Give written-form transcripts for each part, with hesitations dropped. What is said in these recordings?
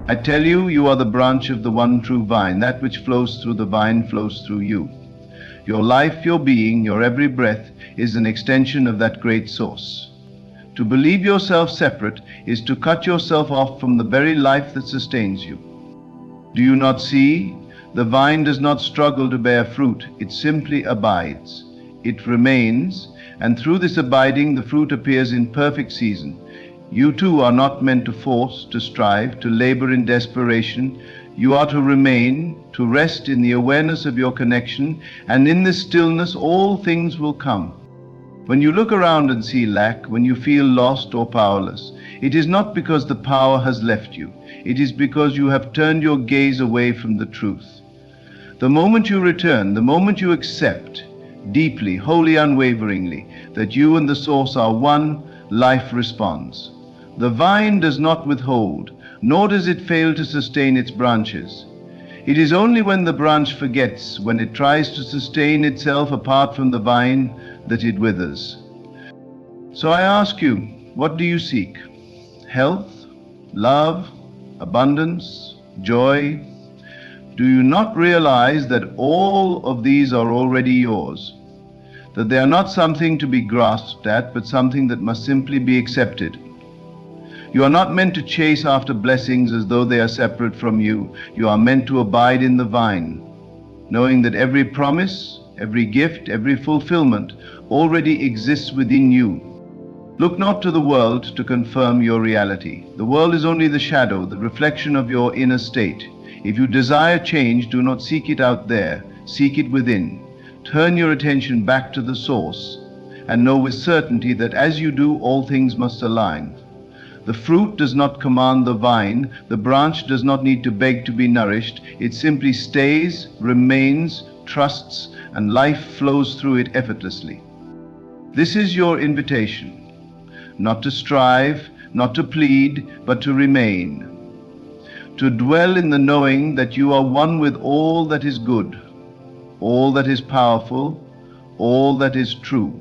I tell you, you are the branch of the one true vine. That which flows through the vine flows through you. Your life, your being, your every breath is an extension of that great source. To believe yourself separate is to cut yourself off from the very life that sustains you. Do you not see? The vine does not struggle to bear fruit, it simply abides. It remains, and through this abiding the fruit appears in perfect season. You too are not meant to force, to strive, to labor in desperation. You are to remain, to rest in the awareness of your connection, and in this stillness all things will come. When you look around and see lack, when you feel lost or powerless, it is not because the power has left you. It is because you have turned your gaze away from the truth. The moment you return, the moment you accept, deeply, wholly unwaveringly, that you and the source are one, life responds. The vine does not withhold, nor does it fail to sustain its branches. It is only when the branch forgets, when it tries to sustain itself apart from the vine, that it withers. So I ask you, what do you seek? Health, love, abundance, joy? Do you not realize that all of these are already yours? That they are not something to be grasped at, but something that must simply be accepted. You are not meant to chase after blessings as though they are separate from you. You are meant to abide in the vine, knowing that every promise, every gift, every fulfillment already exists within you. Look not to the world to confirm your reality. The world is only the shadow, the reflection of your inner state. If you desire change, do not seek it out there, seek it within. Turn your attention back to the source, and know with certainty that as you do, all things must align. The fruit does not command the vine, the branch does not need to beg to be nourished, it simply stays, remains, trusts, and life flows through it effortlessly. This is your invitation, not to strive, not to plead, but to remain. To dwell in the knowing that you are one with all that is good, all that is powerful, all that is true.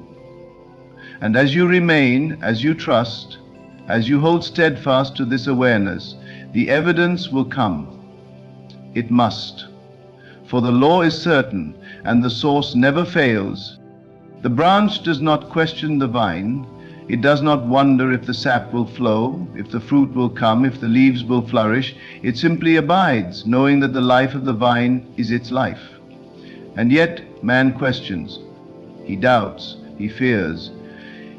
And as you remain, as you trust, as you hold steadfast to this awareness, the evidence will come. It must. For the law is certain, and the source never fails. The branch does not question the vine. It does not wonder if the sap will flow, if the fruit will come, if the leaves will flourish. It simply abides, knowing that the life of the vine is its life. And yet man questions. He doubts. He fears.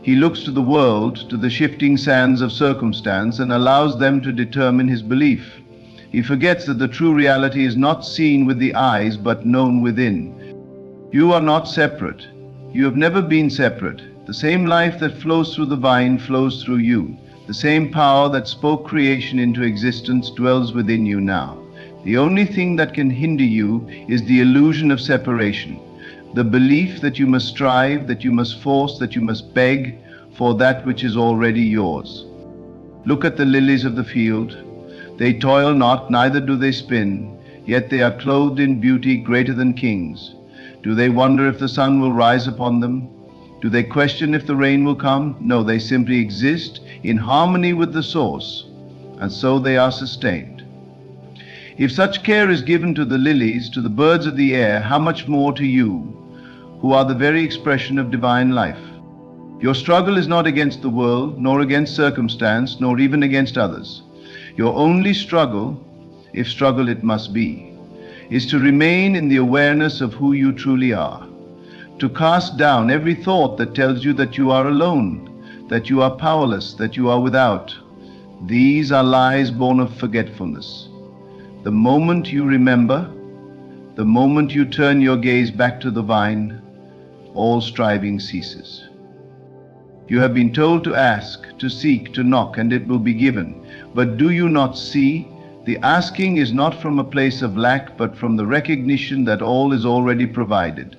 He looks to the world, to the shifting sands of circumstance, and allows them to determine his belief. He forgets that the true reality is not seen with the eyes, but known within. You are not separate. You have never been separate. The same life that flows through the vine flows through you. The same power that spoke creation into existence dwells within you now. The only thing that can hinder you is the illusion of separation. The belief that you must strive, that you must force, that you must beg for that which is already yours. Look at the lilies of the field. They toil not, neither do they spin, yet they are clothed in beauty greater than kings. Do they wonder if the sun will rise upon them? Do they question if the rain will come? No, they simply exist in harmony with the source, and so they are sustained. If such care is given to the lilies, to the birds of the air, how much more to you, who are the very expression of divine life? Your struggle is not against the world, nor against circumstance, nor even against others. Your only struggle, if struggle it must be, is to remain in the awareness of who you truly are, to cast down every thought that tells you that you are alone, that you are powerless, that you are without. These are lies born of forgetfulness. The moment you remember, the moment you turn your gaze back to the vine, all striving ceases. You have been told to ask, to seek, to knock, and it will be given. But do you not see? The asking is not from a place of lack, but from the recognition that all is already provided.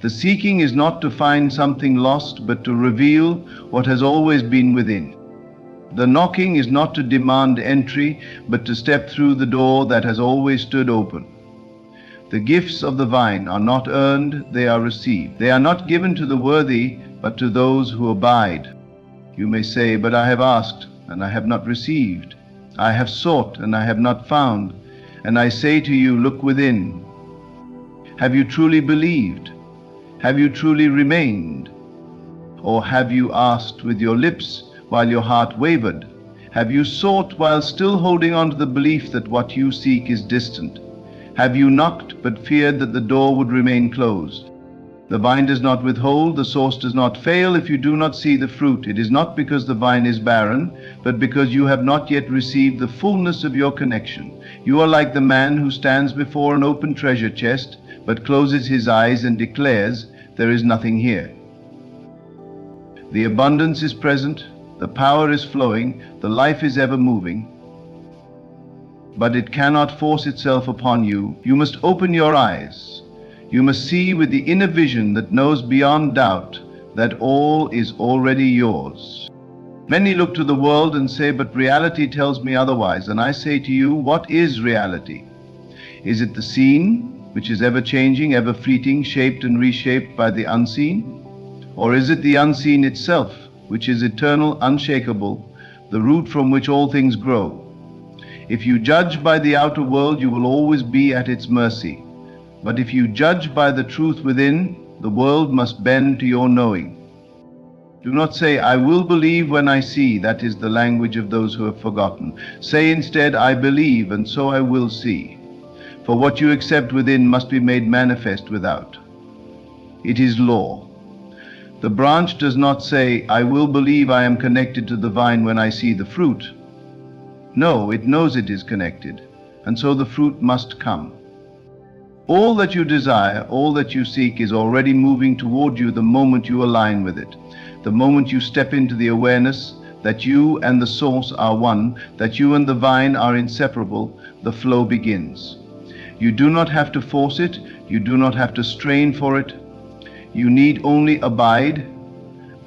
The seeking is not to find something lost, but to reveal what has always been within. The knocking is not to demand entry, but to step through the door that has always stood open. The gifts of the vine are not earned, they are received. They are not given to the worthy, but to those who abide. You may say, but I have asked, and I have not received. I have sought and I have not found, and I say to you, look within. Have you truly believed? Have you truly remained? Or have you asked with your lips while your heart wavered? Have you sought while still holding on to the belief that what you seek is distant? Have you knocked but feared that the door would remain closed? The vine does not withhold, the source does not fail if you do not see the fruit. It is not because the vine is barren, but because you have not yet received the fullness of your connection. You are like the man who stands before an open treasure chest, but closes his eyes and declares, there is nothing here. The abundance is present, the power is flowing, the life is ever moving, but it cannot force itself upon you. You must open your eyes. You must see with the inner vision that knows beyond doubt that all is already yours. Many look to the world and say, but reality tells me otherwise. And I say to you, what is reality? Is it the seen, which is ever changing, ever fleeting, shaped and reshaped by the unseen? Or is it the unseen itself, which is eternal, unshakable, the root from which all things grow? If you judge by the outer world, you will always be at its mercy. But if you judge by the truth within, the world must bend to your knowing. Do not say, I will believe when I see. That is the language of those who have forgotten. Say instead, I believe, and so I will see. For what you accept within must be made manifest without. It is law. The branch does not say, I will believe I am connected to the vine when I see the fruit. No, it knows it is connected, and so the fruit must come. All that you desire, all that you seek is already moving toward you the moment you align with it. The moment you step into the awareness that you and the source are one, that you and the vine are inseparable, the flow begins. You do not have to force it, you do not have to strain for it. You need only abide,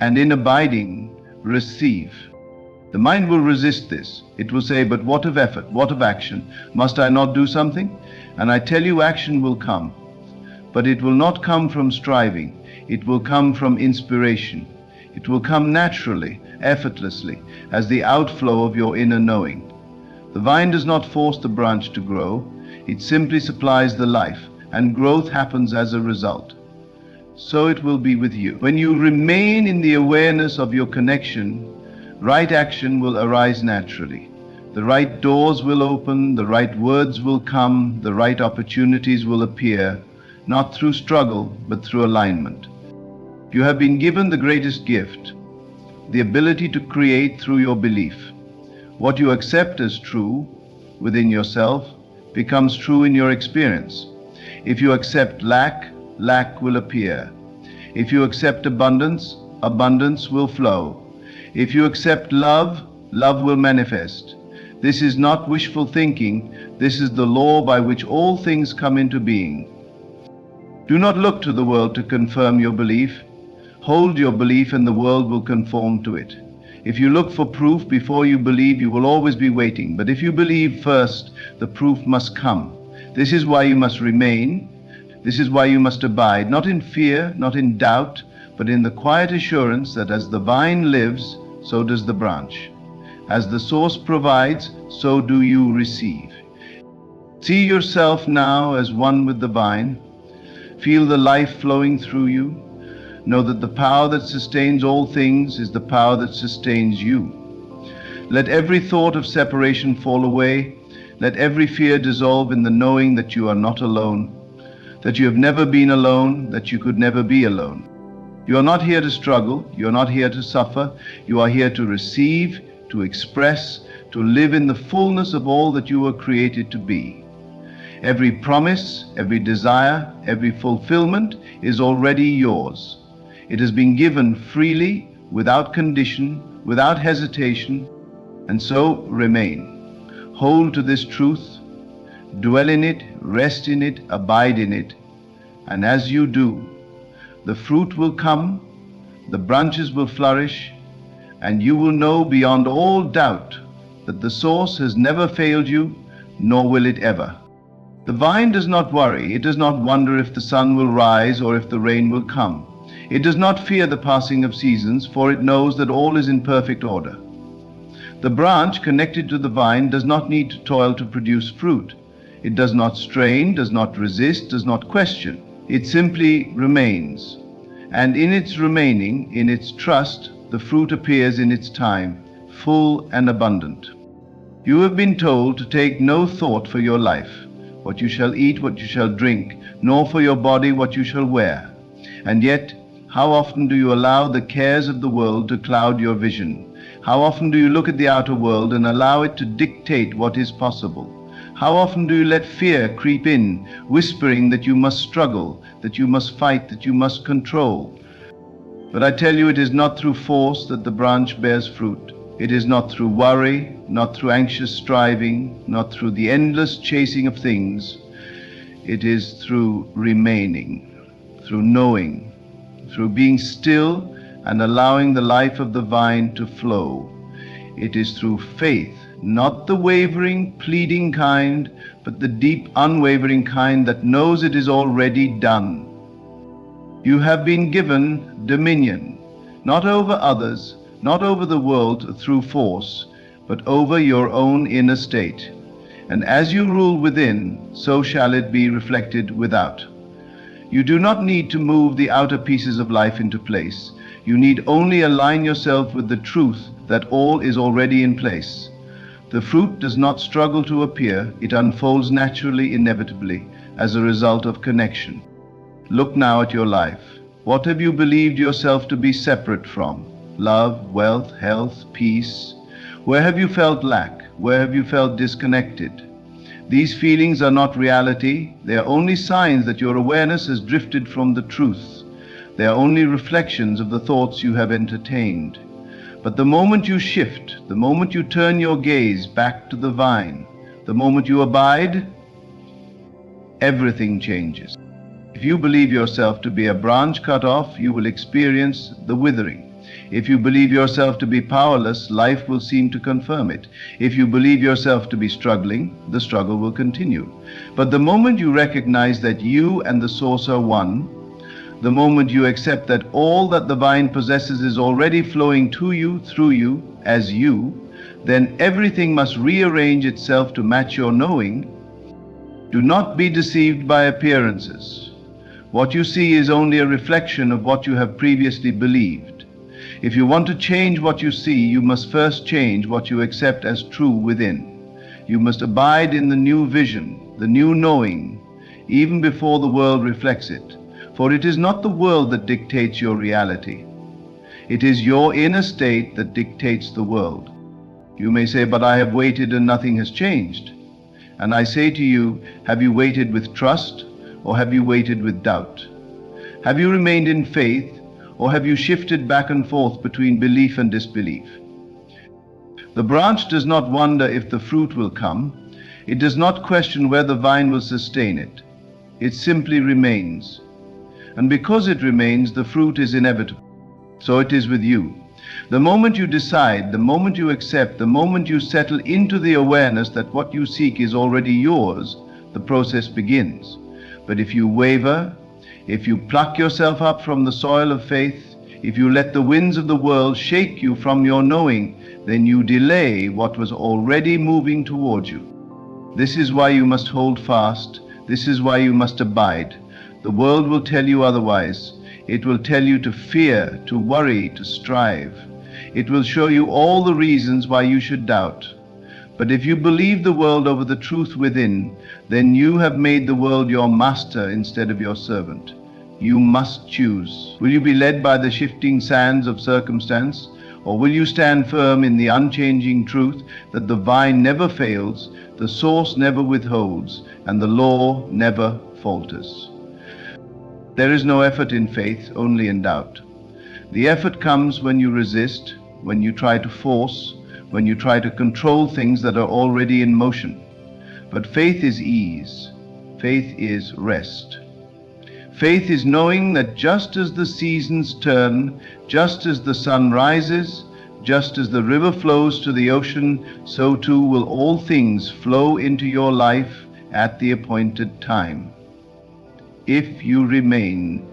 and in abiding, receive. The mind will resist this. It will say, but what of effort, what of action? Must I not do something? And I tell you, action will come. But it will not come from striving. It will come from inspiration. It will come naturally, effortlessly, as the outflow of your inner knowing. The vine does not force the branch to grow. It simply supplies the life, and growth happens as a result. So it will be with you. When you remain in the awareness of your connection, right action will arise naturally. The right doors will open, the right words will come, the right opportunities will appear, not through struggle, but through alignment. You have been given the greatest gift, the ability to create through your belief. What you accept as true within yourself becomes true in your experience. If you accept lack, lack will appear. If you accept abundance, abundance will flow. If you accept love, love will manifest. This is not wishful thinking. This is the law by which all things come into being. Do not look to the world to confirm your belief. Hold your belief and the world will conform to it. If you look for proof before you believe, you will always be waiting. But if you believe first, the proof must come. This is why you must remain. This is why you must abide, not in fear, not in doubt, but in the quiet assurance that as the vine lives, so does the branch. As the source provides, so do you receive. See yourself now as one with the vine. Feel the life flowing through you. Know that the power that sustains all things is the power that sustains you. Let every thought of separation fall away. Let every fear dissolve in the knowing that you are not alone, that you have never been alone, that you could never be alone. You are not here to struggle. You are not here to suffer. You are here to receive, to express, to live in the fullness of all that you were created to be. Every promise, every desire, every fulfillment is already yours. It has been given freely, without condition, without hesitation, and so remain. Hold to this truth, dwell in it, rest in it, abide in it, and as you do, the fruit will come, the branches will flourish, and you will know beyond all doubt that the source has never failed you, nor will it ever. The vine does not worry. It does not wonder if the sun will rise or if the rain will come. It does not fear the passing of seasons, for it knows that all is in perfect order. The branch connected to the vine does not need to toil to produce fruit. It does not strain, does not resist, does not question. It simply remains. And in its remaining, in its trust, the fruit appears in its time, full and abundant. You have been told to take no thought for your life, what you shall eat, what you shall drink, nor for your body what you shall wear. And yet, how often do you allow the cares of the world to cloud your vision? How often do you look at the outer world and allow it to dictate what is possible? How often do you let fear creep in, whispering that you must struggle, that you must fight, that you must control? But I tell you, it is not through force that the branch bears fruit. It is not through worry, not through anxious striving, not through the endless chasing of things. It is through remaining, through knowing, through being still and allowing the life of the vine to flow. It is through faith, not the wavering, pleading kind, but the deep, unwavering kind that knows it is already done. You have been given dominion, not over others, not over the world through force, but over your own inner state. And as you rule within, so shall it be reflected without. You do not need to move the outer pieces of life into place. You need only align yourself with the truth that all is already in place. The fruit does not struggle to appear. It unfolds naturally, inevitably, as a result of connection. Look now at your life. What have you believed yourself to be separate from? Love, wealth, health, peace? Where have you felt lack? Where have you felt disconnected? These feelings are not reality. They are only signs that your awareness has drifted from the truth. They are only reflections of the thoughts you have entertained. But the moment you shift, the moment you turn your gaze back to the vine, the moment you abide, everything changes. If you believe yourself to be a branch cut off, you will experience the withering. If you believe yourself to be powerless, life will seem to confirm it. If you believe yourself to be struggling, the struggle will continue. But the moment you recognize that you and the source are one, the moment you accept that all that the vine possesses is already flowing to you, through you, as you, then everything must rearrange itself to match your knowing. Do not be deceived by appearances. What you see is only a reflection of what you have previously believed. If you want to change what you see, you must first change what you accept as true within. You must abide in the new vision, the new knowing, even before the world reflects it. For it is not the world that dictates your reality. It is your inner state that dictates the world. You may say, but I have waited and nothing has changed. And I say to you, have you waited with trust, or have you waited with doubt? Have you remained in faith, or have you shifted back and forth between belief and disbelief? The branch does not wonder if the fruit will come. It does not question whether the vine will sustain it. It simply remains. And because it remains, the fruit is inevitable. So it is with you. The moment you decide, the moment you accept, the moment you settle into the awareness that what you seek is already yours, the process begins. But if you waver, if you pluck yourself up from the soil of faith, if you let the winds of the world shake you from your knowing, then you delay what was already moving toward you. This is why you must hold fast. This is why you must abide. The world will tell you otherwise. It will tell you to fear, to worry, to strive. It will show you all the reasons why you should doubt. But if you believe the world over the truth within, then you have made the world your master instead of your servant. You must choose. Will you be led by the shifting sands of circumstance, or will you stand firm in the unchanging truth that the vine never fails, the source never withholds, and the law never falters? There is no effort in faith, only in doubt. The effort comes when you resist, when you try to force, when you try to control things that are already in motion. But faith is ease. Faith is rest. Faith is knowing that just as the seasons turn, just as the sun rises, just as the river flows to the ocean, so too will all things flow into your life at the appointed time. If you remain,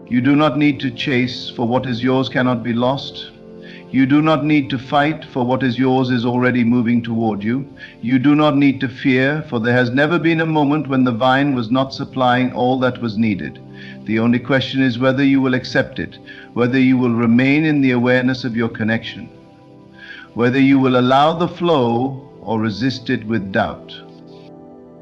you do not need to chase, for what is yours cannot be lost. You do not need to fight, for what is yours is already moving toward you. You do not need to fear, for there has never been a moment when the vine was not supplying all that was needed. The only question is whether you will accept it, whether you will remain in the awareness of your connection, whether you will allow the flow or resist it with doubt.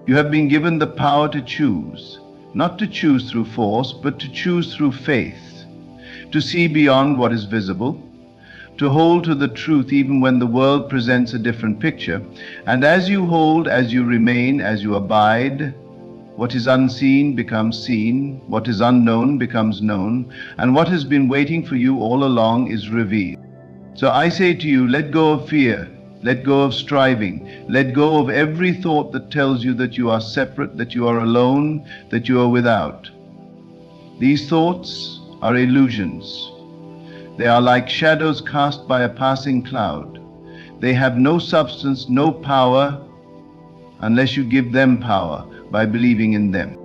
You have been given the power to choose, not to choose through force, but to choose through faith, to see beyond what is visible, to hold to the truth even when the world presents a different picture. And as you hold, as you remain, as you abide, what is unseen becomes seen, what is unknown becomes known, and what has been waiting for you all along is revealed. So I say to you, let go of fear, let go of striving, let go of every thought that tells you that you are separate, that you are alone, that you are without. These thoughts are illusions. They are like shadows cast by a passing cloud. They have no substance, no power, unless you give them power by believing in them.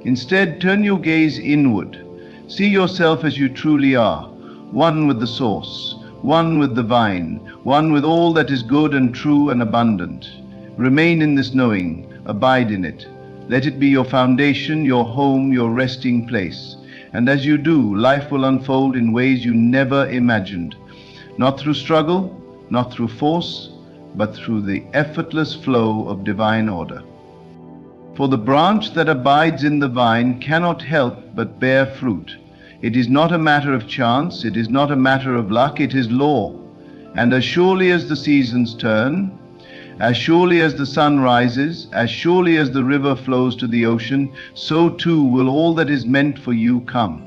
Instead, turn your gaze inward. See yourself as you truly are, one with the source, one with the vine, one with all that is good and true and abundant. Remain in this knowing, abide in it. Let it be your foundation, your home, your resting place. And as you do, life will unfold in ways you never imagined. Not through struggle, not through force, but through the effortless flow of divine order. For the branch that abides in the vine cannot help but bear fruit. It is not a matter of chance, it is not a matter of luck, it is law. And as surely as the seasons turn, as surely as the sun rises, as surely as the river flows to the ocean, so too will all that is meant for you come.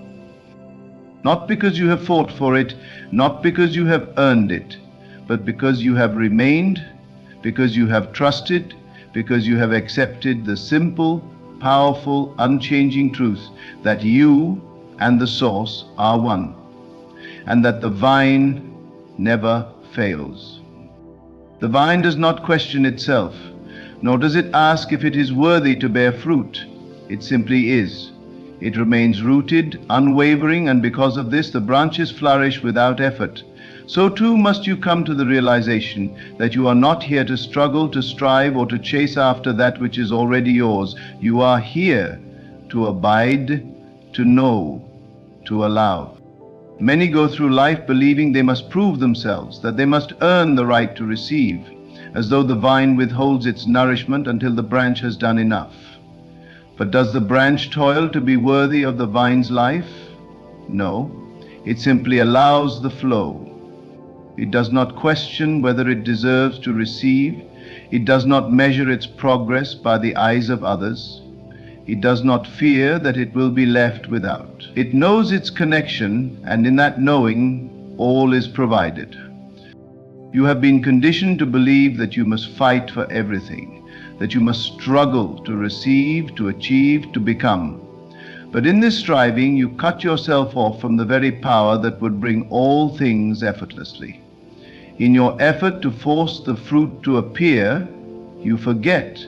Not because you have fought for it, not because you have earned it, but because you have remained, because you have trusted, because you have accepted the simple, powerful, unchanging truth that you and the source are one, and that the vine never fails. The vine does not question itself, nor does it ask if it is worthy to bear fruit. It simply is. It remains rooted, unwavering, and because of this the branches flourish without effort. So too must you come to the realization that you are not here to struggle, to strive, or to chase after that which is already yours. You are here to abide, to know, to allow. Many go through life believing they must prove themselves, that they must earn the right to receive, as though the vine withholds its nourishment until the branch has done enough. But does the branch toil to be worthy of the vine's life? No, it simply allows the flow. It does not question whether it deserves to receive. It does not measure its progress by the eyes of others. It does not fear that it will be left without. It knows its connection, and in that knowing, all is provided. You have been conditioned to believe that you must fight for everything, that you must struggle to receive, to achieve, to become. But in this striving, you cut yourself off from the very power that would bring all things effortlessly. In your effort to force the fruit to appear, you forget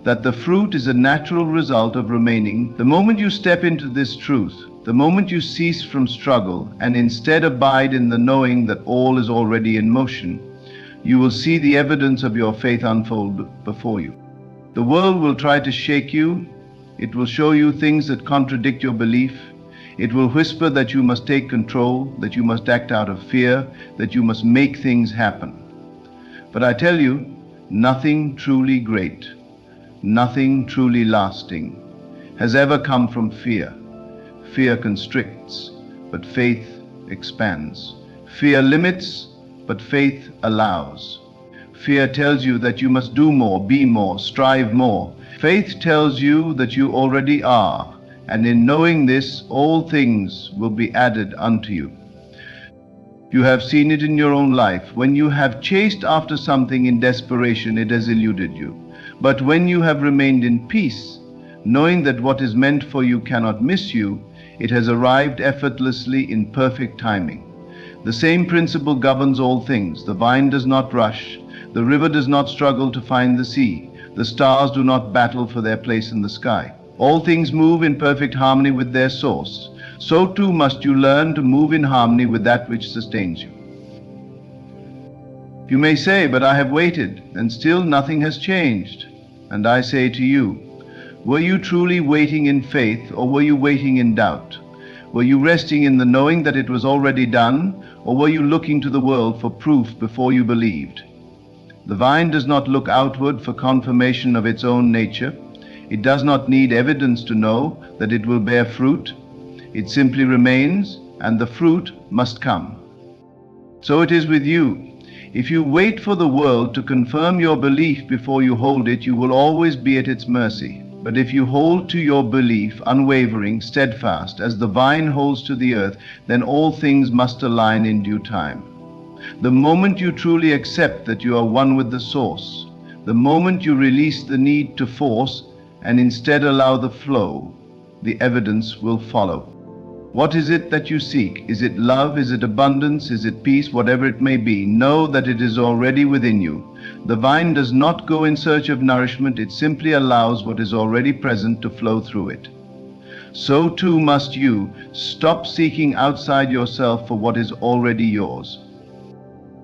that the fruit is a natural result of remaining. The moment you step into this truth, the moment you cease from struggle and instead abide in the knowing that all is already in motion, you will see the evidence of your faith unfold before you. The world will try to shake you. It will show you things that contradict your belief. It will whisper that you must take control, that you must act out of fear, that you must make things happen. But I tell you, nothing truly great, nothing truly lasting has ever come from fear. Fear constricts, but faith expands. Fear limits, but faith allows. Fear tells you that you must do more, be more, strive more. Faith tells you that you already are, and in knowing this, all things will be added unto you. You have seen it in your own life. When you have chased after something in desperation, it has eluded you. But when you have remained in peace, knowing that what is meant for you cannot miss you, it has arrived effortlessly in perfect timing. The same principle governs all things. The vine does not rush. The river does not struggle to find the sea. The stars do not battle for their place in the sky. All things move in perfect harmony with their source. So too must you learn to move in harmony with that which sustains you. You may say, but I have waited, and still nothing has changed. And I say to you, were you truly waiting in faith, or were you waiting in doubt? Were you resting in the knowing that it was already done, or were you looking to the world for proof before you believed? The vine does not look outward for confirmation of its own nature. It does not need evidence to know that it will bear fruit. It simply remains, and the fruit must come. So it is with you. If you wait for the world to confirm your belief before you hold it, you will always be at its mercy. But if you hold to your belief, unwavering, steadfast, as the vine holds to the earth, then all things must align in due time. The moment you truly accept that you are one with the source, the moment you release the need to force and instead allow the flow, the evidence will follow. What is it that you seek? Is it love? Is it abundance? Is it peace? Whatever it may be, know that it is already within you. The vine does not go in search of nourishment. It simply allows what is already present to flow through it. So too must you stop seeking outside yourself for what is already yours.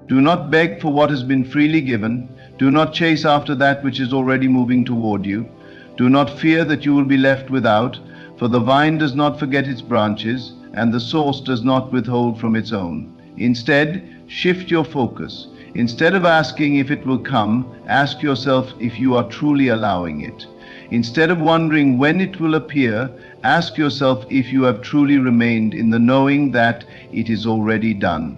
Do not beg for what has been freely given. Do not chase after that which is already moving toward you. Do not fear that you will be left without, for the vine does not forget its branches, and the source does not withhold from its own. Instead, shift your focus. Instead of asking if it will come, ask yourself if you are truly allowing it. Instead of wondering when it will appear, ask yourself if you have truly remained in the knowing that it is already done.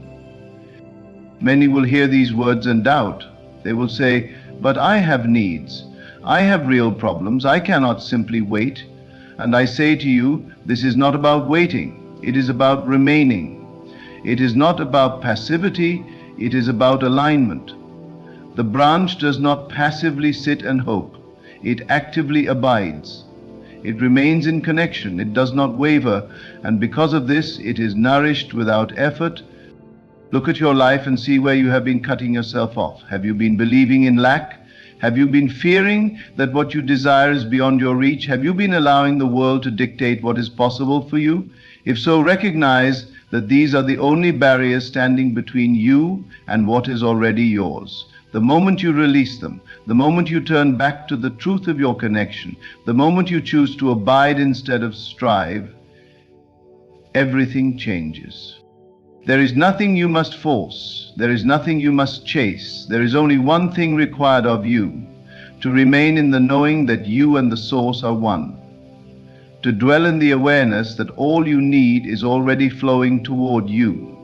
Many will hear these words and doubt. They will say, but I have needs. I have real problems. I cannot simply wait. And I say to you, this is not about waiting. It is about remaining. It is not about passivity. It is about alignment. The branch does not passively sit and hope. It actively abides. It remains in connection. It does not waver. And because of this, it is nourished without effort. Look at your life and see where you have been cutting yourself off. Have you been believing in lack? Have you been fearing that what you desire is beyond your reach? Have you been allowing the world to dictate what is possible for you? If so, recognize that these are the only barriers standing between you and what is already yours. The moment you release them, the moment you turn back to the truth of your connection, the moment you choose to abide instead of strive, everything changes. There is nothing you must force. There is nothing you must chase. There is only one thing required of you: to remain in the knowing that you and the source are one. To dwell in the awareness that all you need is already flowing toward you.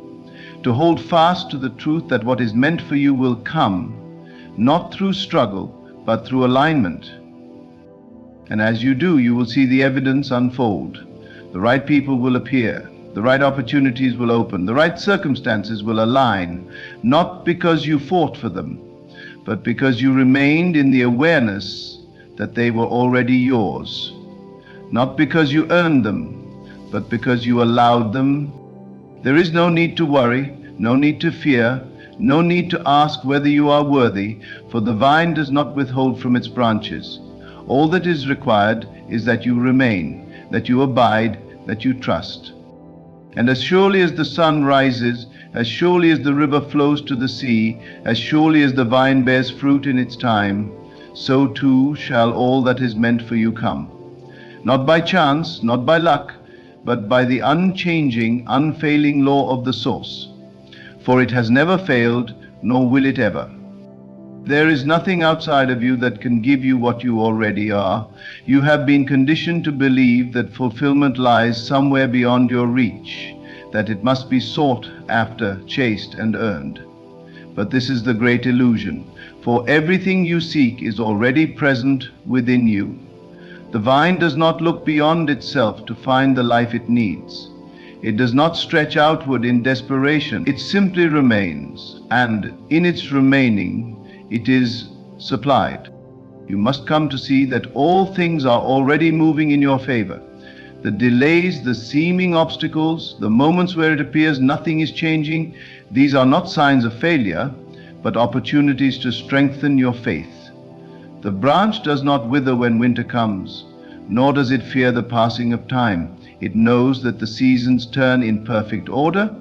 To hold fast to the truth that what is meant for you will come, not through struggle, but through alignment. And as you do, you will see the evidence unfold. The right people will appear. The right opportunities will open. The right circumstances will align, not because you fought for them, but because you remained in the awareness that they were already yours. Not because you earned them, but because you allowed them. There is no need to worry, no need to fear, no need to ask whether you are worthy, for the vine does not withhold from its branches. All that is required is that you remain, that you abide, that you trust. And as surely as the sun rises, as surely as the river flows to the sea, as surely as the vine bears fruit in its time, so too shall all that is meant for you come. Not by chance, not by luck, but by the unchanging, unfailing law of the source. For it has never failed, nor will it ever. There is nothing outside of you that can give you what you already are. You have been conditioned to believe that fulfillment lies somewhere beyond your reach, that it must be sought after, chased, and earned. But this is the great illusion, for everything you seek is already present within you. The vine does not look beyond itself to find the life it needs. It does not stretch outward in desperation. It simply remains, and in its remaining, it is supplied. You must come to see that all things are already moving in your favor. The delays, the seeming obstacles, the moments where it appears nothing is changing, these are not signs of failure, but opportunities to strengthen your faith. The branch does not wither when winter comes, nor does it fear the passing of time. It knows that the seasons turn in perfect order.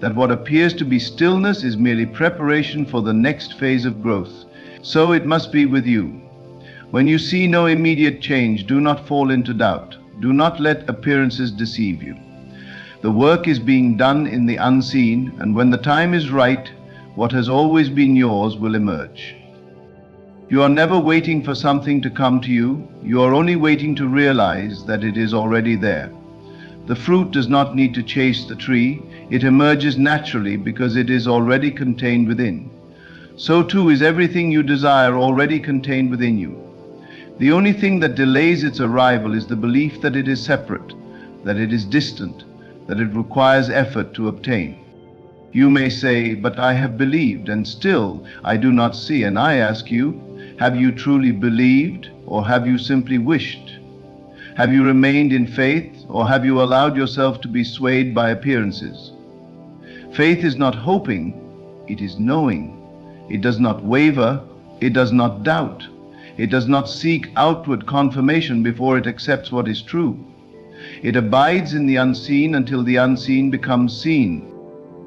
that what appears to be stillness is merely preparation for the next phase of growth. So it must be with you. When you see no immediate change, do not fall into doubt. Do not let appearances deceive you. The work is being done in the unseen, and when the time is right, what has always been yours will emerge. You are never waiting for something to come to you. You are only waiting to realize that it is already there. The fruit does not need to chase the tree. It emerges naturally because it is already contained within. So too is everything you desire already contained within you. The only thing that delays its arrival is the belief that it is separate, that it is distant, that it requires effort to obtain. You may say, "But I have believed, and still I do not see." And I ask you, have you truly believed, or have you simply wished? Have you remained in faith, or have you allowed yourself to be swayed by appearances? Faith is not hoping, it is knowing. It does not waver, it does not doubt. It does not seek outward confirmation before it accepts what is true. It abides in the unseen until the unseen becomes seen.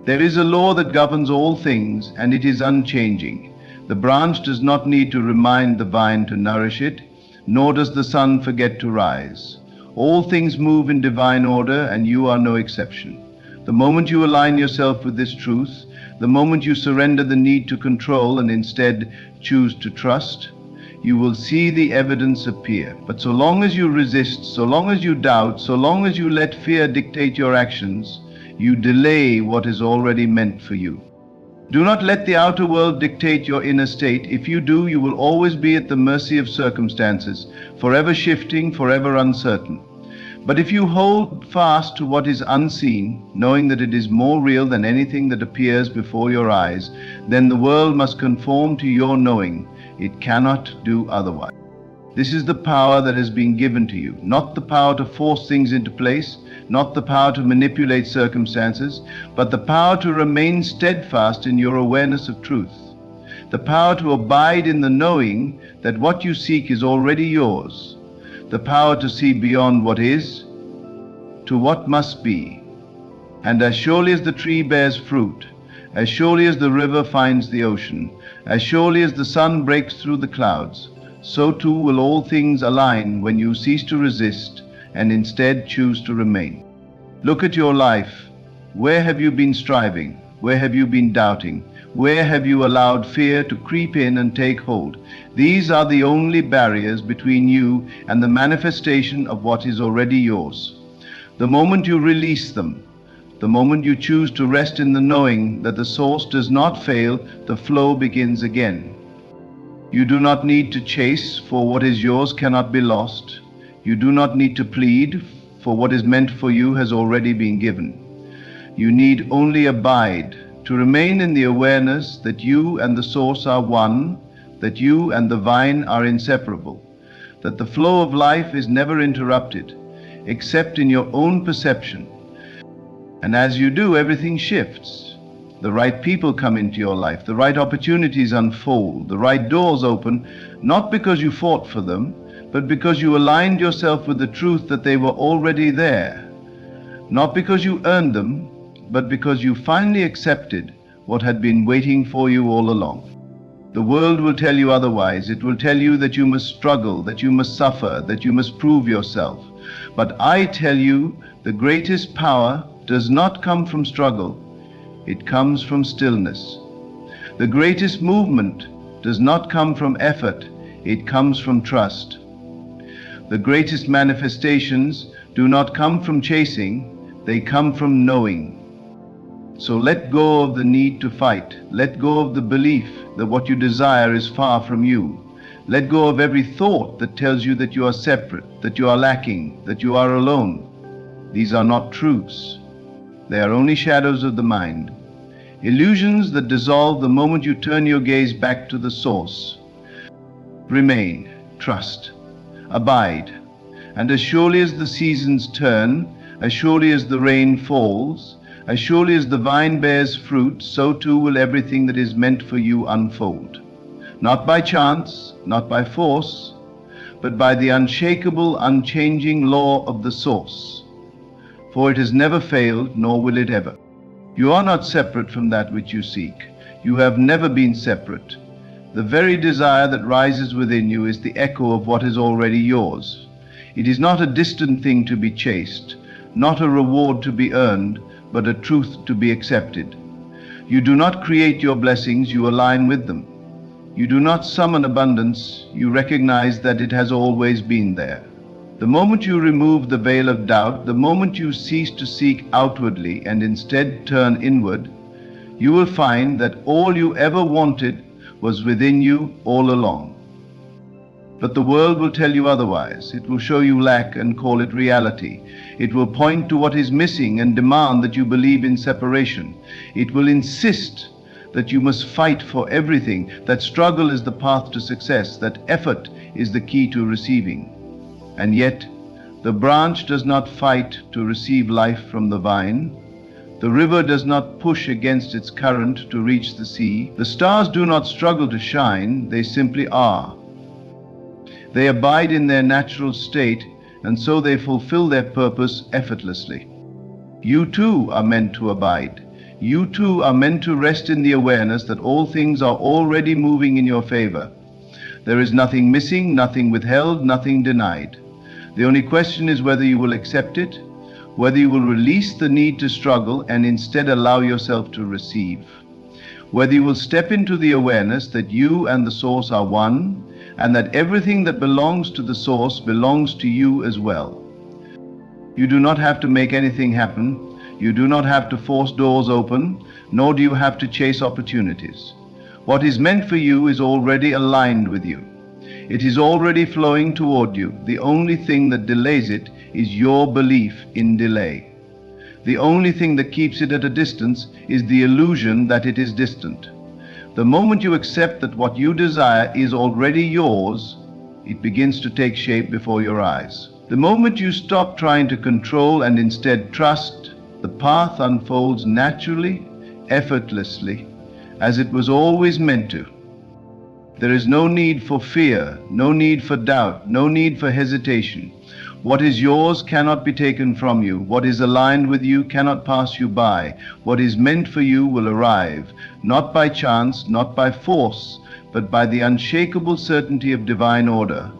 There is a law that governs all things, and it is unchanging. The branch does not need to remind the vine to nourish it, nor does the sun forget to rise. All things move in divine order, and you are no exception. The moment you align yourself with this truth, the moment you surrender the need to control and instead choose to trust, you will see the evidence appear. But so long as you resist, so long as you doubt, so long as you let fear dictate your actions, you delay what is already meant for you. Do not let the outer world dictate your inner state. If you do, you will always be at the mercy of circumstances, forever shifting, forever uncertain. But if you hold fast to what is unseen, knowing that it is more real than anything that appears before your eyes, then the world must conform to your knowing. It cannot do otherwise. This is the power that has been given to you, not the power to force things into place, not the power to manipulate circumstances, but the power to remain steadfast in your awareness of truth. The power to abide in the knowing that what you seek is already yours. The power to see beyond what is to what must be. And as surely as the tree bears fruit, as surely as the river finds the ocean, as surely as the sun breaks through the clouds, so too will all things align when you cease to resist and instead choose to remain. Look at your life. Where have you been striving? Where have you been doubting? Where have you allowed fear to creep in and take hold? These are the only barriers between you and the manifestation of what is already yours. The moment you release them, the moment you choose to rest in the knowing that the source does not fail, the flow begins again. You do not need to chase, for what is yours cannot be lost. You do not need to plead, for what is meant for you has already been given. You need only abide, to remain in the awareness that you and the source are one, that you and the vine are inseparable, that the flow of life is never interrupted, except in your own perception. And as you do, everything shifts. The right people come into your life, the right opportunities unfold, the right doors open, not because you fought for them, but because you aligned yourself with the truth that they were already there. Not because you earned them, but because you finally accepted what had been waiting for you all along. The world will tell you otherwise. It will tell you that you must struggle, that you must suffer, that you must prove yourself. But I tell you, the greatest power does not come from struggle. It comes from stillness. The greatest movement does not come from effort. It comes from trust. The greatest manifestations do not come from chasing. They come from knowing. So let go of the need to fight. Let go of the belief that what you desire is far from you. Let go of every thought that tells you that you are separate, that you are lacking, that you are alone. These are not truths. They are only shadows of the mind. Illusions that dissolve the moment you turn your gaze back to the source. Remain, trust, abide, and as surely as the seasons turn, as surely as the rain falls, as surely as the vine bears fruit, so too will everything that is meant for you unfold. Not by chance, not by force, but by the unshakable, unchanging law of the source. For it has never failed, nor will it ever. You are not separate from that which you seek. You have never been separate. The very desire that rises within you is the echo of what is already yours. It is not a distant thing to be chased, not a reward to be earned, but a truth to be accepted. You do not create your blessings, you align with them. You do not summon abundance, you recognize that it has always been there. The moment you remove the veil of doubt, the moment you cease to seek outwardly and instead turn inward, you will find that all you ever wanted was within you all along. But the world will tell you otherwise. It will show you lack and call it reality. It will point to what is missing and demand that you believe in separation. It will insist that you must fight for everything, that struggle is the path to success, that effort is the key to receiving. And yet, the branch does not fight to receive life from the vine. The river does not push against its current to reach the sea. The stars do not struggle to shine, they simply are. They abide in their natural state, and so they fulfill their purpose effortlessly. You too are meant to abide. You too are meant to rest in the awareness that all things are already moving in your favor. There is nothing missing, nothing withheld, nothing denied. The only question is whether you will accept it, whether you will release the need to struggle and instead allow yourself to receive, whether you will step into the awareness that you and the source are one, and that everything that belongs to the source belongs to you as well. You do not have to make anything happen. You do not have to force doors open, nor do you have to chase opportunities. What is meant for you is already aligned with you. It is already flowing toward you. The only thing that delays it is your belief in delay. The only thing that keeps it at a distance is the illusion that it is distant. The moment you accept that what you desire is already yours, it begins to take shape before your eyes. The moment you stop trying to control and instead trust, the path unfolds naturally, effortlessly, as it was always meant to. There is no need for fear, no need for doubt, no need for hesitation. What is yours cannot be taken from you. What is aligned with you cannot pass you by. What is meant for you will arrive, not by chance, not by force, but by the unshakable certainty of divine order.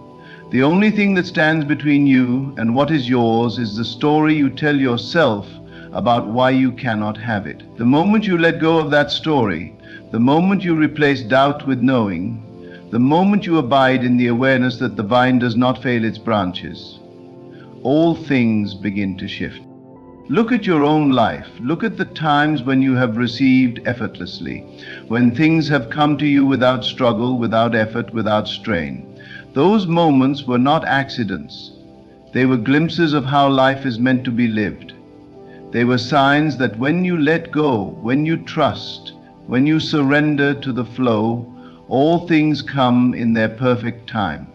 The only thing that stands between you and what is yours is the story you tell yourself about why you cannot have it. The moment you let go of that story, the moment you replace doubt with knowing, the moment you abide in the awareness that the vine does not fail its branches, all things begin to shift. Look at your own life. Look at the times when you have received effortlessly, when things have come to you without struggle, without effort, without strain. Those moments were not accidents. They were glimpses of how life is meant to be lived. They were signs that when you let go, when you trust, when you surrender to the flow, all things come in their perfect time.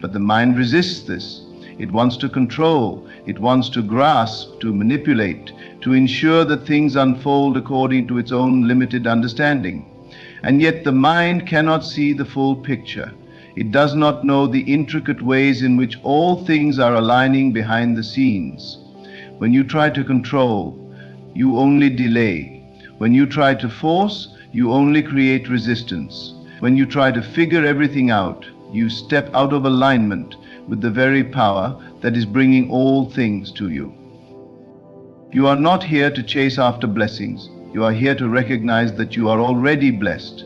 But the mind resists this. It wants to control, it wants to grasp, to manipulate, to ensure that things unfold according to its own limited understanding. And yet the mind cannot see the full picture. It does not know the intricate ways in which all things are aligning behind the scenes. When you try to control, you only delay. When you try to force, you only create resistance. When you try to figure everything out, you step out of alignment with the very power that is bringing all things to you. You are not here to chase after blessings. You are here to recognize that you are already blessed.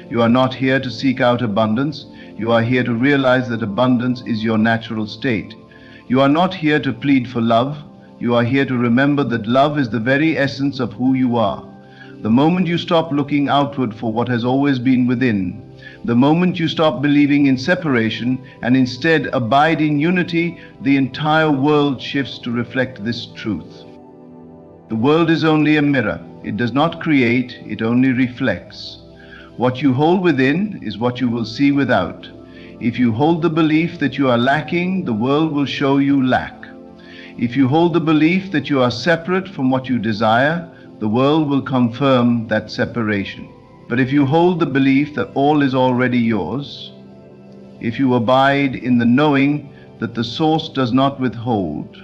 You are not here to seek out abundance. You are here to realize that abundance is your natural state. You are not here to plead for love. You are here to remember that love is the very essence of who you are. The moment you stop looking outward for what has always been within, the moment you stop believing in separation and instead abide in unity, the entire world shifts to reflect this truth. The world is only a mirror. It does not create, it only reflects. What you hold within is what you will see without. If you hold the belief that you are lacking, the world will show you lack. If you hold the belief that you are separate from what you desire, the world will confirm that separation. But if you hold the belief that all is already yours, if you abide in the knowing that the source does not withhold,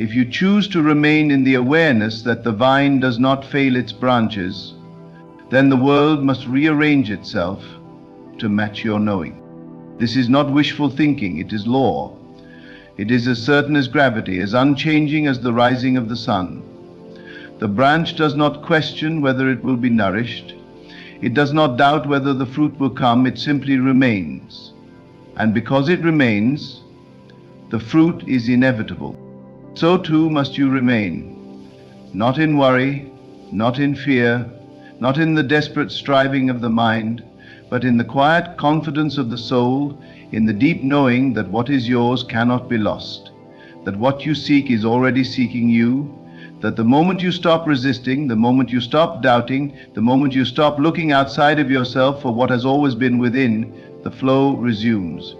if you choose to remain in the awareness that the vine does not fail its branches, then the world must rearrange itself to match your knowing. This is not wishful thinking, it is law. It is as certain as gravity, as unchanging as the rising of the sun. The branch does not question whether it will be nourished. It does not doubt whether the fruit will come, it simply remains. And because it remains, the fruit is inevitable. So too must you remain, not in worry, not in fear, not in the desperate striving of the mind, but in the quiet confidence of the soul, in the deep knowing that what is yours cannot be lost, that what you seek is already seeking you, that the moment you stop resisting, the moment you stop doubting, the moment you stop looking outside of yourself for what has always been within, the flow resumes.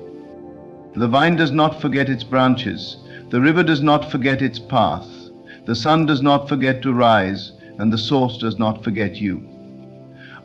The vine does not forget its branches, the river does not forget its path, the sun does not forget to rise, and the source does not forget you.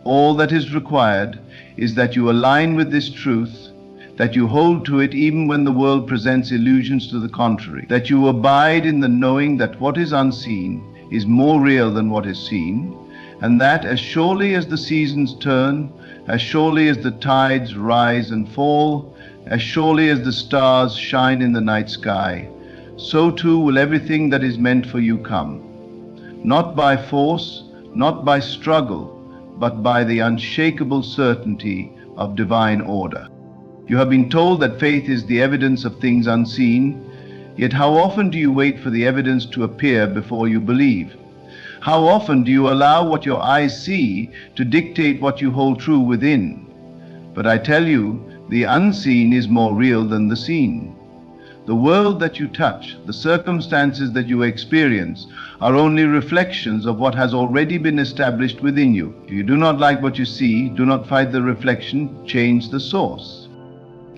All that is required is that you align with this truth, that you hold to it even when the world presents illusions to the contrary, that you abide in the knowing that what is unseen is more real than what is seen, and that as surely as the seasons turn, as surely as the tides rise and fall, as surely as the stars shine in the night sky, so too will everything that is meant for you come. Not by force, not by struggle, but by the unshakable certainty of divine order. You have been told that faith is the evidence of things unseen, yet how often do you wait for the evidence to appear before you believe? How often do you allow what your eyes see to dictate what you hold true within? But I tell you, the unseen is more real than the seen. The world that you touch, the circumstances that you experience, are only reflections of what has already been established within you. If you do not like what you see, do not fight the reflection, change the source.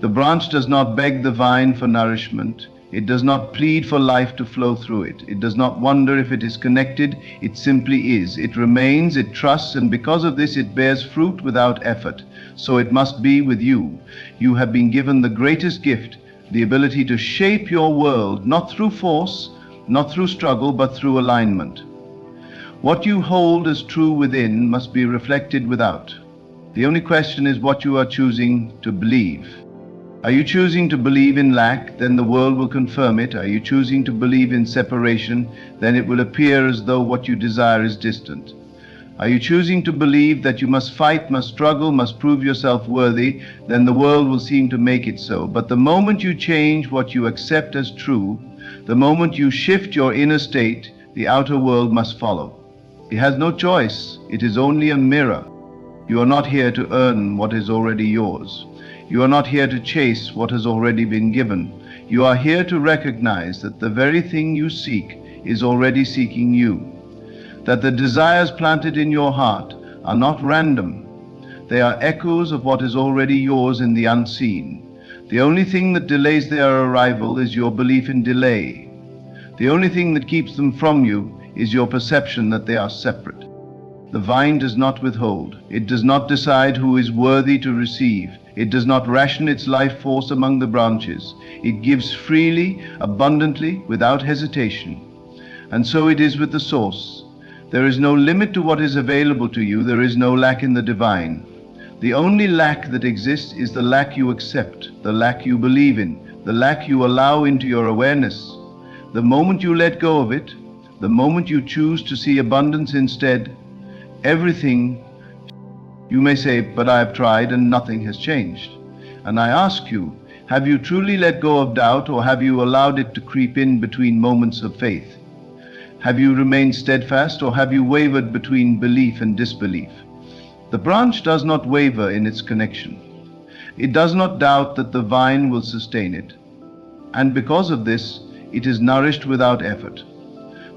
The branch does not beg the vine for nourishment. It does not plead for life to flow through it. It does not wonder if it is connected. It simply is. It remains, it trusts, and because of this it bears fruit without effort. So it must be with you. You have been given the greatest gift, the ability to shape your world, not through force, not through struggle, but through alignment. What you hold as true within must be reflected without. The only question is what you are choosing to believe. Are you choosing to believe in lack? Then the world will confirm it. Are you choosing to believe in separation? Then it will appear as though what you desire is distant. Are you choosing to believe that you must fight, must struggle, must prove yourself worthy? Then the world will seem to make it so. But the moment you change what you accept as true, the moment you shift your inner state, the outer world must follow. It has no choice. It is only a mirror. You are not here to earn what is already yours. You are not here to chase what has already been given. You are here to recognize that the very thing you seek is already seeking you. That the desires planted in your heart are not random. They are echoes of what is already yours in the unseen. The only thing that delays their arrival is your belief in delay. The only thing that keeps them from you is your perception that they are separate. The vine does not withhold. It does not decide who is worthy to receive. It does not ration its life force among the branches. It gives freely, abundantly, without hesitation. And so it is with the source. There is no limit to what is available to you. There is no lack in the divine. The only lack that exists is the lack you accept, the lack you believe in, the lack you allow into your awareness. The moment you let go of it, the moment you choose to see abundance instead, everything, you may say, but I have tried and nothing has changed. And I ask you, have you truly let go of doubt, or have you allowed it to creep in between moments of faith? Have you remained steadfast, or have you wavered between belief and disbelief? The branch does not waver in its connection. It does not doubt that the vine will sustain it. And because of this, it is nourished without effort.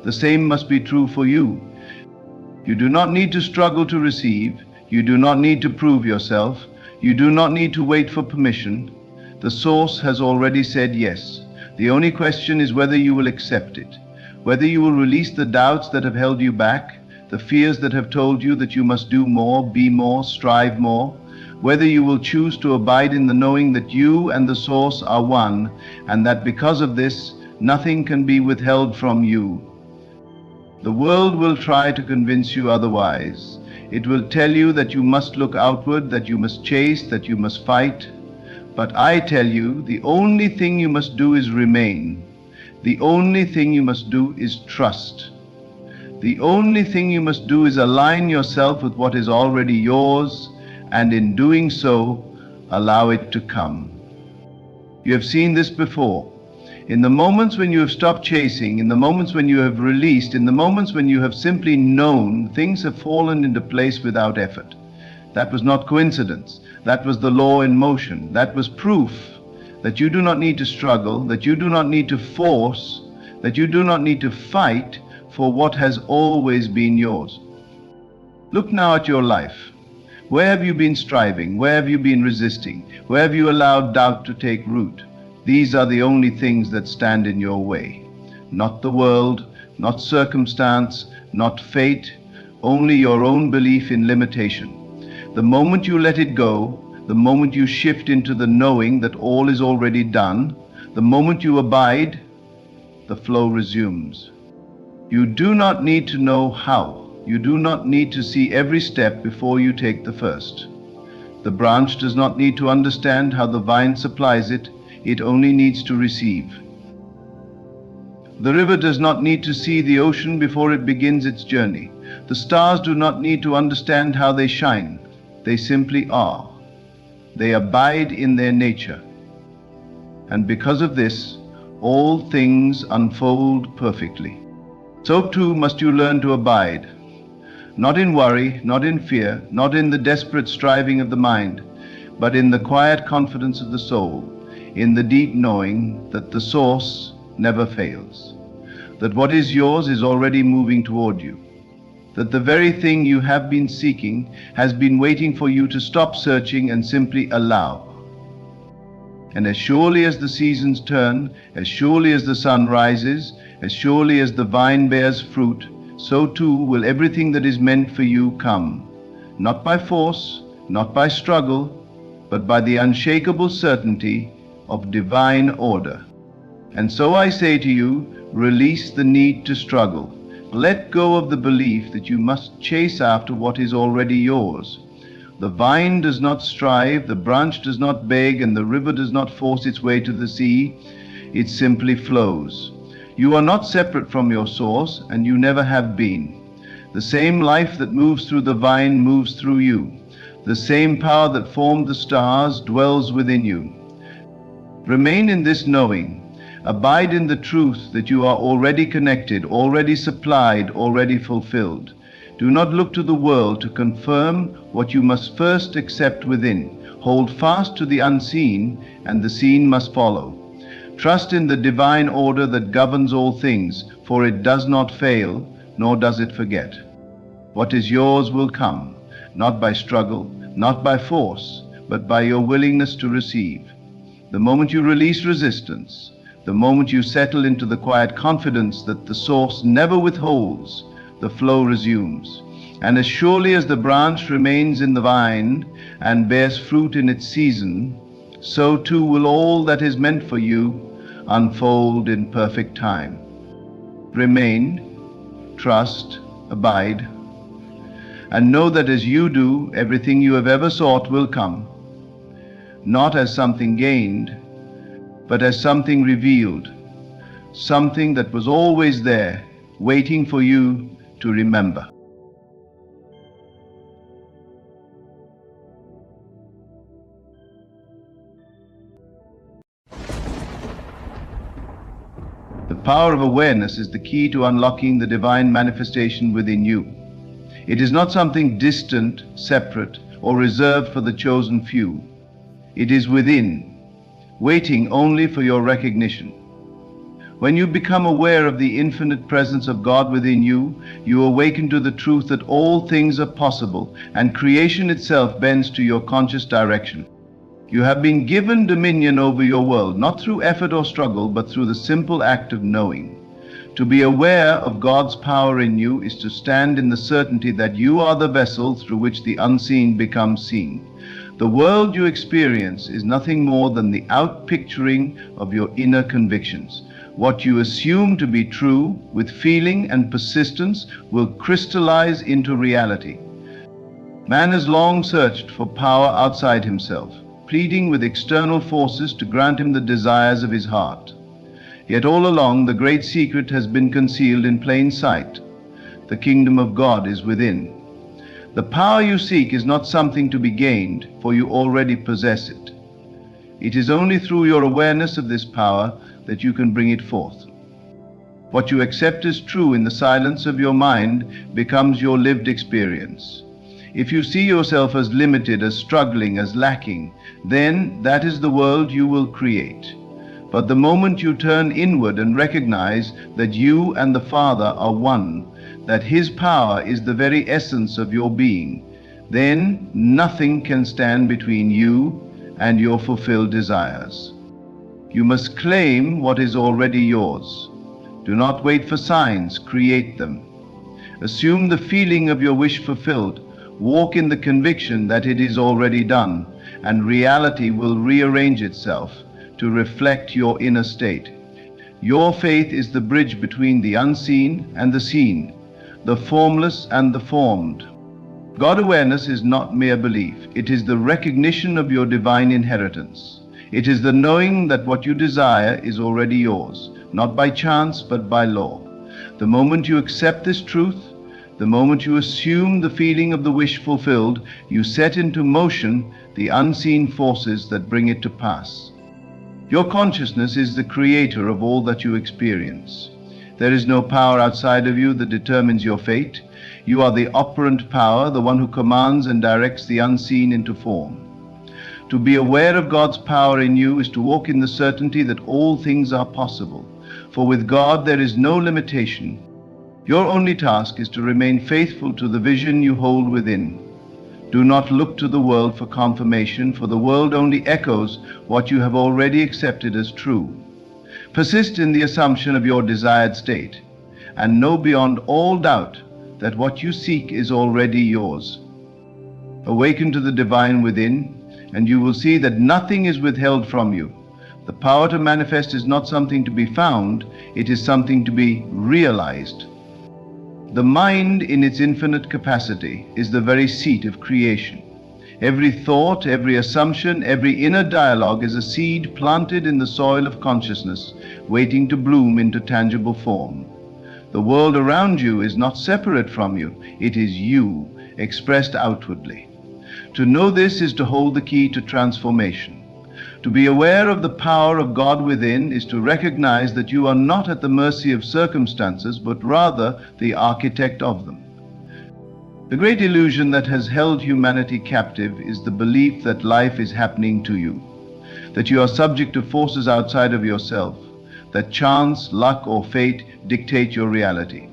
The same must be true for you. You do not need to struggle to receive. You do not need to prove yourself. You do not need to wait for permission. The source has already said yes. The only question is whether you will accept it. Whether you will release the doubts that have held you back, the fears that have told you that you must do more, be more, strive more, whether you will choose to abide in the knowing that you and the source are one, and that because of this, Nothing can be withheld from you. The world will try to convince you otherwise. It will tell you that you must look outward, that you must chase, that you must fight. But I tell you, the only thing you must do is remain. The only thing you must do is trust. The only thing you must do is align yourself with what is already yours, and in doing so, allow it to come. You have seen this before. In the moments when you have stopped chasing, in the moments when you have released, in the moments when you have simply known, things have fallen into place without effort. That was not coincidence. That was the law in motion. That was proof that you do not need to struggle, that you do not need to force, that you do not need to fight for what has always been yours. Look now at your life. Where have you been striving? Where have you been resisting? Where have you allowed doubt to take root? These are the only things that stand in your way. Not the world, not circumstance, not fate, only your own belief in limitation. The moment you let it go, the moment you shift into the knowing that all is already done, the moment you abide, the flow resumes. You do not need to know how. You do not need to see every step before you take the first. The branch does not need to understand how the vine supplies it. It only needs to receive. The river does not need to see the ocean before it begins its journey. The stars do not need to understand how they shine. They simply are. They abide in their nature. And because of this, all things unfold perfectly. So too must you learn to abide. Not in worry, not in fear, not in the desperate striving of the mind, but in the quiet confidence of the soul, in the deep knowing that the source never fails, that what is yours is already moving toward you, that the very thing you have been seeking has been waiting for you to stop searching and simply allow. And as surely as the seasons turn, as surely as the sun rises, as surely as the vine bears fruit, so too will everything that is meant for you come, not by force, not by struggle, but by the unshakable certainty of divine order. And so I say to you, release the need to struggle. Let go of the belief that you must chase after what is already yours. The vine does not strive, the branch does not beg, and the river does not force its way to the sea. It simply flows. You are not separate from your source, and you never have been. The same life that moves through the vine moves through you. The same power that formed the stars dwells within you. Remain in this knowing. Abide in the truth that you are already connected, already supplied, already fulfilled. Do not look to the world to confirm what you must first accept within. Hold fast to the unseen, and the seen must follow. Trust in the divine order that governs all things, for it does not fail, nor does it forget. What is yours will come, not by struggle, not by force, but by your willingness to receive. The moment you release resistance, the moment you settle into the quiet confidence that the source never withholds, the flow resumes. And as surely as the branch remains in the vine and bears fruit in its season, so too will all that is meant for you unfold in perfect time. Remain, trust, abide, and know that as you do, everything you have ever sought will come, not as something gained, but as something revealed, something that was always there, waiting for you to remember. The power of awareness is the key to unlocking the divine manifestation within you. It is not something distant, separate, or reserved for the chosen few. It is within, waiting only for your recognition. When you become aware of the infinite presence of God within you, you awaken to the truth that all things are possible, and creation itself bends to your conscious direction. You have been given dominion over your world, not through effort or struggle, but through the simple act of knowing. To be aware of God's power in you is to stand in the certainty that you are the vessel through which the unseen becomes seen. The world you experience is nothing more than the outpicturing of your inner convictions. What you assume to be true with feeling and persistence will crystallize into reality. Man has long searched for power outside himself, pleading with external forces to grant him the desires of his heart. Yet all along the great secret has been concealed in plain sight. The kingdom of God is within. The power you seek is not something to be gained, for you already possess it. It is only through your awareness of this power that you can bring it forth. What you accept as true in the silence of your mind becomes your lived experience. If you see yourself as limited, as struggling, as lacking, then that is the world you will create. But the moment you turn inward and recognize that you and the Father are one, that His power is the very essence of your being, then nothing can stand between you and your fulfilled desires. You must claim what is already yours. Do not wait for signs, create them. Assume the feeling of your wish fulfilled. Walk in the conviction that it is already done, and reality will rearrange itself to reflect your inner state. Your faith is the bridge between the unseen and the seen, the formless and the formed. God awareness is not mere belief. It is the recognition of your divine inheritance. It is the knowing that what you desire is already yours, not by chance but by law. The moment you accept this truth, the moment you assume the feeling of the wish fulfilled, you set into motion the unseen forces that bring it to pass. Your consciousness is the creator of all that you experience. There is no power outside of you that determines your fate. You are the operant power, the one who commands and directs the unseen into form. To be aware of God's power in you is to walk in the certainty that all things are possible. For with God there is no limitation. Your only task is to remain faithful to the vision you hold within. Do not look to the world for confirmation, for the world only echoes what you have already accepted as true. Persist in the assumption of your desired state, and know beyond all doubt that what you seek is already yours. Awaken to the divine within, and you will see that nothing is withheld from you. The power to manifest is not something to be found, it is something to be realized. The mind in its infinite capacity is the very seat of creation. Every thought, every assumption, every inner dialogue is a seed planted in the soil of consciousness, waiting to bloom into tangible form. The world around you is not separate from you, it is you, expressed outwardly. To know this is to hold the key to transformation. To be aware of the power of God within is to recognize that you are not at the mercy of circumstances, but rather the architect of them. The great illusion that has held humanity captive is the belief that life is happening to you, that you are subject to forces outside of yourself, that chance, luck, or fate dictate your reality.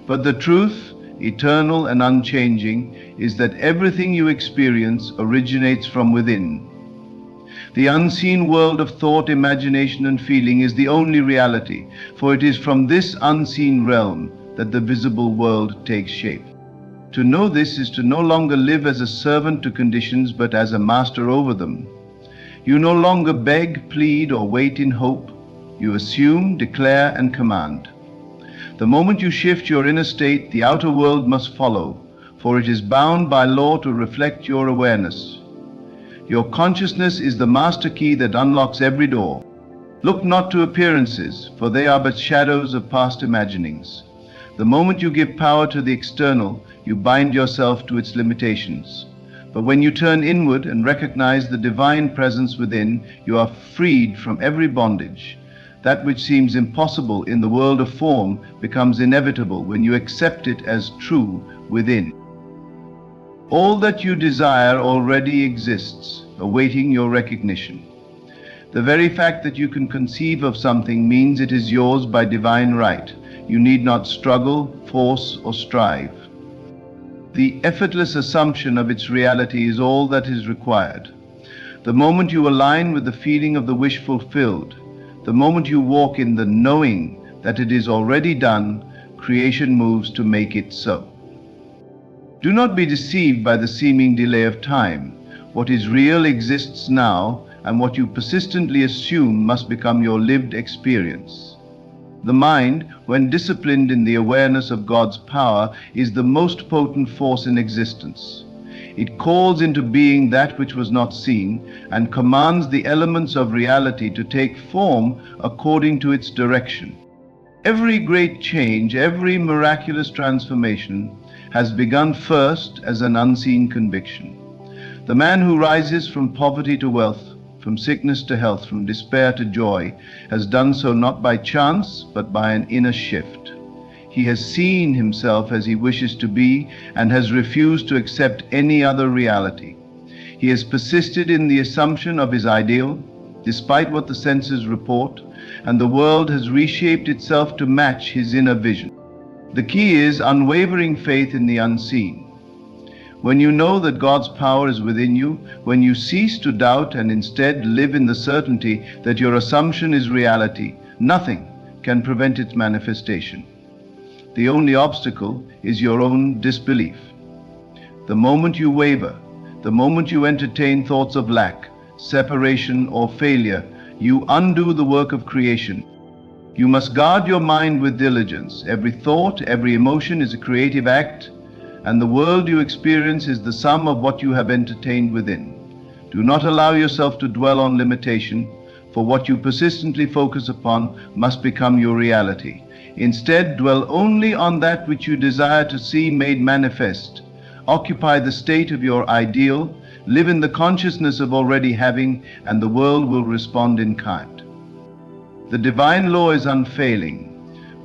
But the truth, eternal and unchanging, is that everything you experience originates from within. The unseen world of thought, imagination, and feeling is the only reality, for it is from this unseen realm that the visible world takes shape. To know this is to no longer live as a servant to conditions, but as a master over them. You no longer beg, plead, or wait in hope. You assume, declare, and command. The moment you shift your inner state, the outer world must follow, for it is bound by law to reflect your awareness. Your consciousness is the master key that unlocks every door. Look not to appearances, for they are but shadows of past imaginings. The moment you give power to the external, you bind yourself to its limitations. But when you turn inward and recognize the divine presence within, you are freed from every bondage. That which seems impossible in the world of form becomes inevitable when you accept it as true within. All that you desire already exists, awaiting your recognition. The very fact that you can conceive of something means it is yours by divine right. You need not struggle, force, or strive. The effortless assumption of its reality is all that is required. The moment you align with the feeling of the wish fulfilled, the moment you walk in the knowing that it is already done, creation moves to make it so. Do not be deceived by the seeming delay of time. What is real exists now, and what you persistently assume must become your lived experience. The mind, when disciplined in the awareness of God's power, is the most potent force in existence. It calls into being that which was not seen and commands the elements of reality to take form according to its direction. Every great change, every miraculous transformation has begun first as an unseen conviction. The man who rises from poverty to wealth, from sickness to health, from despair to joy, has done so not by chance, but by an inner shift. He has seen himself as he wishes to be and has refused to accept any other reality. He has persisted in the assumption of his ideal, despite what the senses report, and the world has reshaped itself to match his inner vision. The key is unwavering faith in the unseen. When you know that God's power is within you, when you cease to doubt and instead live in the certainty that your assumption is reality, nothing can prevent its manifestation. The only obstacle is your own disbelief. The moment you waver, the moment you entertain thoughts of lack, separation, or failure, you undo the work of creation. You must guard your mind with diligence. Every thought, every emotion is a creative act, and the world you experience is the sum of what you have entertained within. Do not allow yourself to dwell on limitation, for what you persistently focus upon must become your reality. Instead, dwell only on that which you desire to see made manifest. Occupy the state of your ideal, live in the consciousness of already having, and the world will respond in kind. The divine law is unfailing.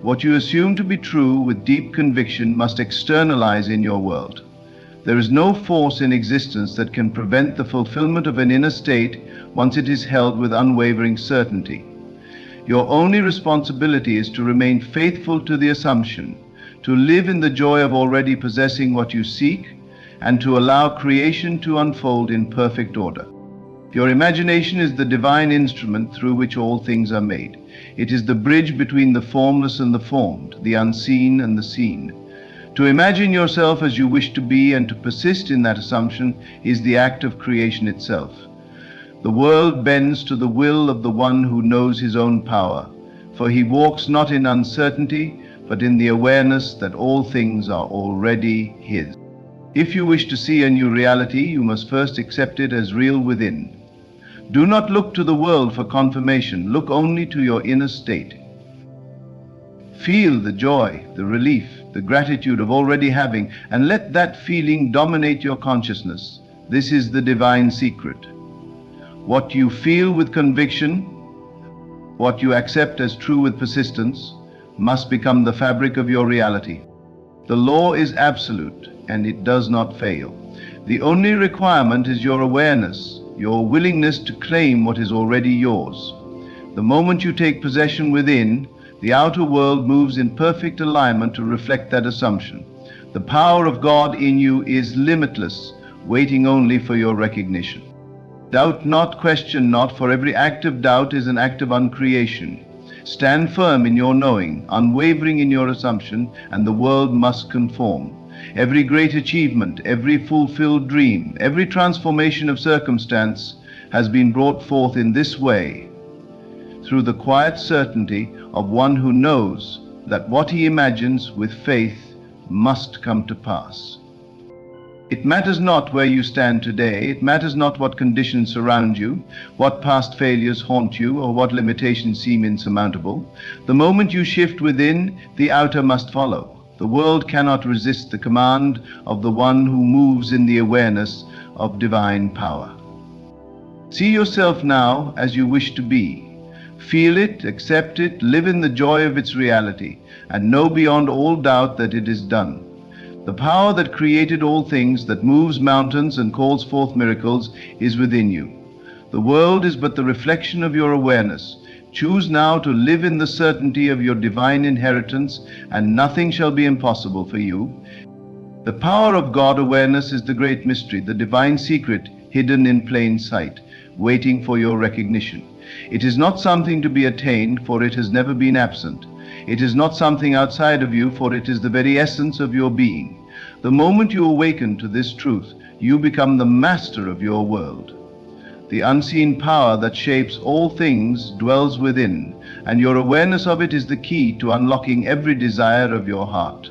What you assume to be true with deep conviction must externalize in your world. There is no force in existence that can prevent the fulfillment of an inner state once it is held with unwavering certainty. Your only responsibility is to remain faithful to the assumption, to live in the joy of already possessing what you seek, and to allow creation to unfold in perfect order. Your imagination is the divine instrument through which all things are made. It is the bridge between the formless and the formed, the unseen and the seen. To imagine yourself as you wish to be and to persist in that assumption is the act of creation itself. The world bends to the will of the one who knows his own power, for he walks not in uncertainty, but in the awareness that all things are already his. If you wish to see a new reality, you must first accept it as real within. Do not look to the world for confirmation. Look only to your inner state. Feel the joy, the relief, the gratitude of already having, and let that feeling dominate your consciousness. This is the divine secret. What you feel with conviction, what you accept as true with persistence, must become the fabric of your reality. The law is absolute, and it does not fail. The only requirement is your awareness, your willingness to claim what is already yours. The moment you take possession within, the outer world moves in perfect alignment to reflect that assumption. The power of God in you is limitless, waiting only for your recognition. Doubt not, question not, for every act of doubt is an act of uncreation. Stand firm in your knowing, unwavering in your assumption, and the world must conform. Every great achievement, every fulfilled dream, every transformation of circumstance has been brought forth in this way, through the quiet certainty of one who knows that what he imagines with faith must come to pass. It matters not where you stand today. It matters not what conditions surround you, what past failures haunt you, or what limitations seem insurmountable. The moment you shift within, the outer must follow. The world cannot resist the command of the one who moves in the awareness of divine power. See yourself now as you wish to be. Feel it, accept it, live in the joy of its reality, and know beyond all doubt that it is done. The power that created all things, that moves mountains and calls forth miracles, is within you. The world is but the reflection of your awareness. Choose now to live in the certainty of your divine inheritance, and nothing shall be impossible for you. The power of God awareness is the great mystery, the divine secret hidden in plain sight, waiting for your recognition. It is not something to be attained, for it has never been absent. It is not something outside of you, for it is the very essence of your being. The moment you awaken to this truth, you become the master of your world. The unseen power that shapes all things dwells within, and your awareness of it is the key to unlocking every desire of your heart.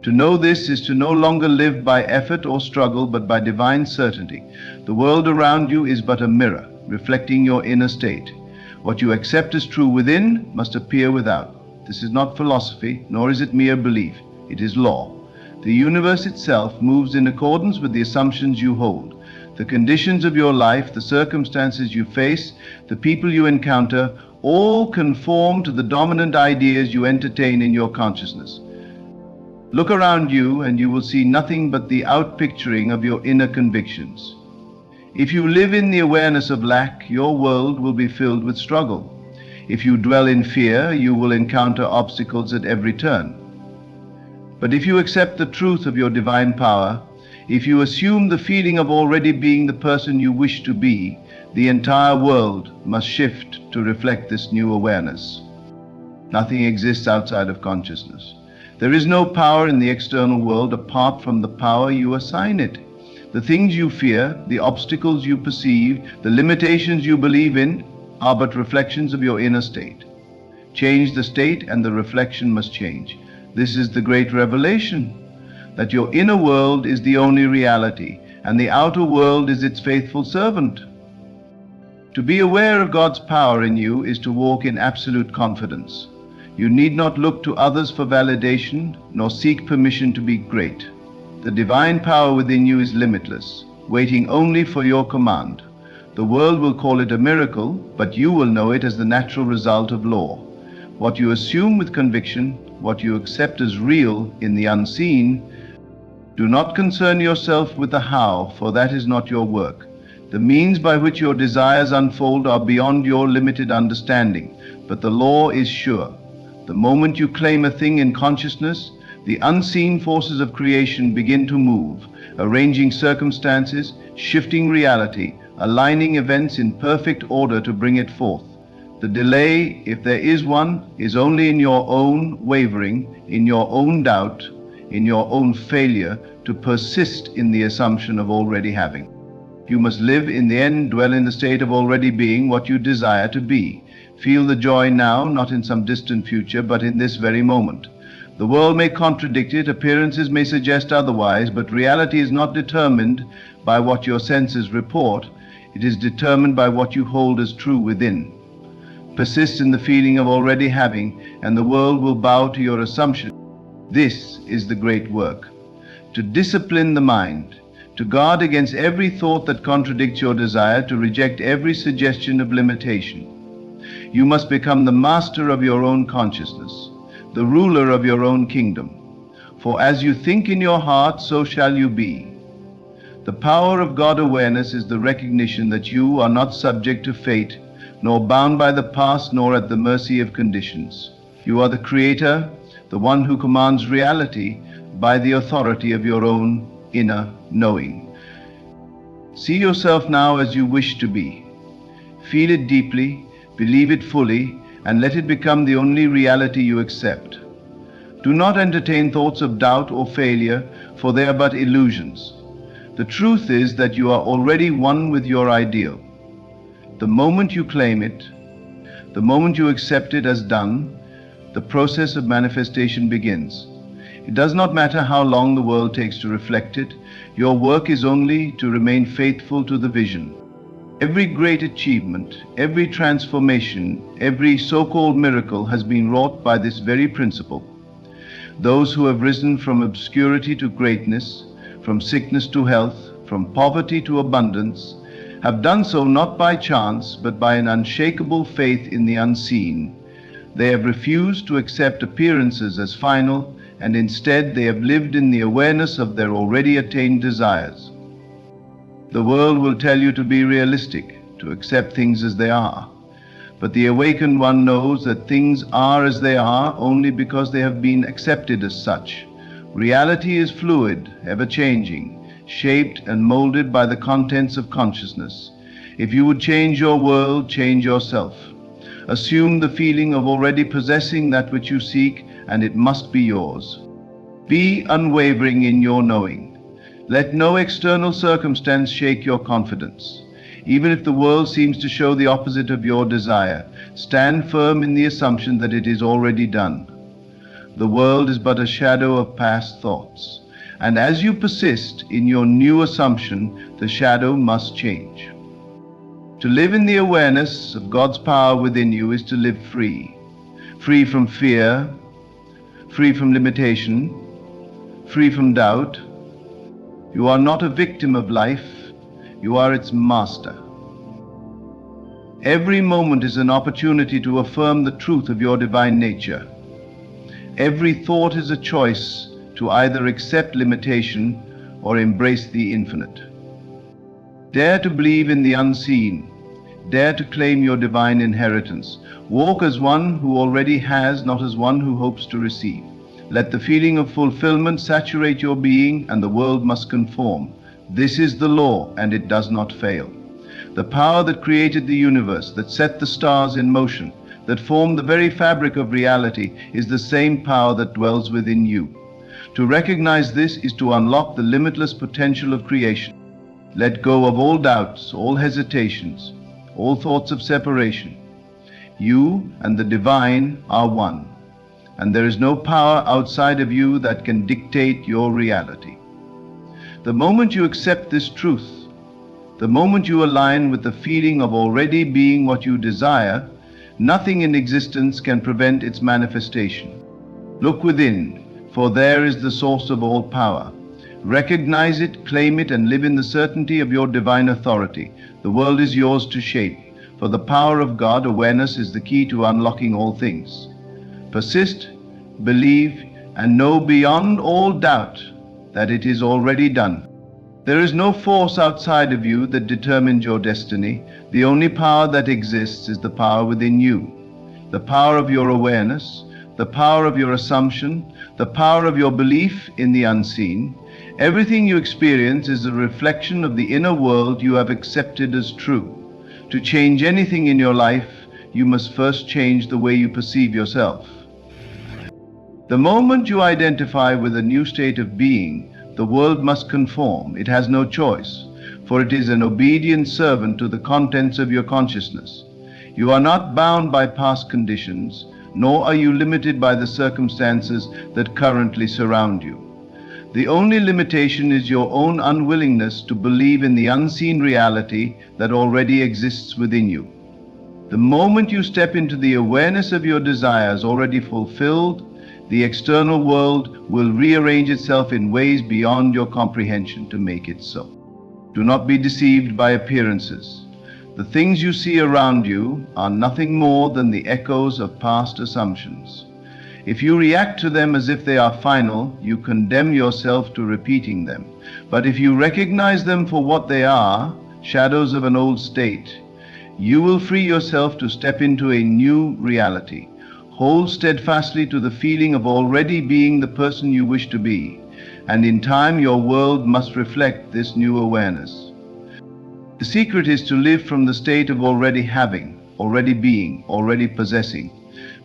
To know this is to no longer live by effort or struggle, but by divine certainty. The world around you is but a mirror, reflecting your inner state. What you accept as true within must appear without. This is not philosophy, nor is it mere belief. It is law. The universe itself moves in accordance with the assumptions you hold. The conditions of your life, the circumstances you face, the people you encounter, all conform to the dominant ideas you entertain in your consciousness. Look around you and you will see nothing but the outpicturing of your inner convictions. If you live in the awareness of lack, your world will be filled with struggle. If you dwell in fear, you will encounter obstacles at every turn. But if you accept the truth of your divine power, if you assume the feeling of already being the person you wish to be, the entire world must shift to reflect this new awareness. Nothing exists outside of consciousness. There is no power in the external world apart from the power you assign it. The things you fear, the obstacles you perceive, the limitations you believe in are but reflections of your inner state. Change the state and the reflection must change. This is the great revelation, that your inner world is the only reality and the outer world is its faithful servant. To be aware of God's power in you is to walk in absolute confidence. You need not look to others for validation, nor seek permission to be great. The divine power within you is limitless, waiting only for your command. The world will call it a miracle, but you will know it as the natural result of law. What you assume with conviction, what you accept as real in the unseen, do not concern yourself with the how, for that is not your work. The means by which your desires unfold are beyond your limited understanding, but the law is sure. The moment you claim a thing in consciousness, the unseen forces of creation begin to move, arranging circumstances, shifting reality, aligning events in perfect order to bring it forth. The delay, if there is one, is only in your own wavering, in your own doubt, in your own failure to persist in the assumption of already having. You must live in the end, dwell in the state of already being what you desire to be. Feel the joy now, not in some distant future, but in this very moment. The world may contradict it, appearances may suggest otherwise, but reality is not determined by what your senses report. It is determined by what you hold as true within. Persist in the feeling of already having, and the world will bow to your assumption. This is the great work. To discipline the mind, to guard against every thought that contradicts your desire, to reject every suggestion of limitation. You must become the master of your own consciousness, the ruler of your own kingdom. For as you think in your heart, so shall you be. The power of God awareness is the recognition that you are not subject to fate, nor bound by the past, nor at the mercy of conditions. You are the creator, the one who commands reality by the authority of your own inner knowing. See yourself now as you wish to be. Feel it deeply, believe it fully, and let it become the only reality you accept. Do not entertain thoughts of doubt or failure, for they are but illusions. The truth is that you are already one with your ideal. The moment you claim it, the moment you accept it as done, the process of manifestation begins. It does not matter how long the world takes to reflect it. Your work is only to remain faithful to the vision. Every great achievement, every transformation, every so-called miracle has been wrought by this very principle. Those who have risen from obscurity to greatness, from sickness to health, from poverty to abundance, have done so not by chance, but by an unshakable faith in the unseen. They have refused to accept appearances as final, and instead they have lived in the awareness of their already attained desires. The world will tell you to be realistic, to accept things as they are. But the awakened one knows that things are as they are only because they have been accepted as such. Reality is fluid, ever-changing, shaped and molded by the contents of consciousness. If you would change your world, change yourself. Assume the feeling of already possessing that which you seek, and it must be yours. Be unwavering in your knowing. Let no external circumstance shake your confidence. Even if the world seems to show the opposite of your desire, stand firm in the assumption that it is already done. The world is but a shadow of past thoughts, and as you persist in your new assumption, the shadow must change. To live in the awareness of God's power within you is to live free. Free from fear, free from limitation, free from doubt. You are not a victim of life, you are its master. Every moment is an opportunity to affirm the truth of your divine nature. Every thought is a choice to either accept limitation or embrace the infinite. Dare to believe in the unseen. Dare to claim your divine inheritance. Walk as one who already has, not as one who hopes to receive. Let the feeling of fulfillment saturate your being, and the world must conform. This is the law, and it does not fail. The power that created the universe, that set the stars in motion, that formed the very fabric of reality, is the same power that dwells within you. To recognize this is to unlock the limitless potential of creation. Let go of all doubts, all hesitations, all thoughts of separation. You and the divine are one, and there is no power outside of you that can dictate your reality. The moment you accept this truth, the moment you align with the feeling of already being what you desire, nothing in existence can prevent its manifestation. Look within, for there is the source of all power. Recognize it, claim it, and live in the certainty of your divine authority. The world is yours to shape. For the power of God, awareness is the key to unlocking all things. Persist, believe, and know beyond all doubt that it is already done. There is no force outside of you that determines your destiny. The only power that exists is the power within you. The power of your awareness, the power of your assumption, the power of your belief in the unseen. Everything you experience is a reflection of the inner world you have accepted as true. To change anything in your life, you must first change the way you perceive yourself. The moment you identify with a new state of being, the world must conform. It has no choice, for it is an obedient servant to the contents of your consciousness. You are not bound by past conditions, nor are you limited by the circumstances that currently surround you. The only limitation is your own unwillingness to believe in the unseen reality that already exists within you. The moment you step into the awareness of your desires already fulfilled, the external world will rearrange itself in ways beyond your comprehension to make it so. Do not be deceived by appearances. The things you see around you are nothing more than the echoes of past assumptions. If you react to them as if they are final, you condemn yourself to repeating them. But if you recognize them for what they are, shadows of an old state, you will free yourself to step into a new reality. Hold steadfastly to the feeling of already being the person you wish to be, and in time your world must reflect this new awareness. The secret is to live from the state of already having, already being, already possessing.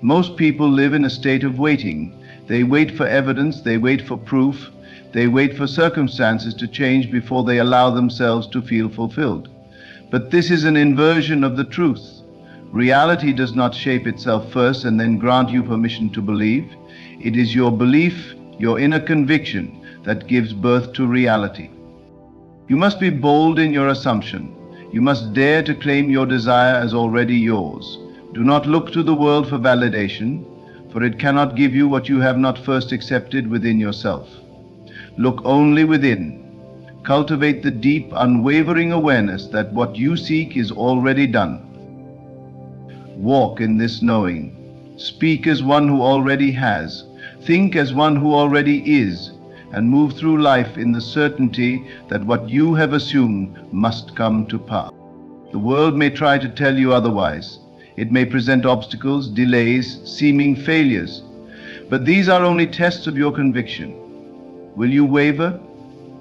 Most people live in a state of waiting. They wait for evidence, they wait for proof, they wait for circumstances to change before they allow themselves to feel fulfilled. But this is an inversion of the truth. Reality does not shape itself first and then grant you permission to believe. It is your belief, your inner conviction, that gives birth to reality. You must be bold in your assumption. You must dare to claim your desire as already yours. Do not look to the world for validation, for it cannot give you what you have not first accepted within yourself. Look only within. Cultivate the deep, unwavering awareness that what you seek is already done. Walk in this knowing. Speak as one who already has. Think as one who already is, and move through life in the certainty that what you have assumed must come to pass. The world may try to tell you otherwise. It may present obstacles, delays, seeming failures, but these are only tests of your conviction. Will you waver?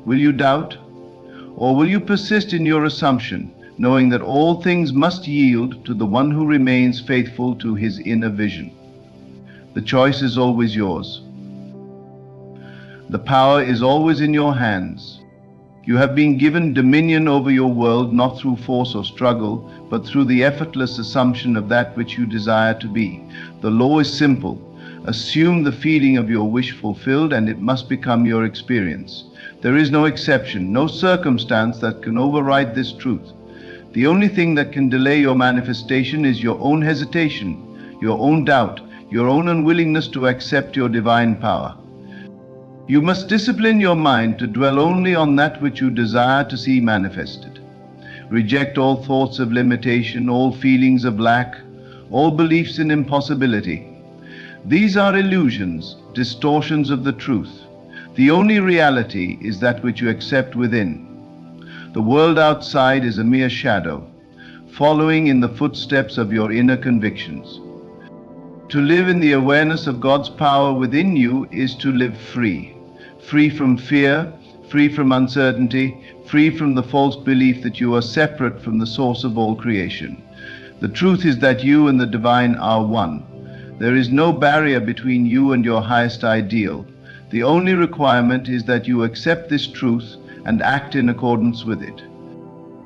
Will you doubt? Or will you persist in your assumption, knowing that all things must yield to the one who remains faithful to his inner vision? The choice is always yours. The power is always in your hands. You have been given dominion over your world not through force or struggle, but through the effortless assumption of that which you desire to be. The law is simple. Assume the feeling of your wish fulfilled, and it must become your experience. There is no exception, no circumstance that can override this truth. The only thing that can delay your manifestation is your own hesitation, your own doubt, your own unwillingness to accept your divine power. You must discipline your mind to dwell only on that which you desire to see manifested. Reject all thoughts of limitation, all feelings of lack, all beliefs in impossibility. These are illusions, distortions of the truth. The only reality is that which you accept within. The world outside is a mere shadow, following in the footsteps of your inner convictions. To live in the awareness of God's power within you is to live free. Free from fear, free from uncertainty, free from the false belief that you are separate from the source of all creation. The truth is that you and the divine are one. There is no barrier between you and your highest ideal. The only requirement is that you accept this truth and act in accordance with it.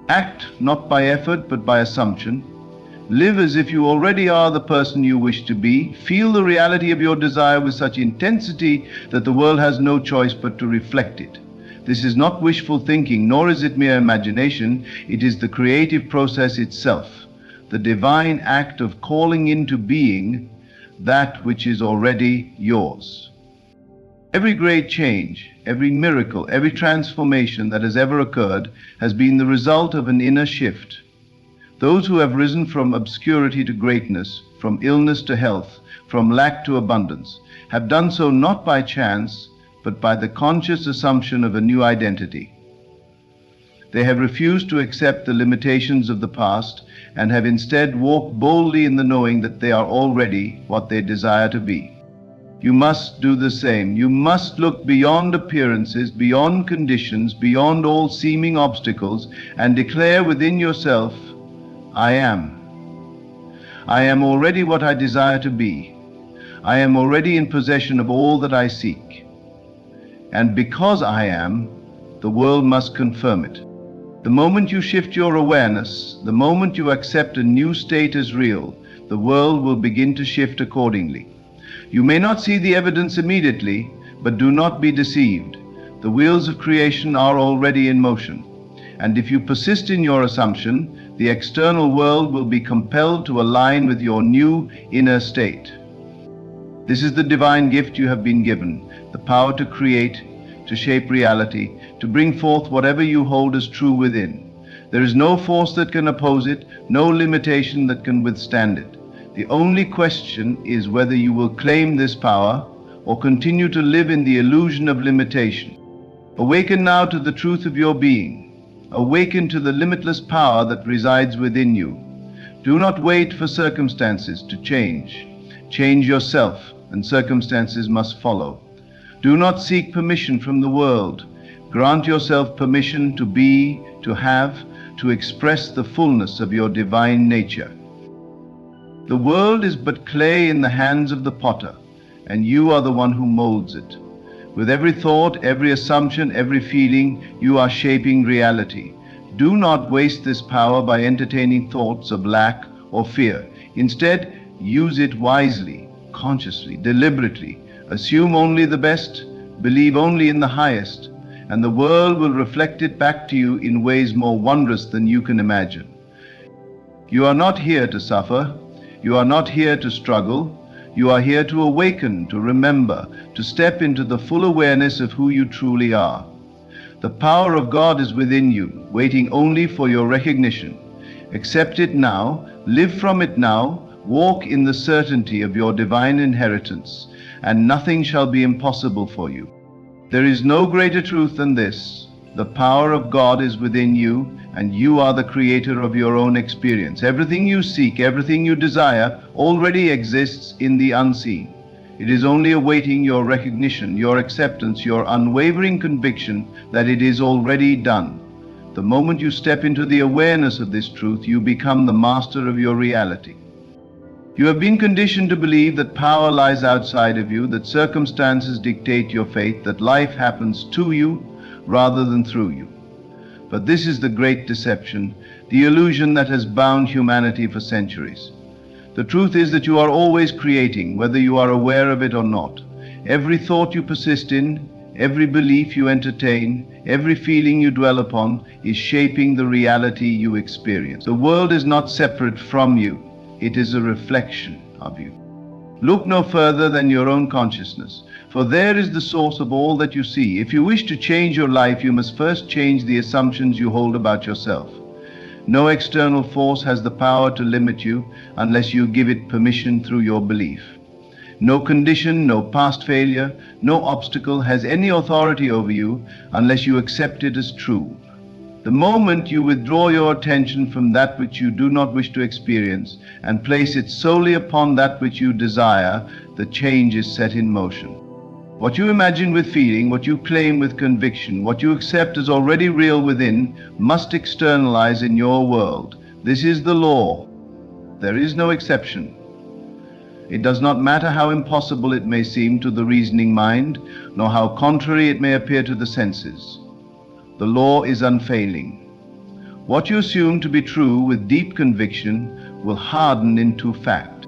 Act not by effort but by assumption. Live as if you already are the person you wish to be. Feel the reality of your desire with such intensity that the world has no choice but to reflect it. This is not wishful thinking, nor is it mere imagination. It is the creative process itself, the divine act of calling into being that which is already yours. Every great change, every miracle, every transformation that has ever occurred has been the result of an inner shift. Those who have risen from obscurity to greatness, from illness to health, from lack to abundance, have done so not by chance, but by the conscious assumption of a new identity. They have refused to accept the limitations of the past and have instead walked boldly in the knowing that they are already what they desire to be. You must do the same. You must look beyond appearances, beyond conditions, beyond all seeming obstacles, and declare within yourself, I am. I am already what I desire to be. I am already in possession of all that I seek. And because I am, the world must confirm it. The moment you shift your awareness, the moment you accept a new state as real, the world will begin to shift accordingly. You may not see the evidence immediately, but do not be deceived. The wheels of creation are already in motion. And if you persist in your assumption, the external world will be compelled to align with your new inner state. This is the divine gift you have been given, the power to create, to shape reality, to bring forth whatever you hold as true within. There is no force that can oppose it, no limitation that can withstand it. The only question is whether you will claim this power or continue to live in the illusion of limitation. Awaken now to the truth of your being. Awaken to the limitless power that resides within you. Do not wait for circumstances to change. Change yourself, and circumstances must follow. Do not seek permission from the world. Grant yourself permission to be, to have, to express the fullness of your divine nature. The world is but clay in the hands of the potter, and you are the one who molds it. With every thought, every assumption, every feeling, you are shaping reality. Do not waste this power by entertaining thoughts of lack or fear. Instead, use it wisely, consciously, deliberately. Assume only the best, believe only in the highest, and the world will reflect it back to you in ways more wondrous than you can imagine. You are not here to suffer. You are not here to struggle. You are here to awaken, to remember, to step into the full awareness of who you truly are. The power of God is within you, waiting only for your recognition. Accept it now, live from it now, walk in the certainty of your divine inheritance, and nothing shall be impossible for you. There is no greater truth than this. The power of God is within you, and you are the creator of your own experience. Everything you seek, everything you desire, already exists in the unseen. It is only awaiting your recognition, your acceptance, your unwavering conviction that it is already done. The moment you step into the awareness of this truth, you become the master of your reality. You have been conditioned to believe that power lies outside of you, that circumstances dictate your fate, that life happens to you rather than through you. But this is the great deception, the illusion that has bound humanity for centuries. The truth is that you are always creating, whether you are aware of it or not. Every thought you persist in, every belief you entertain, every feeling you dwell upon is shaping the reality you experience. The world is not separate from you. It is a reflection of you. Look no further than your own consciousness, for there is the source of all that you see. If you wish to change your life, you must first change the assumptions you hold about yourself. No external force has the power to limit you unless you give it permission through your belief. No condition, no past failure, no obstacle has any authority over you unless you accept it as true. The moment you withdraw your attention from that which you do not wish to experience and place it solely upon that which you desire, the change is set in motion. What you imagine with feeling, what you claim with conviction, what you accept as already real within, must externalize in your world. This is the law. There is no exception. It does not matter how impossible it may seem to the reasoning mind, nor how contrary it may appear to the senses. The law is unfailing. What you assume to be true with deep conviction will harden into fact.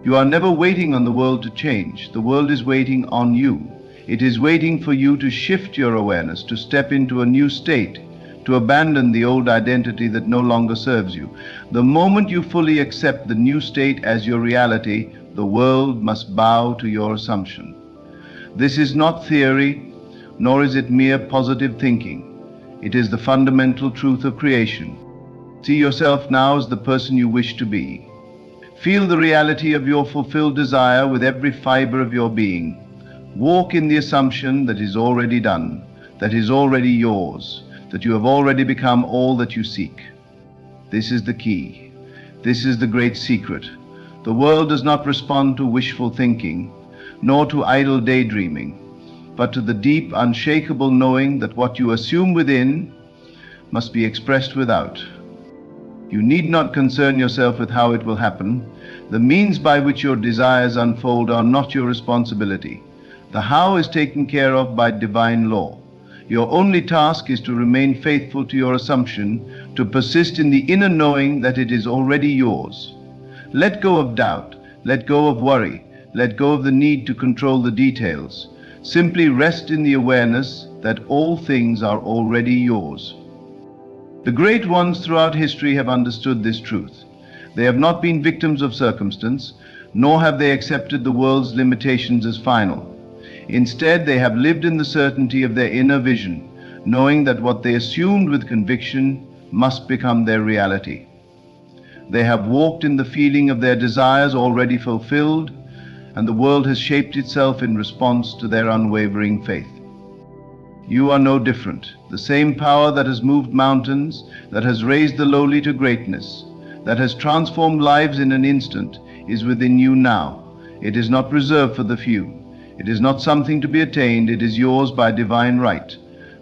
You are never waiting on the world to change. The world is waiting on you. It is waiting for you to shift your awareness, to step into a new state, to abandon the old identity that no longer serves you. The moment you fully accept the new state as your reality, the world must bow to your assumption. This is not theory, nor is it mere positive thinking. It is the fundamental truth of creation. See yourself now as the person you wish to be. Feel the reality of your fulfilled desire with every fiber of your being. Walk in the assumption that is already done, that is already yours, that you have already become all that you seek. This is the key. This is the great secret. The world does not respond to wishful thinking, nor to idle daydreaming, but to the deep, unshakable knowing that what you assume within must be expressed without. You need not concern yourself with how it will happen. The means by which your desires unfold are not your responsibility. The how is taken care of by divine law. Your only task is to remain faithful to your assumption, to persist in the inner knowing that it is already yours. Let go of doubt, let go of worry, let go of the need to control the details. Simply rest in the awareness that all things are already yours. The great ones throughout history have understood this truth. They have not been victims of circumstance, nor have they accepted the world's limitations as final. Instead, they have lived in the certainty of their inner vision, knowing that what they assumed with conviction must become their reality. They have walked in the feeling of their desires already fulfilled, and the world has shaped itself in response to their unwavering faith. You are no different. The same power that has moved mountains, that has raised the lowly to greatness, that has transformed lives in an instant, is within you now. It is not reserved for the few. It is not something to be attained. It is yours by divine right.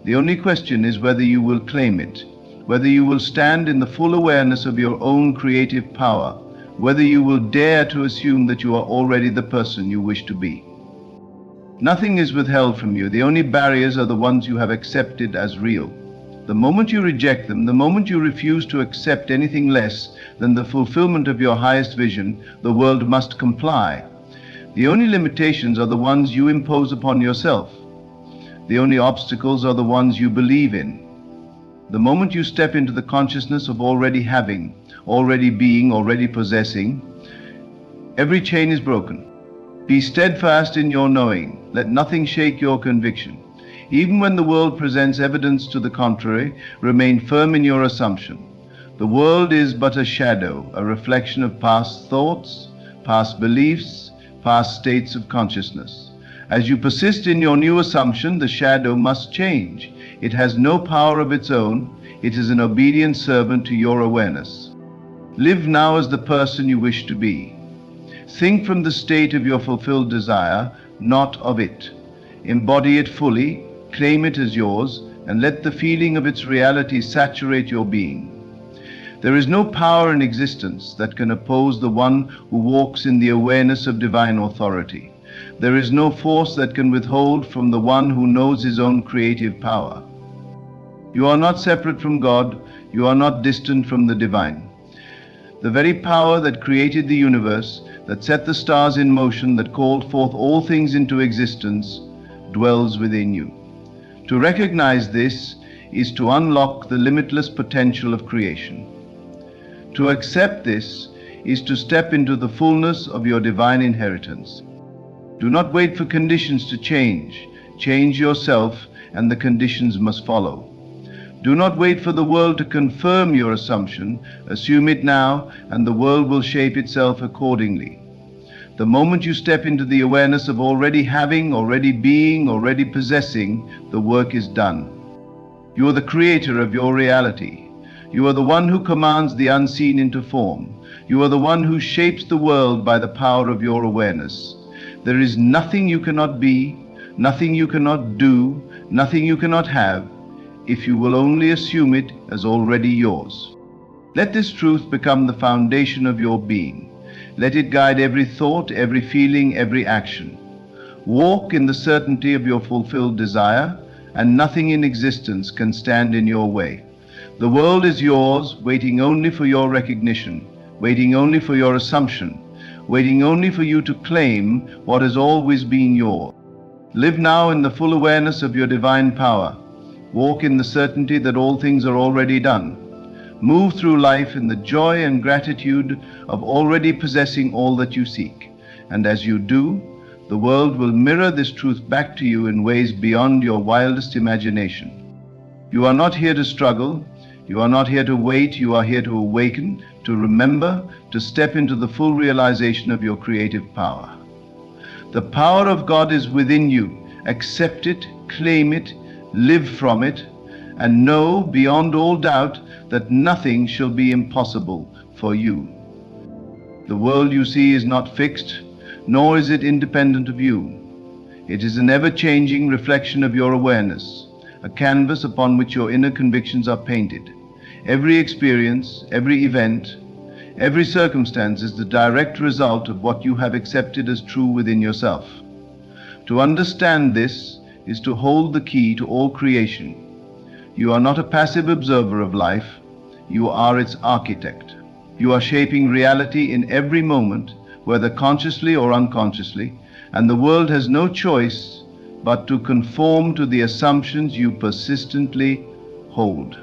The only question is whether you will claim it, whether you will stand in the full awareness of your own creative power, whether you will dare to assume that you are already the person you wish to be. Nothing is withheld from you. The only barriers are the ones you have accepted as real. The moment you reject them, the moment you refuse to accept anything less than the fulfillment of your highest vision, the world must comply. The only limitations are the ones you impose upon yourself. The only obstacles are the ones you believe in. The moment you step into the consciousness of already having, already being, already possessing, every chain is broken. Be steadfast in your knowing. Let nothing shake your conviction. Even when the world presents evidence to the contrary, remain firm in your assumption. The world is but a shadow, a reflection of past thoughts, past beliefs, past states of consciousness. As you persist in your new assumption, the shadow must change. It has no power of its own. It is an obedient servant to your awareness. Live now as the person you wish to be. Think from the state of your fulfilled desire, not of it. Embody it fully, claim it as yours, and let the feeling of its reality saturate your being. There is no power in existence that can oppose the one who walks in the awareness of divine authority. There is no force that can withhold from the one who knows his own creative power. You are not separate from God. You are not distant from the divine. The very power that created the universe, that set the stars in motion, that called forth all things into existence, dwells within you. To recognize this is to unlock the limitless potential of creation. To accept this is to step into the fullness of your divine inheritance. Do not wait for conditions to change. Change yourself, and the conditions must follow. Do not wait for the world to confirm your assumption. Assume it now, and the world will shape itself accordingly. The moment you step into the awareness of already having, already being, already possessing, the work is done. You are the creator of your reality. You are the one who commands the unseen into form. You are the one who shapes the world by the power of your awareness. There is nothing you cannot be, nothing you cannot do, nothing you cannot have, if you will only assume it as already yours. Let this truth become the foundation of your being. Let it guide every thought, every feeling, every action. Walk in the certainty of your fulfilled desire, and nothing in existence can stand in your way. The world is yours, waiting only for your recognition, waiting only for your assumption, waiting only for you to claim what has always been yours. Live now in the full awareness of your divine power. Walk in the certainty that all things are already done. Move through life in the joy and gratitude of already possessing all that you seek. And as you do, the world will mirror this truth back to you in ways beyond your wildest imagination. You are not here to struggle. You are not here to wait. You are here to awaken, to remember, to step into the full realization of your creative power. The power of God is within you. Accept it, claim it, live from it, and know beyond all doubt that nothing shall be impossible for you. The world you see is not fixed, nor is it independent of you. It is an ever-changing reflection of your awareness, a canvas upon which your inner convictions are painted. Every experience, every event, every circumstance is the direct result of what you have accepted as true within yourself. To understand this is to hold the key to all creation. You are not a passive observer of life. You are its architect. You are shaping reality in every moment, whether consciously or unconsciously, and the world has no choice but to conform to the assumptions you persistently hold.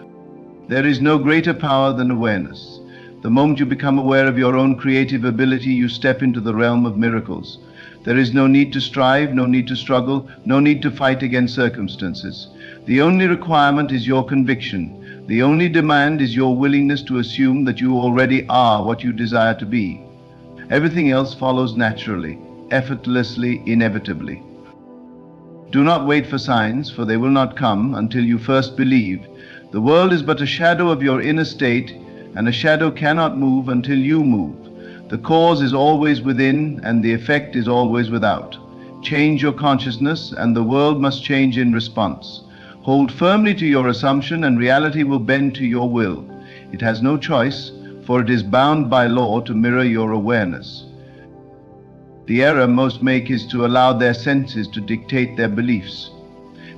There is no greater power than awareness. The moment you become aware of your own creative ability, you step into the realm of miracles. There is no need to strive, no need to struggle, no need to fight against circumstances. The only requirement is your conviction. The only demand is your willingness to assume that you already are what you desire to be. Everything else follows naturally, effortlessly, inevitably. Do not wait for signs, for they will not come until you first believe. The world is but a shadow of your inner state, and a shadow cannot move until you move. The cause is always within, and the effect is always without. Change your consciousness, and the world must change in response. Hold firmly to your assumption, and reality will bend to your will. It has no choice, for it is bound by law to mirror your awareness. The error most make is to allow their senses to dictate their beliefs.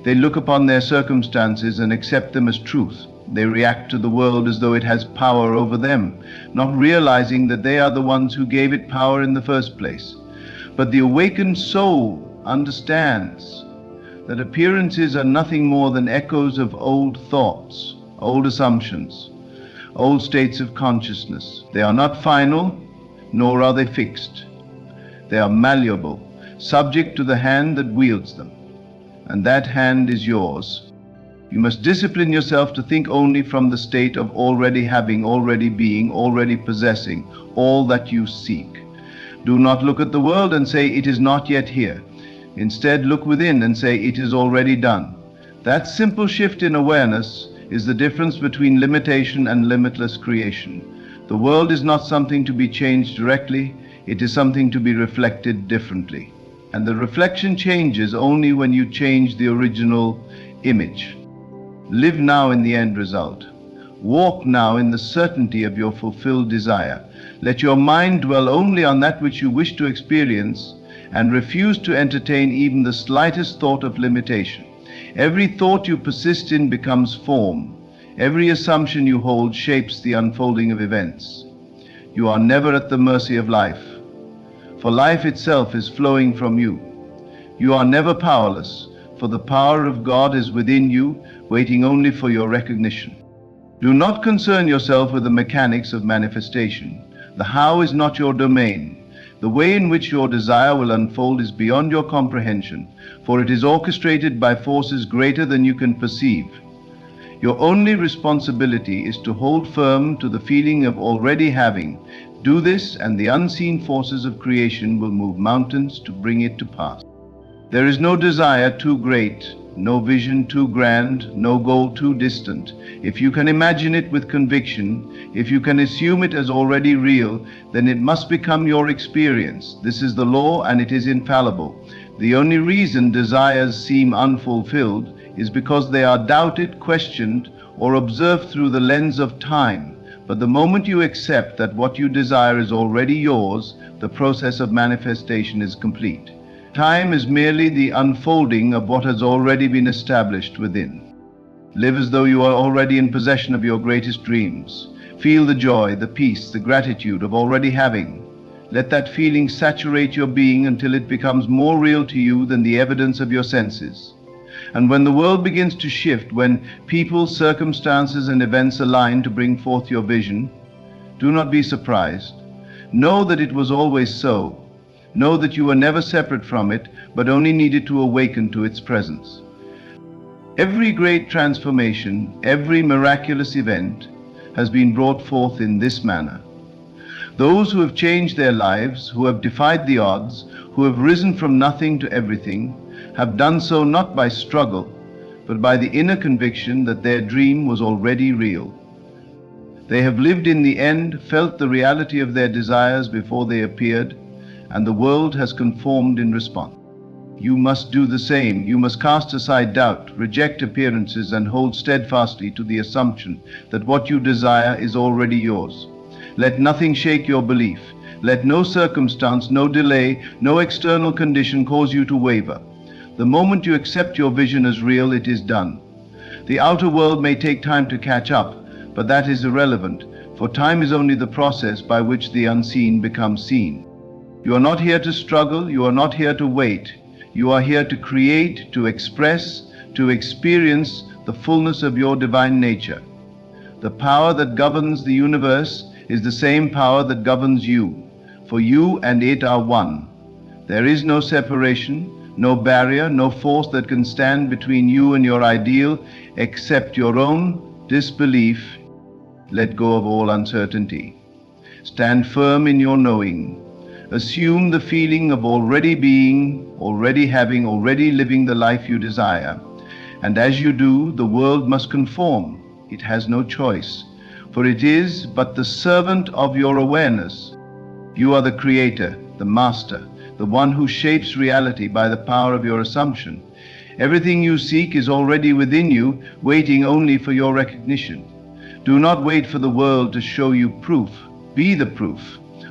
They look upon their circumstances and accept them as truth. They react to the world as though it has power over them, not realizing that they are the ones who gave it power in the first place. But the awakened soul understands that appearances are nothing more than echoes of old thoughts, old assumptions, old states of consciousness. They are not final, nor are they fixed. They are malleable, subject to the hand that wields them, and that hand is yours. You must discipline yourself to think only from the state of already having, already being, already possessing all that you seek. Do not look at the world and say it is not yet here. Instead, look within and say it is already done. That simple shift in awareness is the difference between limitation and limitless creation. The world is not something to be changed directly, it is something to be reflected differently. And the reflection changes only when you change the original image. Live now in the end result. Walk now in the certainty of your fulfilled desire. Let your mind dwell only on that which you wish to experience, and refuse to entertain even the slightest thought of limitation. Every thought you persist in becomes form. Every assumption you hold shapes the unfolding of events. You are never at the mercy of life, for life itself is flowing from you. You are never powerless, for the power of God is within you, waiting only for your recognition. Do not concern yourself with the mechanics of manifestation. The how is not your domain. The way in which your desire will unfold is beyond your comprehension, for it is orchestrated by forces greater than you can perceive. Your only responsibility is to hold firm to the feeling of already having. Do this, and the unseen forces of creation will move mountains to bring it to pass. There is no desire too great, no vision too grand, no goal too distant. If you can imagine it with conviction, if you can assume it as already real, then it must become your experience. This is the law, and it is infallible. The only reason desires seem unfulfilled is because they are doubted, questioned, or observed through the lens of time. But the moment you accept that what you desire is already yours, the process of manifestation is complete. Time is merely the unfolding of what has already been established within. Live as though you are already in possession of your greatest dreams. Feel the joy, the peace, the gratitude of already having. Let that feeling saturate your being until it becomes more real to you than the evidence of your senses. And when the world begins to shift, when people, circumstances, and events align to bring forth your vision, do not be surprised. Know that it was always so. Know that you were never separate from it, but only needed to awaken to its presence. Every great transformation, every miraculous event has been brought forth in this manner. Those who have changed their lives, who have defied the odds, who have risen from nothing to everything, have done so not by struggle, but by the inner conviction that their dream was already real. They have lived in the end, felt the reality of their desires before they appeared, and the world has conformed in response. You must do the same. You must cast aside doubt, reject appearances, and hold steadfastly to the assumption that what you desire is already yours. Let nothing shake your belief. Let no circumstance, no delay, no external condition cause you to waver. The moment you accept your vision as real, it is done. The outer world may take time to catch up, but that is irrelevant, for time is only the process by which the unseen becomes seen. You are not here to struggle, you are not here to wait. You are here to create, to express, to experience the fullness of your divine nature. The power that governs the universe is the same power that governs you, for you and it are one. There is no separation, no barrier, no force that can stand between you and your ideal except your own disbelief. Let go of all uncertainty. Stand firm in your knowing. Assume the feeling of already being, already having, already living the life you desire. And as you do, the world must conform. It has no choice, for it is but the servant of your awareness. You are the creator, the master, the one who shapes reality by the power of your assumption. Everything you seek is already within you, waiting only for your recognition. Do not wait for the world to show you proof. Be the proof.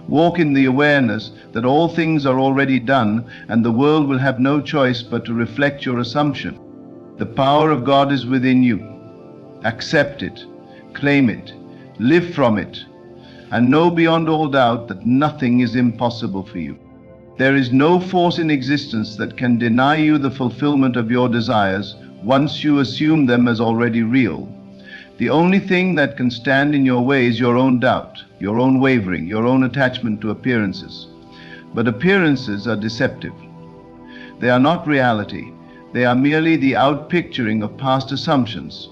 Walk in the awareness that all things are already done, and the world will have no choice but to reflect your assumption. The power of God is within you. Accept it, claim it, live from it, and know beyond all doubt that nothing is impossible for you. There is no force in existence that can deny you the fulfillment of your desires once you assume them as already real. The only thing that can stand in your way is your own doubt, your own wavering, your own attachment to appearances. But appearances are deceptive. They are not reality. They are merely the outpicturing of past assumptions,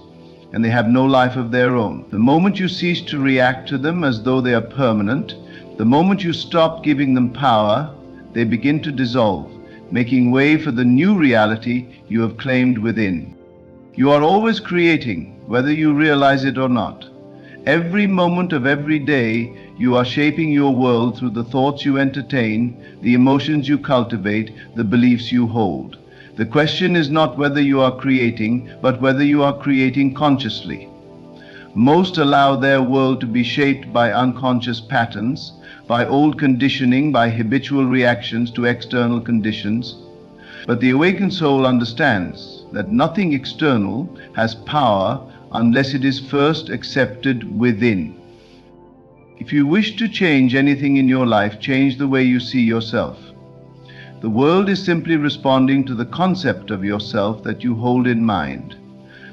and they have no life of their own. The moment you cease to react to them as though they are permanent, the moment you stop giving them power, they begin to dissolve, making way for the new reality you have claimed within. You are always creating, whether you realize it or not. Every moment of every day, you are shaping your world through the thoughts you entertain, the emotions you cultivate, the beliefs you hold. The question is not whether you are creating, but whether you are creating consciously. Most allow their world to be shaped by unconscious patterns, by old conditioning, by habitual reactions to external conditions. But the awakened soul understands. that nothing external has power unless it is first accepted within. If you wish to change anything in your life, change the way you see yourself. The world is simply responding to the concept of yourself that you hold in mind.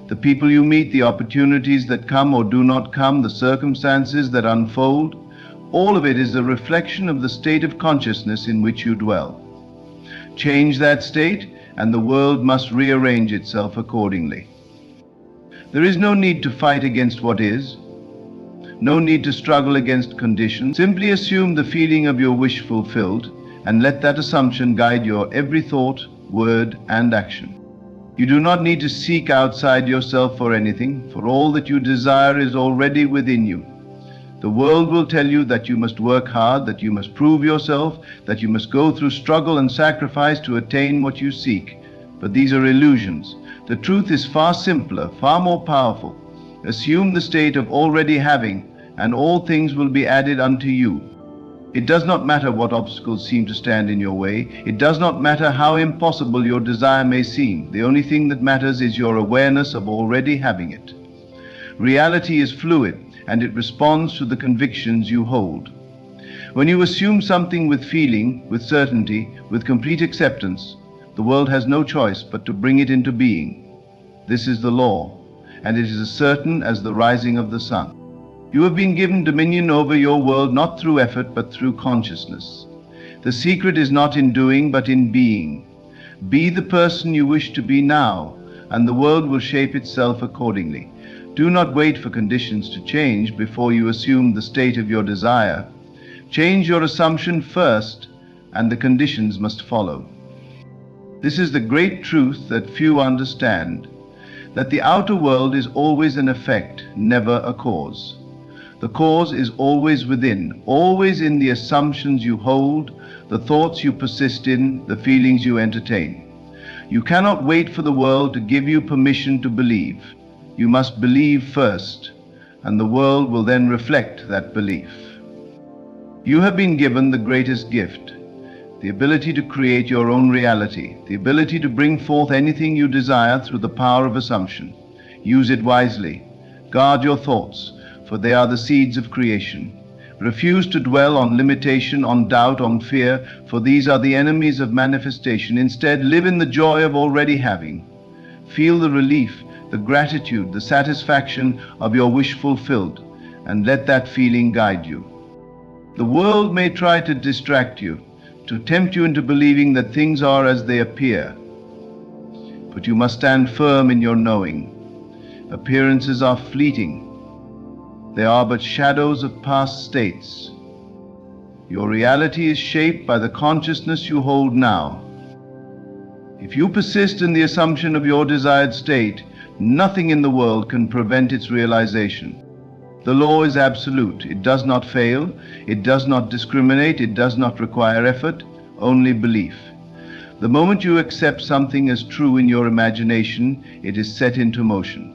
The people you meet, the opportunities that come or do not come, the circumstances that unfold, all of it is a reflection of the state of consciousness in which you dwell. Change that state, and the world must rearrange itself accordingly. There is no need to fight against what is, no need to struggle against conditions. Simply assume the feeling of your wish fulfilled, and let that assumption guide your every thought, word, and action. You do not need to seek outside yourself for anything, for all that you desire is already within you. The world will tell you that you must work hard, that you must prove yourself, that you must go through struggle and sacrifice to attain what you seek. But these are illusions. The truth is far simpler, far more powerful. Assume the state of already having, and all things will be added unto you. It does not matter what obstacles seem to stand in your way. It does not matter how impossible your desire may seem. The only thing that matters is your awareness of already having it. Reality is fluid, and it responds to the convictions you hold. When you assume something with feeling, with certainty, with complete acceptance, the world has no choice but to bring it into being. This is the law, and it is as certain as the rising of the sun. You have been given dominion over your world not through effort but through consciousness. The secret is not in doing but in being. Be the person you wish to be now, and the world will shape itself accordingly. Do not wait for conditions to change before you assume the state of your desire. Change your assumption first, and the conditions must follow. This is the great truth that few understand, that the outer world is always an effect, never a cause. The cause is always within, always in the assumptions you hold, the thoughts you persist in, the feelings you entertain. You cannot wait for the world to give you permission to believe. You must believe first, and the world will then reflect that belief. You have been given the greatest gift, the ability to create your own reality, the ability to bring forth anything you desire through the power of assumption. Use it wisely. Guard your thoughts, for they are the seeds of creation. Refuse to dwell on limitation, on doubt, on fear, for these are the enemies of manifestation. Instead, live in the joy of already having. Feel the relief, the gratitude, the satisfaction of your wish fulfilled, and let that feeling guide you. The world may try to distract you, to tempt you into believing that things are as they appear. But you must stand firm in your knowing. Appearances are fleeting. They are but shadows of past states. Your reality is shaped by the consciousness you hold now. If you persist in the assumption of your desired state, nothing in the world can prevent its realization. The law is absolute. It does not fail. It does not discriminate. It does not require effort, only belief. The moment you accept something as true in your imagination, it is set into motion.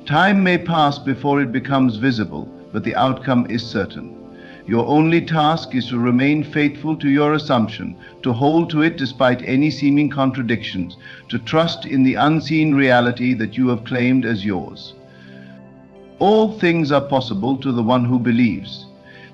Time may pass before it becomes visible, but the outcome is certain. Your only task is to remain faithful to your assumption, to hold to it despite any seeming contradictions, to trust in the unseen reality that you have claimed as yours. All things are possible to the one who believes.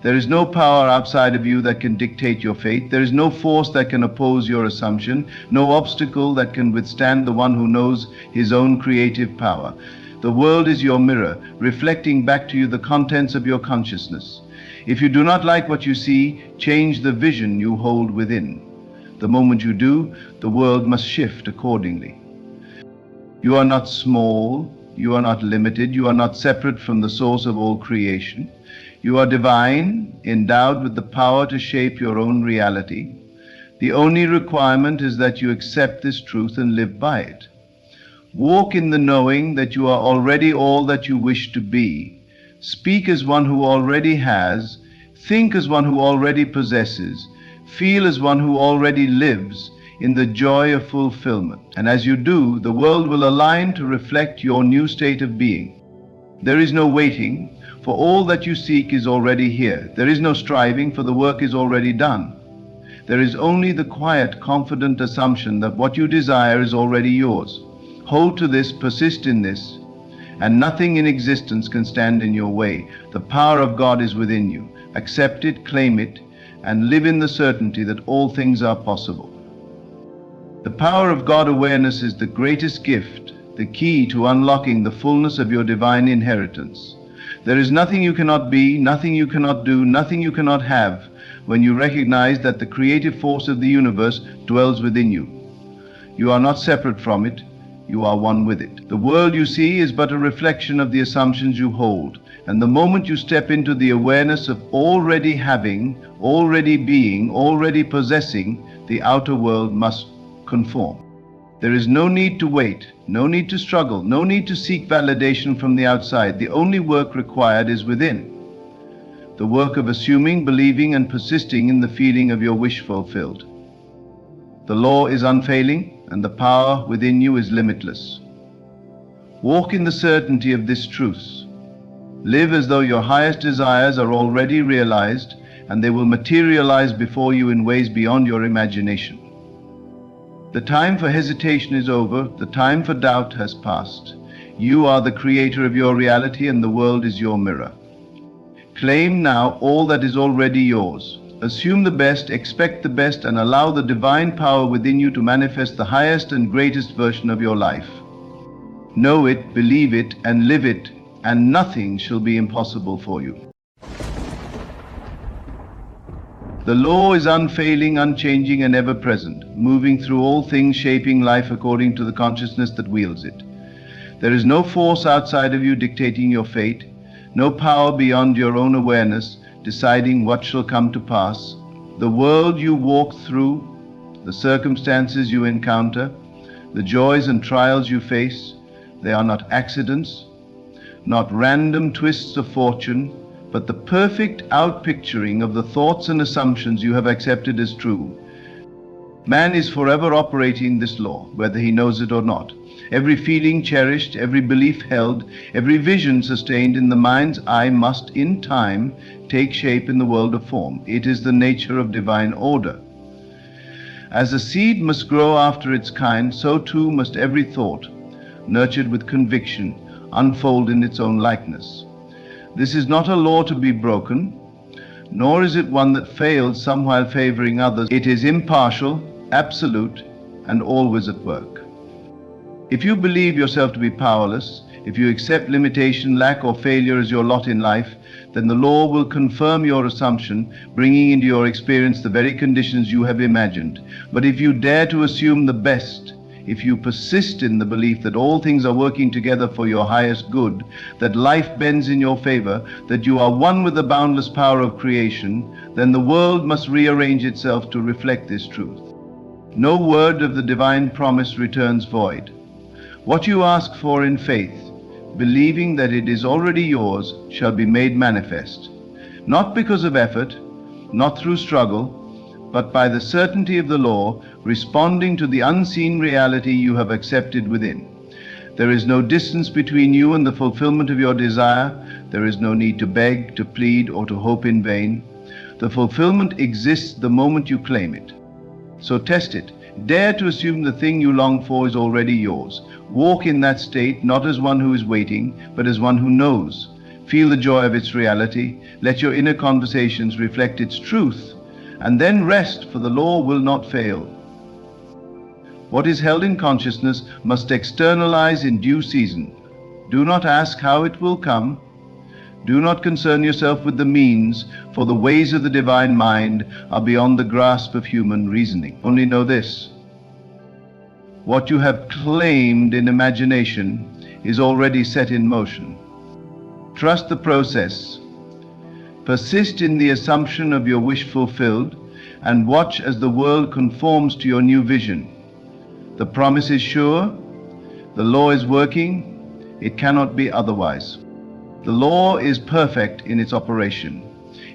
There is no power outside of you that can dictate your fate. There is no force that can oppose your assumption, no obstacle that can withstand the one who knows his own creative power. The world is your mirror, reflecting back to you the contents of your consciousness. If you do not like what you see, change the vision you hold within. The moment you do, the world must shift accordingly. You are not small, you are not limited, you are not separate from the source of all creation. You are divine, endowed with the power to shape your own reality. The only requirement is that you accept this truth and live by it. Walk in the knowing that you are already all that you wish to be. Speak as one who already has. Think as one who already possesses. Feel as one who already lives in the joy of fulfillment. And as you do, the world will align to reflect your new state of being. There is no waiting, for all that you seek is already here. There is no striving, for the work is already done. There is only the quiet, confident assumption that what you desire is already yours. Hold to this, persist in this, and nothing in existence can stand in your way. The power of God is within you. Accept it, claim it, and live in the certainty that all things are possible. The power of God awareness is the greatest gift, the key to unlocking the fullness of your divine inheritance. There is nothing you cannot be, nothing you cannot do, nothing you cannot have when you recognize that the creative force of the universe dwells within you. You are not separate from it, you are one with it. The world you see is but a reflection of the assumptions you hold, and the moment you step into the awareness of already having, already being, already possessing, the outer world must conform. There is no need to wait, no need to struggle, no need to seek validation from the outside. The only work required is within. The work of assuming, believing, and persisting in the feeling of your wish fulfilled. The law is unfailing, and the power within you is limitless. Walk in the certainty of this truth. Live as though your highest desires are already realized, and they will materialize before you in ways beyond your imagination. The time for hesitation is over, the time for doubt has passed. You are the creator of your reality, and the world is your mirror. Claim now all that is already yours. Assume the best, expect the best, and allow the divine power within you to manifest the highest and greatest version of your life. Know it, believe it, and live it, and nothing shall be impossible for you. The law is unfailing, unchanging, and ever-present, moving through all things, shaping life according to the consciousness that wields it. There is no force outside of you dictating your fate, no power beyond your own awareness deciding what shall come to pass. The world you walk through, the circumstances you encounter, the joys and trials you face, they are not accidents, not random twists of fortune, but the perfect outpicturing of the thoughts and assumptions you have accepted as true. Man is forever operating this law, whether he knows it or not. Every feeling cherished, every belief held, every vision sustained in the mind's eye must, in time, take shape in the world of form. It is the nature of divine order. As a seed must grow after its kind, so too must every thought, nurtured with conviction, unfold in its own likeness. This is not a law to be broken, nor is it one that fails some while favoring others. It is impartial, absolute, and always at work. If you believe yourself to be powerless, if you accept limitation, lack, or failure as your lot in life, then the law will confirm your assumption, bringing into your experience the very conditions you have imagined. But if you dare to assume the best, if you persist in the belief that all things are working together for your highest good, that life bends in your favor, that you are one with the boundless power of creation, then the world must rearrange itself to reflect this truth. No word of the divine promise returns void. What you ask for in faith, believing that it is already yours, shall be made manifest, not because of effort, not through struggle, but by the certainty of the law, responding to the unseen reality you have accepted within. There is no distance between you and the fulfillment of your desire. There is no need to beg, to plead, or to hope in vain. The fulfillment exists the moment you claim it. So test it. Dare to assume the thing you long for is already yours. Walk in that state, not as one who is waiting, but as one who knows. Feel the joy of its reality. Let your inner conversations reflect its truth, and then rest, for the law will not fail. What is held in consciousness must externalize in due season. Do not ask how it will come. Do not concern yourself with the means, for the ways of the divine mind are beyond the grasp of human reasoning. Only know this: what you have claimed in imagination is already set in motion. Trust the process. Persist in the assumption of your wish fulfilled, and watch as the world conforms to your new vision. The promise is sure. The law is working. It cannot be otherwise. The law is perfect in its operation.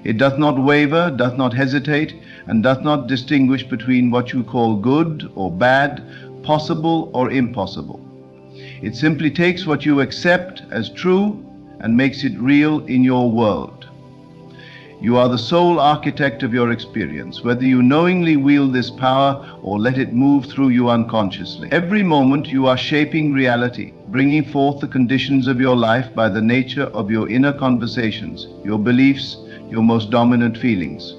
It doth not waver, doth not hesitate, and doth not distinguish between what you call good or bad, possible or impossible. It simply takes what you accept as true and makes it real in your world. You are the sole architect of your experience, whether you knowingly wield this power or let it move through you unconsciously. Every moment you are shaping reality, bringing forth the conditions of your life by the nature of your inner conversations, your beliefs, your most dominant feelings.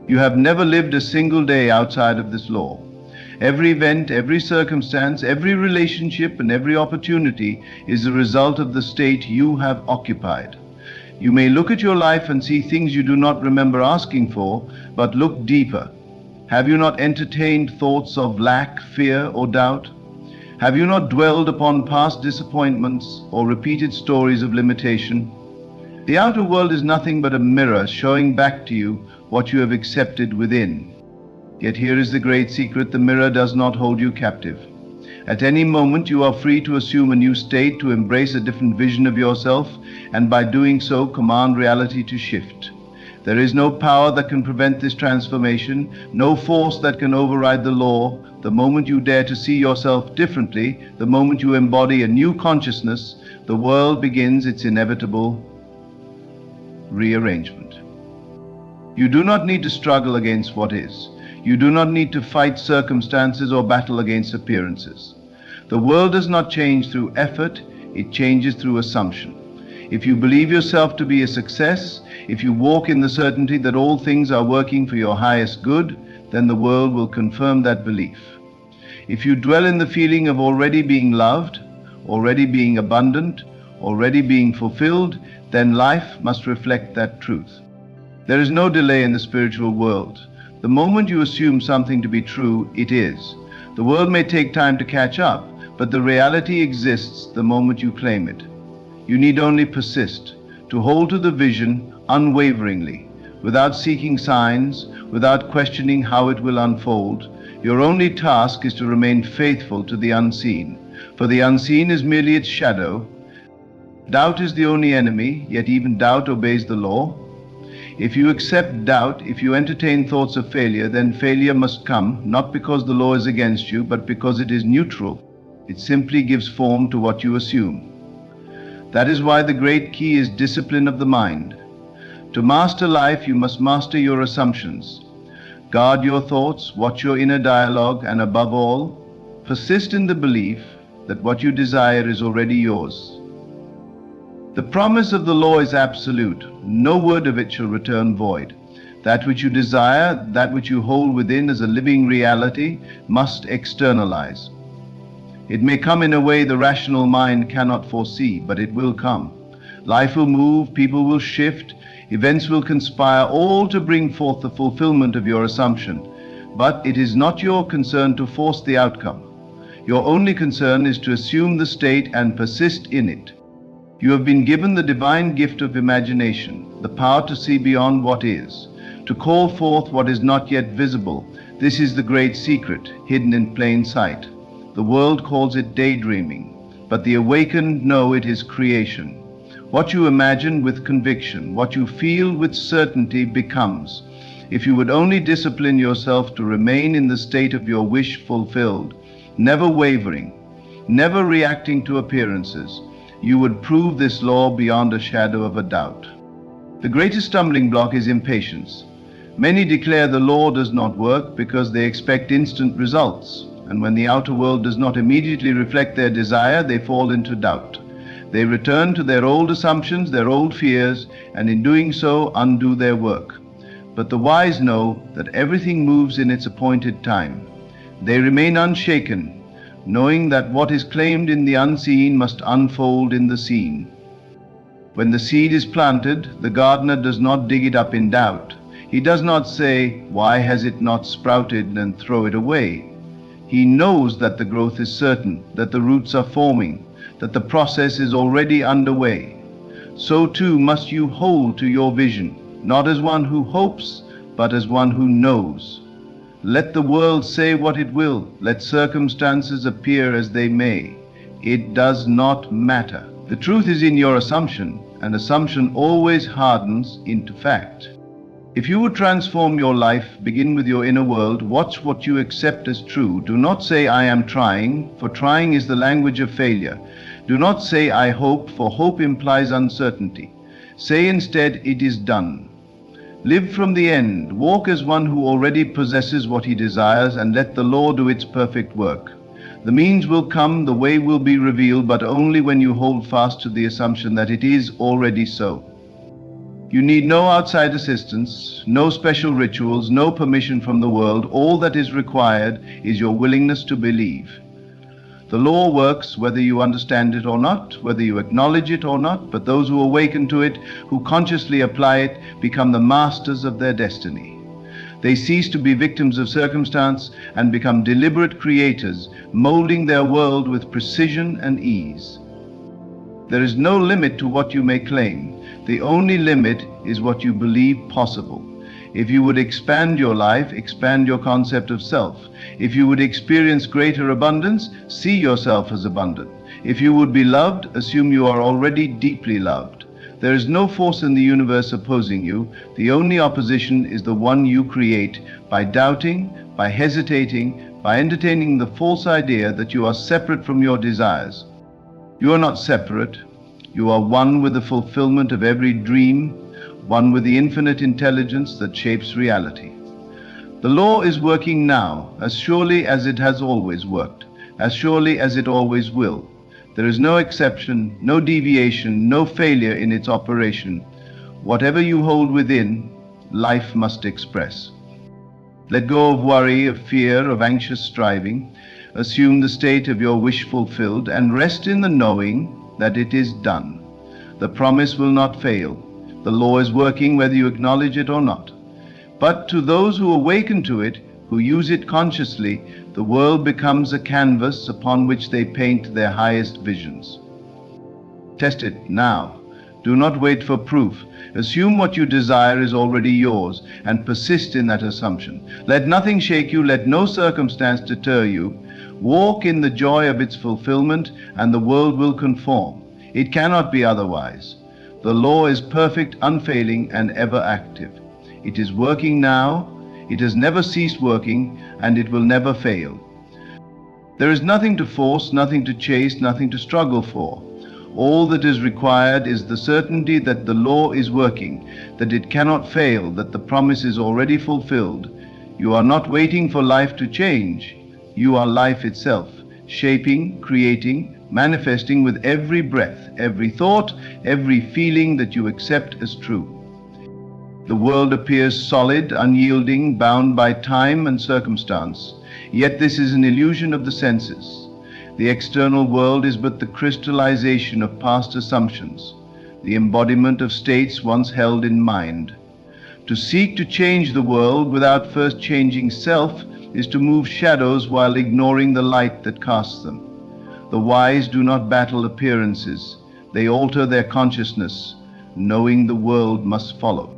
You have never lived a single day outside of this law. Every event, every circumstance, every relationship, and every opportunity is the result of the state you have occupied. You may look at your life and see things you do not remember asking for, but look deeper. Have you not entertained thoughts of lack, fear, or doubt? Have you not dwelled upon past disappointments or repeated stories of limitation? The outer world is nothing but a mirror showing back to you what you have accepted within. Yet here is the great secret: the mirror does not hold you captive. At any moment you are free to assume a new state, to embrace a different vision of yourself, and by doing so command reality to shift. There is no power that can prevent this transformation, no force that can override the law. The moment you dare to see yourself differently, the moment you embody a new consciousness, the world begins its inevitable rearrangement. You do not need to struggle against what is. You do not need to fight circumstances or battle against appearances. The world does not change through effort, it changes through assumption. If you believe yourself to be a success, if you walk in the certainty that all things are working for your highest good, then the world will confirm that belief. If you dwell in the feeling of already being loved, already being abundant, already being fulfilled, then life must reflect that truth. There is no delay in the spiritual world. The moment you assume something to be true, it is. The world may take time to catch up, but the reality exists the moment you claim it. You need only persist, to hold to the vision unwaveringly, without seeking signs, without questioning how it will unfold. Your only task is to remain faithful to the unseen, for the unseen is merely its shadow. Doubt is the only enemy, yet even doubt obeys the law. If you accept doubt, if you entertain thoughts of failure, then failure must come, not because the law is against you, but because it is neutral. It simply gives form to what you assume. That is why the great key is discipline of the mind. To master life, you must master your assumptions. Guard your thoughts, watch your inner dialogue, and above all, persist in the belief that what you desire is already yours. The promise of the law is absolute. No word of it shall return void. That which you desire, that which you hold within as a living reality, must externalize. It may come in a way the rational mind cannot foresee, but it will come. Life will move, people will shift, events will conspire, all to bring forth the fulfillment of your assumption. But it is not your concern to force the outcome. Your only concern is to assume the state and persist in it. You have been given the divine gift of imagination, the power to see beyond what is, to call forth what is not yet visible. This is the great secret, hidden in plain sight. The world calls it daydreaming, but the awakened know it is creation. What you imagine with conviction, what you feel with certainty becomes. If you would only discipline yourself to remain in the state of your wish fulfilled, never wavering, never reacting to appearances, you would prove this law beyond a shadow of a doubt. The greatest stumbling block is impatience. Many declare the law does not work because they expect instant results, and when the outer world does not immediately reflect their desire, they fall into doubt. They return to their old assumptions, their old fears, and in doing so undo their work. But the wise know that everything moves in its appointed time. They remain unshaken, knowing that what is claimed in the unseen must unfold in the seen. When the seed is planted, the gardener does not dig it up in doubt. He does not say, "Why has it not sprouted?" and throw it away. He knows that the growth is certain, that the roots are forming, that the process is already underway. So too must you hold to your vision, not as one who hopes, but as one who knows. Let the world say what it will, let circumstances appear as they may. It does not matter. The truth is in your assumption, and assumption always hardens into fact. If you would transform your life, begin with your inner world, watch what you accept as true. Do not say, "I am trying," for trying is the language of failure. Do not say, "I hope," for hope implies uncertainty. Say instead, "It is done." Live from the end. Walk as one who already possesses what he desires, and let the law do its perfect work. The means will come, the way will be revealed, but only when you hold fast to the assumption that it is already so. You need no outside assistance, no special rituals, no permission from the world. All that is required is your willingness to believe. The law works whether you understand it or not, whether you acknowledge it or not, but those who awaken to it, who consciously apply it, become the masters of their destiny. They cease to be victims of circumstance and become deliberate creators, molding their world with precision and ease. There is no limit to what you may claim. The only limit is what you believe possible. If you would expand your life, expand your concept of self. If you would experience greater abundance, see yourself as abundant. If you would be loved, assume you are already deeply loved. There is no force in the universe opposing you. The only opposition is the one you create by doubting, by hesitating, by entertaining the false idea that you are separate from your desires. You are not separate. You are one with the fulfillment of every dream, one with the infinite intelligence that shapes reality. The law is working now, as surely as it has always worked, as surely as it always will. There is no exception, no deviation, no failure in its operation. Whatever you hold within, life must express. Let go of worry, of fear, of anxious striving. Assume the state of your wish fulfilled and rest in the knowing that it is done. The promise will not fail. The law is working whether you acknowledge it or not. But to those who awaken to it, who use it consciously, the world becomes a canvas upon which they paint their highest visions. Test it now. Do not wait for proof. Assume what you desire is already yours and persist in that assumption. Let nothing shake you, let no circumstance deter you. Walk in the joy of its fulfillment and the world will conform. It cannot be otherwise. The law is perfect, unfailing, and ever active. It is working now, it has never ceased working, and it will never fail. There is nothing to force, nothing to chase, nothing to struggle for. All that is required is the certainty that the law is working, that it cannot fail, that the promise is already fulfilled. You are not waiting for life to change. You are life itself, shaping, creating, manifesting with every breath, every thought, every feeling that you accept as true. The world appears solid, unyielding, bound by time and circumstance. Yet this is an illusion of the senses. The external world is but the crystallization of past assumptions, the embodiment of states once held in mind. To seek to change the world without first changing self is to move shadows while ignoring the light that casts them. The wise do not battle appearances. They alter their consciousness, knowing the world must follow.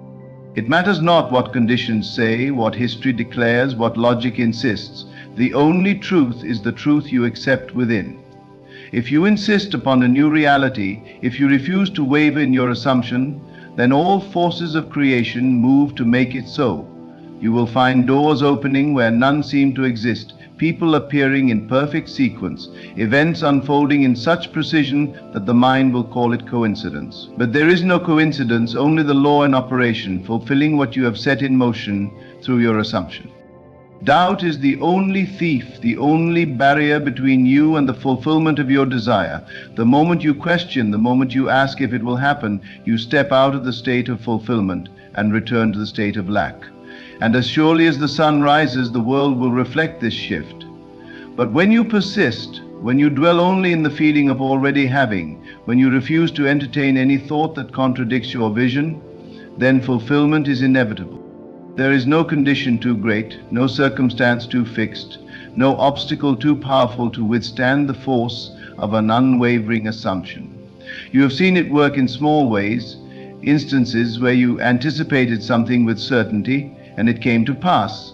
It matters not what conditions say, what history declares, what logic insists. The only truth is the truth you accept within. If you insist upon a new reality, if you refuse to waver in your assumption, then all forces of creation move to make it so. You will find doors opening where none seem to exist, people appearing in perfect sequence, events unfolding in such precision that the mind will call it coincidence. But there is no coincidence, only the law in operation, fulfilling what you have set in motion through your assumption. Doubt is the only thief, the only barrier between you and the fulfillment of your desire. The moment you question, the moment you ask if it will happen, you step out of the state of fulfillment and return to the state of lack. And as surely as the sun rises, the world will reflect this shift. But when you persist, when you dwell only in the feeling of already having, when you refuse to entertain any thought that contradicts your vision, then fulfillment is inevitable. There is no condition too great, no circumstance too fixed, no obstacle too powerful to withstand the force of an unwavering assumption. You have seen it work in small ways, instances where you anticipated something with certainty, and it came to pass.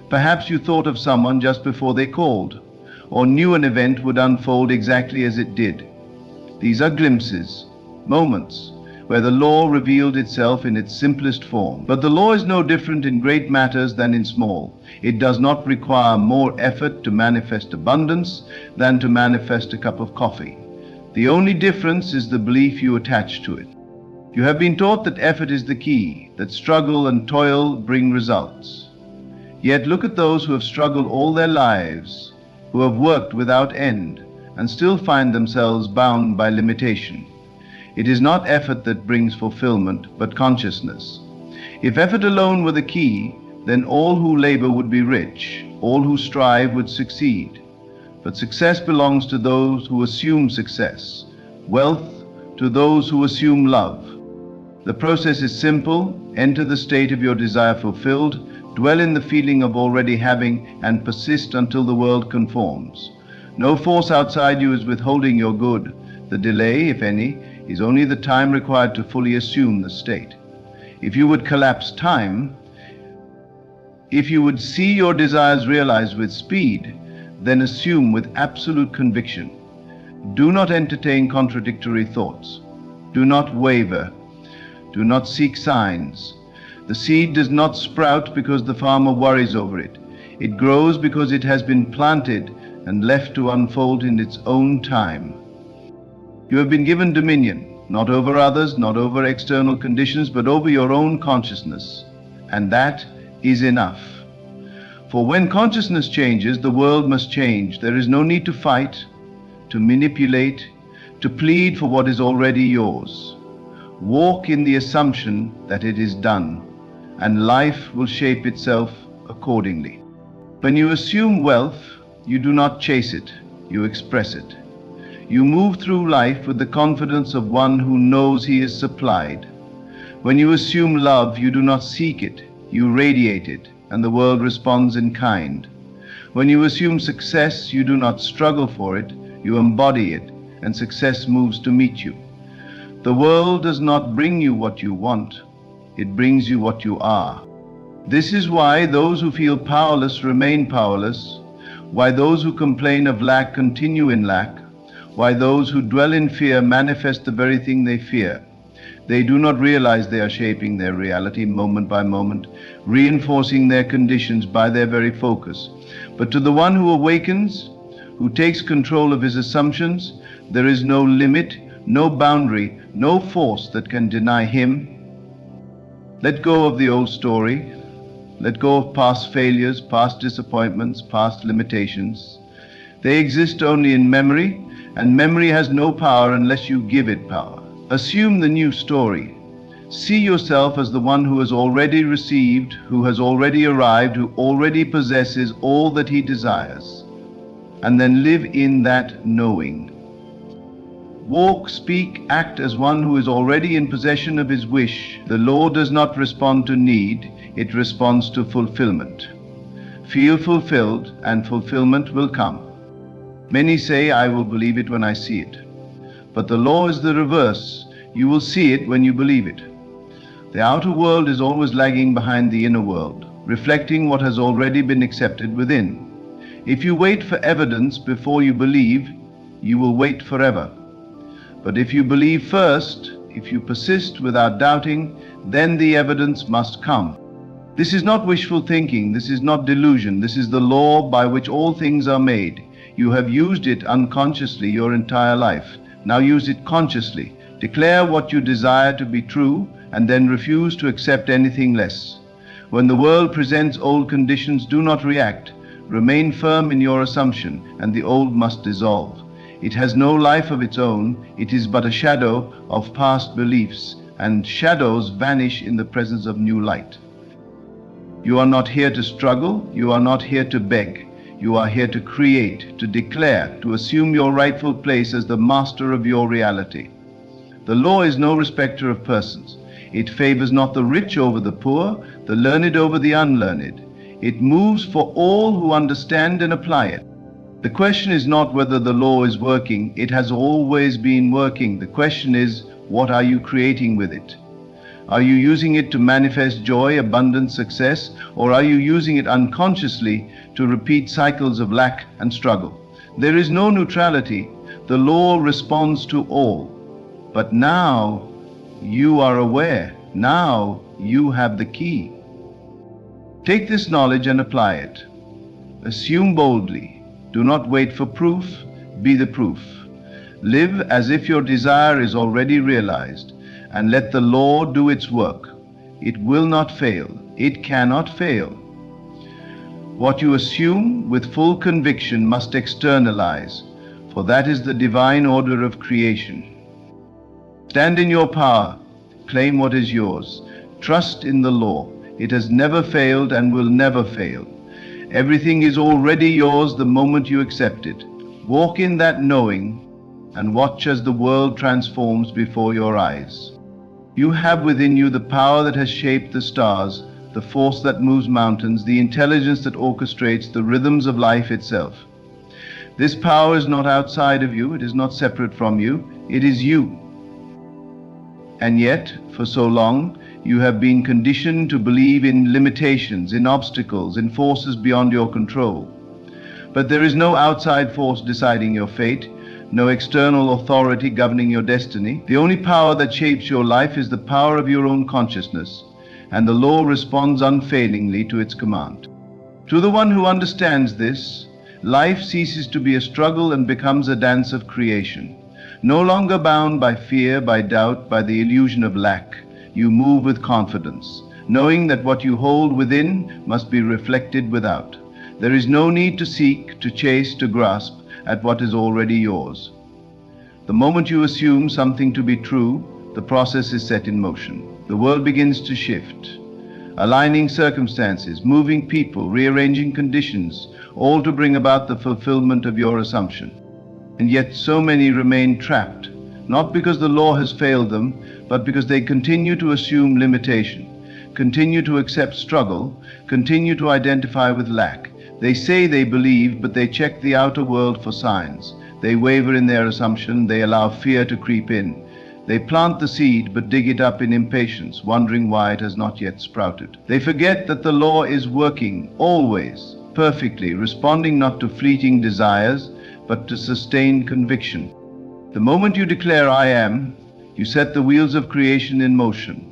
Perhaps you thought of someone just before they called, or knew an event would unfold exactly as it did. These are glimpses, moments, where the law revealed itself in its simplest form. But the law is no different in great matters than in small. It does not require more effort to manifest abundance than to manifest a cup of coffee. The only difference is the belief you attach to it. You have been taught that effort is the key, that struggle and toil bring results. Yet look at those who have struggled all their lives, who have worked without end, and still find themselves bound by limitation. It is not effort that brings fulfillment, but consciousness. If effort alone were the key, then all who labor would be rich, all who strive would succeed. But success belongs to those who assume success, wealth to those who assume love. The process is simple. Enter the state of your desire fulfilled, dwell in the feeling of already having, and persist until the world conforms. No force outside you is withholding your good. The delay, if any, is only the time required to fully assume the state. If you would collapse time, if you would see your desires realized with speed, then assume with absolute conviction. Do not entertain contradictory thoughts. Do not waver. Do not seek signs. The seed does not sprout because the farmer worries over it. It grows because it has been planted and left to unfold in its own time. You have been given dominion, not over others, not over external conditions, but over your own consciousness. And that is enough. For when consciousness changes, the world must change. There is no need to fight, to manipulate, to plead for what is already yours. Walk in the assumption that it is done, and life will shape itself accordingly. When you assume wealth, you do not chase it, you express it. You move through life with the confidence of one who knows he is supplied. When you assume love, you do not seek it, you radiate it, and the world responds in kind. When you assume success, you do not struggle for it, you embody it, and success moves to meet you. The world does not bring you what you want, it brings you what you are. This is why those who feel powerless remain powerless, why those who complain of lack continue in lack, why those who dwell in fear manifest the very thing they fear. They do not realize they are shaping their reality moment by moment, reinforcing their conditions by their very focus. But to the one who awakens, who takes control of his assumptions, there is no limit, no boundary, no force that can deny him. Let go of the old story. Let go of past failures, past disappointments, past limitations. They exist only in memory, and memory has no power unless you give it power. Assume the new story. See yourself as the one who has already received, who has already arrived, who already possesses all that he desires. And then live in that knowing. Walk, speak, act as one who is already in possession of his wish. The law does not respond to need, it responds to fulfillment. Feel fulfilled, and fulfillment will come. Many say, I will believe it when I see it. But the law is the reverse. You will see it when you believe it. The outer world is always lagging behind the inner world, reflecting what has already been accepted within. If you wait for evidence before you believe, you will wait forever. But if you believe first, if you persist without doubting, then the evidence must come. This is not wishful thinking, this is not delusion, this is the law by which all things are made. You have used it unconsciously your entire life. Now use it consciously. Declare what you desire to be true, and then refuse to accept anything less. When the world presents old conditions, do not react. Remain firm in your assumption, and the old must dissolve. It has no life of its own. It is but a shadow of past beliefs, and shadows vanish in the presence of new light. You are not here to struggle. You are not here to beg. You are here to create, to declare, to assume your rightful place as the master of your reality. The law is no respecter of persons. It favors not the rich over the poor, the learned over the unlearned. It moves for all who understand and apply it. The question is not whether the law is working. It has always been working. The question is, what are you creating with it? Are you using it to manifest joy, abundance, success, or are you using it unconsciously to repeat cycles of lack and struggle? There is no neutrality. The law responds to all. But now you are aware. Now you have the key. Take this knowledge and apply it. Assume boldly. Do not wait for proof. Be the proof. Live as if your desire is already realized, and let the law do its work. It will not fail. It cannot fail. What you assume with full conviction must externalize, for that is the divine order of creation. Stand in your power. Claim what is yours. Trust in the law. It has never failed and will never fail. Everything is already yours the moment you accept it. Walk in that knowing and watch as the world transforms before your eyes. You have within you the power that has shaped the stars, the force that moves mountains, the intelligence that orchestrates the rhythms of life itself. This power is not outside of you, it is not separate from you, it is you. And yet, for so long, you have been conditioned to believe in limitations, in obstacles, in forces beyond your control. But there is no outside force deciding your fate, no external authority governing your destiny. The only power that shapes your life is the power of your own consciousness, and the law responds unfailingly to its command. To the one who understands this, life ceases to be a struggle and becomes a dance of creation. No longer bound by fear, by doubt, by the illusion of lack, you move with confidence, knowing that what you hold within must be reflected without. There is no need to seek, to chase, to grasp at what is already yours. The moment you assume something to be true, the process is set in motion. The world begins to shift, aligning circumstances, moving people, rearranging conditions, all to bring about the fulfillment of your assumption. And yet so many remain trapped, not because the law has failed them, but because they continue to assume limitation, continue to accept struggle, continue to identify with lack. They say they believe, but they check the outer world for signs. They waver in their assumption, they allow fear to creep in. They plant the seed, but dig it up in impatience, wondering why it has not yet sprouted. They forget that the law is working, always, perfectly, responding not to fleeting desires, but to sustained conviction. The moment you declare I am, you set the wheels of creation in motion.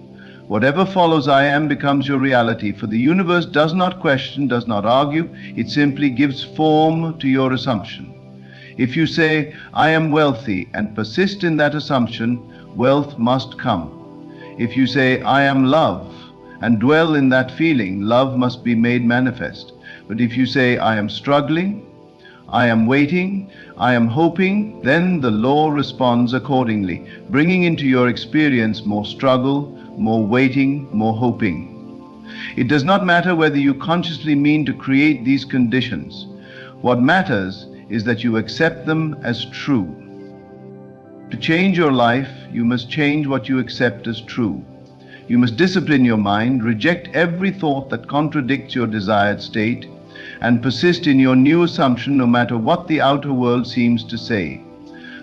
Whatever follows I am becomes your reality, for the universe does not question, does not argue, it simply gives form to your assumption. If you say, I am wealthy, and persist in that assumption, wealth must come. If you say, I am love, and dwell in that feeling, love must be made manifest. But if you say, I am struggling, I am waiting, I am hoping, then the law responds accordingly, bringing into your experience more struggle, more waiting, more hoping. It does not matter whether you consciously mean to create these conditions. What matters is that you accept them as true. To change your life, you must change what you accept as true. You must discipline your mind, reject every thought that contradicts your desired state, and persist in your new assumption no matter what the outer world seems to say.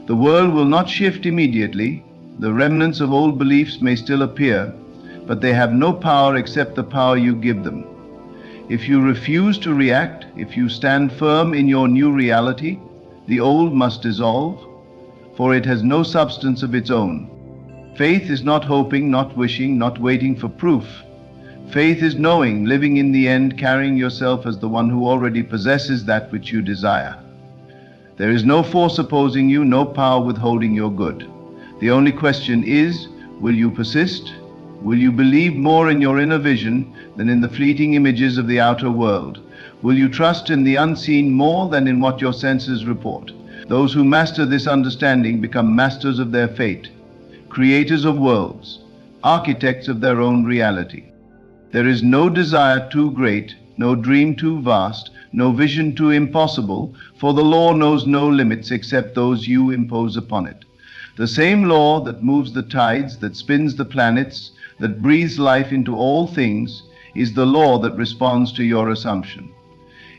The world will not shift immediately. The remnants of old beliefs may still appear, but they have no power except the power you give them. If you refuse to react, if you stand firm in your new reality, the old must dissolve, for it has no substance of its own. Faith is not hoping, not wishing, not waiting for proof. Faith is knowing, living in the end, carrying yourself as the one who already possesses that which you desire. There is no force opposing you, no power withholding your good. The only question is, will you persist? Will you believe more in your inner vision than in the fleeting images of the outer world? Will you trust in the unseen more than in what your senses report? Those who master this understanding become masters of their fate, creators of worlds, architects of their own reality. There is no desire too great, no dream too vast, no vision too impossible, for the law knows no limits except those you impose upon it. The same law that moves the tides, that spins the planets, that breathes life into all things, is the law that responds to your assumption.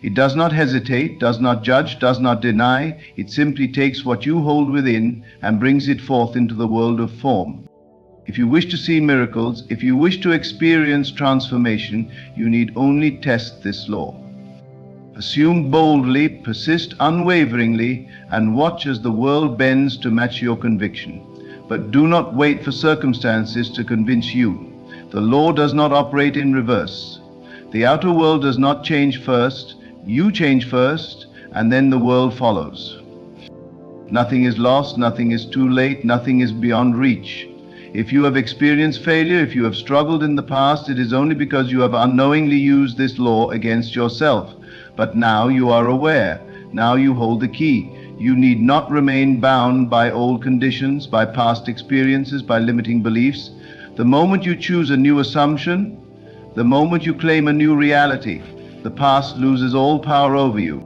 It does not hesitate, does not judge, does not deny. It simply takes what you hold within and brings it forth into the world of form. If you wish to see miracles, if you wish to experience transformation, you need only test this law. Assume boldly, persist unwaveringly, and watch as the world bends to match your conviction. But do not wait for circumstances to convince you. The law does not operate in reverse. The outer world does not change first. You change first, and then the world follows. Nothing is lost, nothing is too late, nothing is beyond reach. If you have experienced failure, if you have struggled in the past, it is only because you have unknowingly used this law against yourself. But now you are aware. Now you hold the key. You need not remain bound by old conditions, by past experiences, by limiting beliefs. The moment you choose a new assumption, the moment you claim a new reality, the past loses all power over you.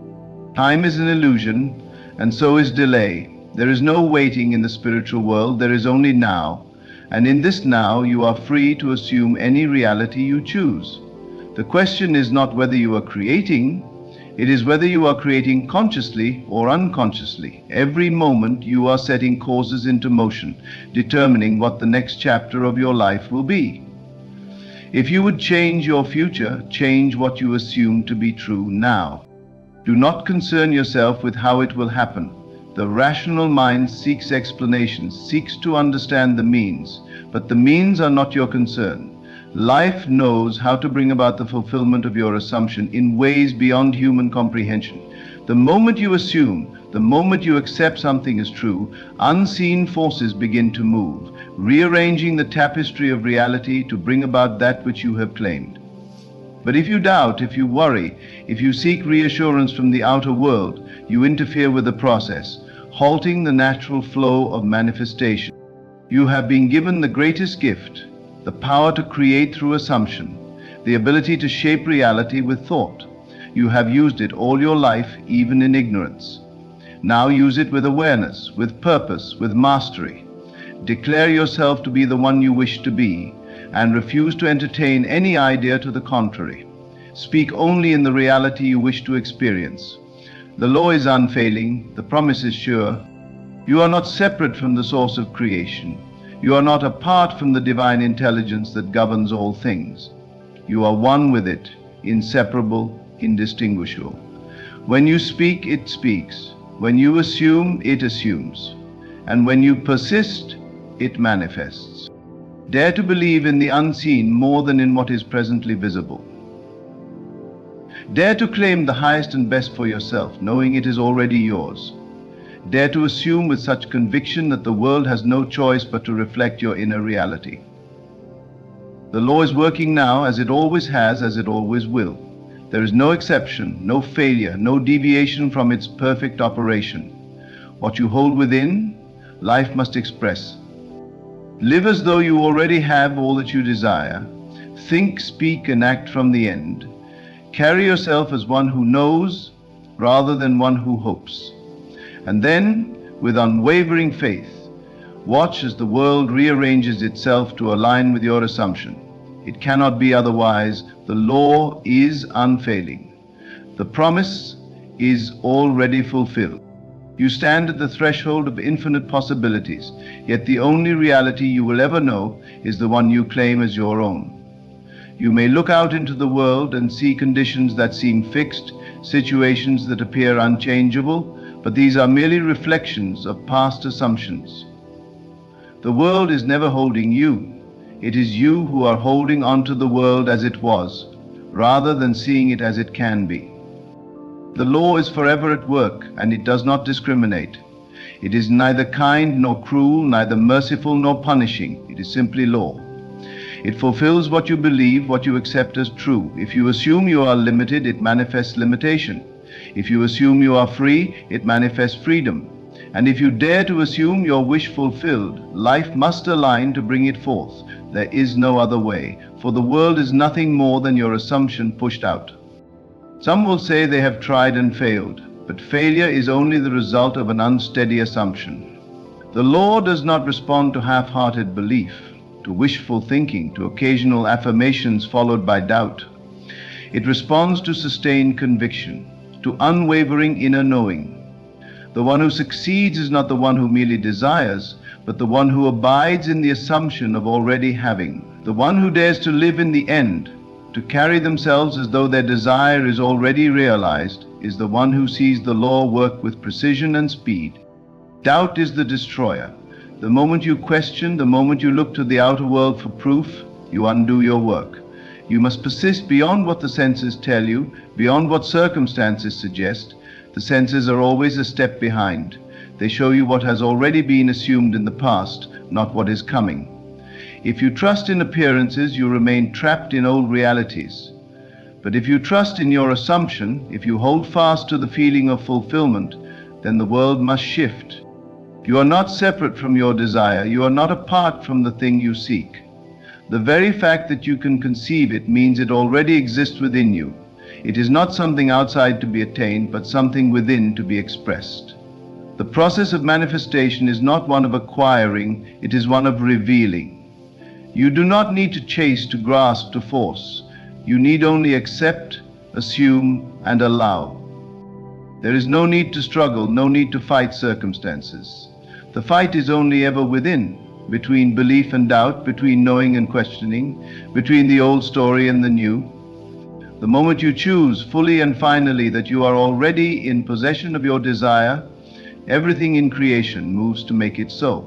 Time is an illusion, and so is delay. There is no waiting in the spiritual world, there is only now. And in this now, you are free to assume any reality you choose. The question is not whether you are creating, it is whether you are creating consciously or unconsciously. Every moment you are setting causes into motion, determining what the next chapter of your life will be. If you would change your future, change what you assume to be true now. Do not concern yourself with how it will happen. The rational mind seeks explanations, seeks to understand the means, but the means are not your concern. Life knows how to bring about the fulfillment of your assumption in ways beyond human comprehension. The moment you assume, the moment you accept something as true, unseen forces begin to move, rearranging the tapestry of reality to bring about that which you have claimed. But if you doubt, if you worry, if you seek reassurance from the outer world, you interfere with the process, halting the natural flow of manifestation. You have been given the greatest gift, the power to create through assumption, the ability to shape reality with thought. You have used it all your life, even in ignorance. Now use it with awareness, with purpose, with mastery. Declare yourself to be the one you wish to be, and refuse to entertain any idea to the contrary. Speak only in the reality you wish to experience. The law is unfailing, the promise is sure. You are not separate from the source of creation. You are not apart from the divine intelligence that governs all things. You are one with it, inseparable, indistinguishable. When you speak, it speaks. When you assume, it assumes. And when you persist, it manifests. Dare to believe in the unseen more than in what is presently visible. Dare to claim the highest and best for yourself, knowing it is already yours. Dare to assume with such conviction that the world has no choice but to reflect your inner reality. The law is working now as it always has, as it always will. There is no exception, no failure, no deviation from its perfect operation. What you hold within, life must express. Live as though you already have all that you desire. Think, speak, and act from the end. Carry yourself as one who knows rather than one who hopes. And then, with unwavering faith, watch as the world rearranges itself to align with your assumption. It cannot be otherwise. The law is unfailing. The promise is already fulfilled. You stand at the threshold of infinite possibilities, yet the only reality you will ever know is the one you claim as your own. You may look out into the world and see conditions that seem fixed, situations that appear unchangeable, but these are merely reflections of past assumptions. The world is never holding you. It is you who are holding onto the world as it was, rather than seeing it as it can be. The law is forever at work, and it does not discriminate. It is neither kind nor cruel, neither merciful nor punishing. It is simply law. It fulfills what you believe, what you accept as true. If you assume you are limited, it manifests limitation. If you assume you are free, it manifests freedom. And if you dare to assume your wish fulfilled, life must align to bring it forth. There is no other way, for the world is nothing more than your assumption pushed out. Some will say they have tried and failed, but failure is only the result of an unsteady assumption. The law does not respond to half-hearted belief, to wishful thinking, to occasional affirmations followed by doubt. It responds to sustained conviction, to unwavering inner knowing. The one who succeeds is not the one who merely desires, but the one who abides in the assumption of already having. The one who dares to live in the end, to carry themselves as though their desire is already realized, is the one who sees the law work with precision and speed. Doubt is the destroyer. The moment you question, the moment you look to the outer world for proof, you undo your work. You must persist beyond what the senses tell you, beyond what circumstances suggest. The senses are always a step behind. They show you what has already been assumed in the past, not what is coming. If you trust in appearances, you remain trapped in old realities. But if you trust in your assumption, if you hold fast to the feeling of fulfillment, then the world must shift. You are not separate from your desire. You are not apart from the thing you seek. The very fact that you can conceive it means it already exists within you. It is not something outside to be attained, but something within to be expressed. The process of manifestation is not one of acquiring, it is one of revealing. You do not need to chase, to grasp, to force. You need only accept, assume, and allow. There is no need to struggle, no need to fight circumstances. The fight is only ever within, between belief and doubt, between knowing and questioning, between the old story and the new. The moment you choose fully and finally that you are already in possession of your desire, everything in creation moves to make it so.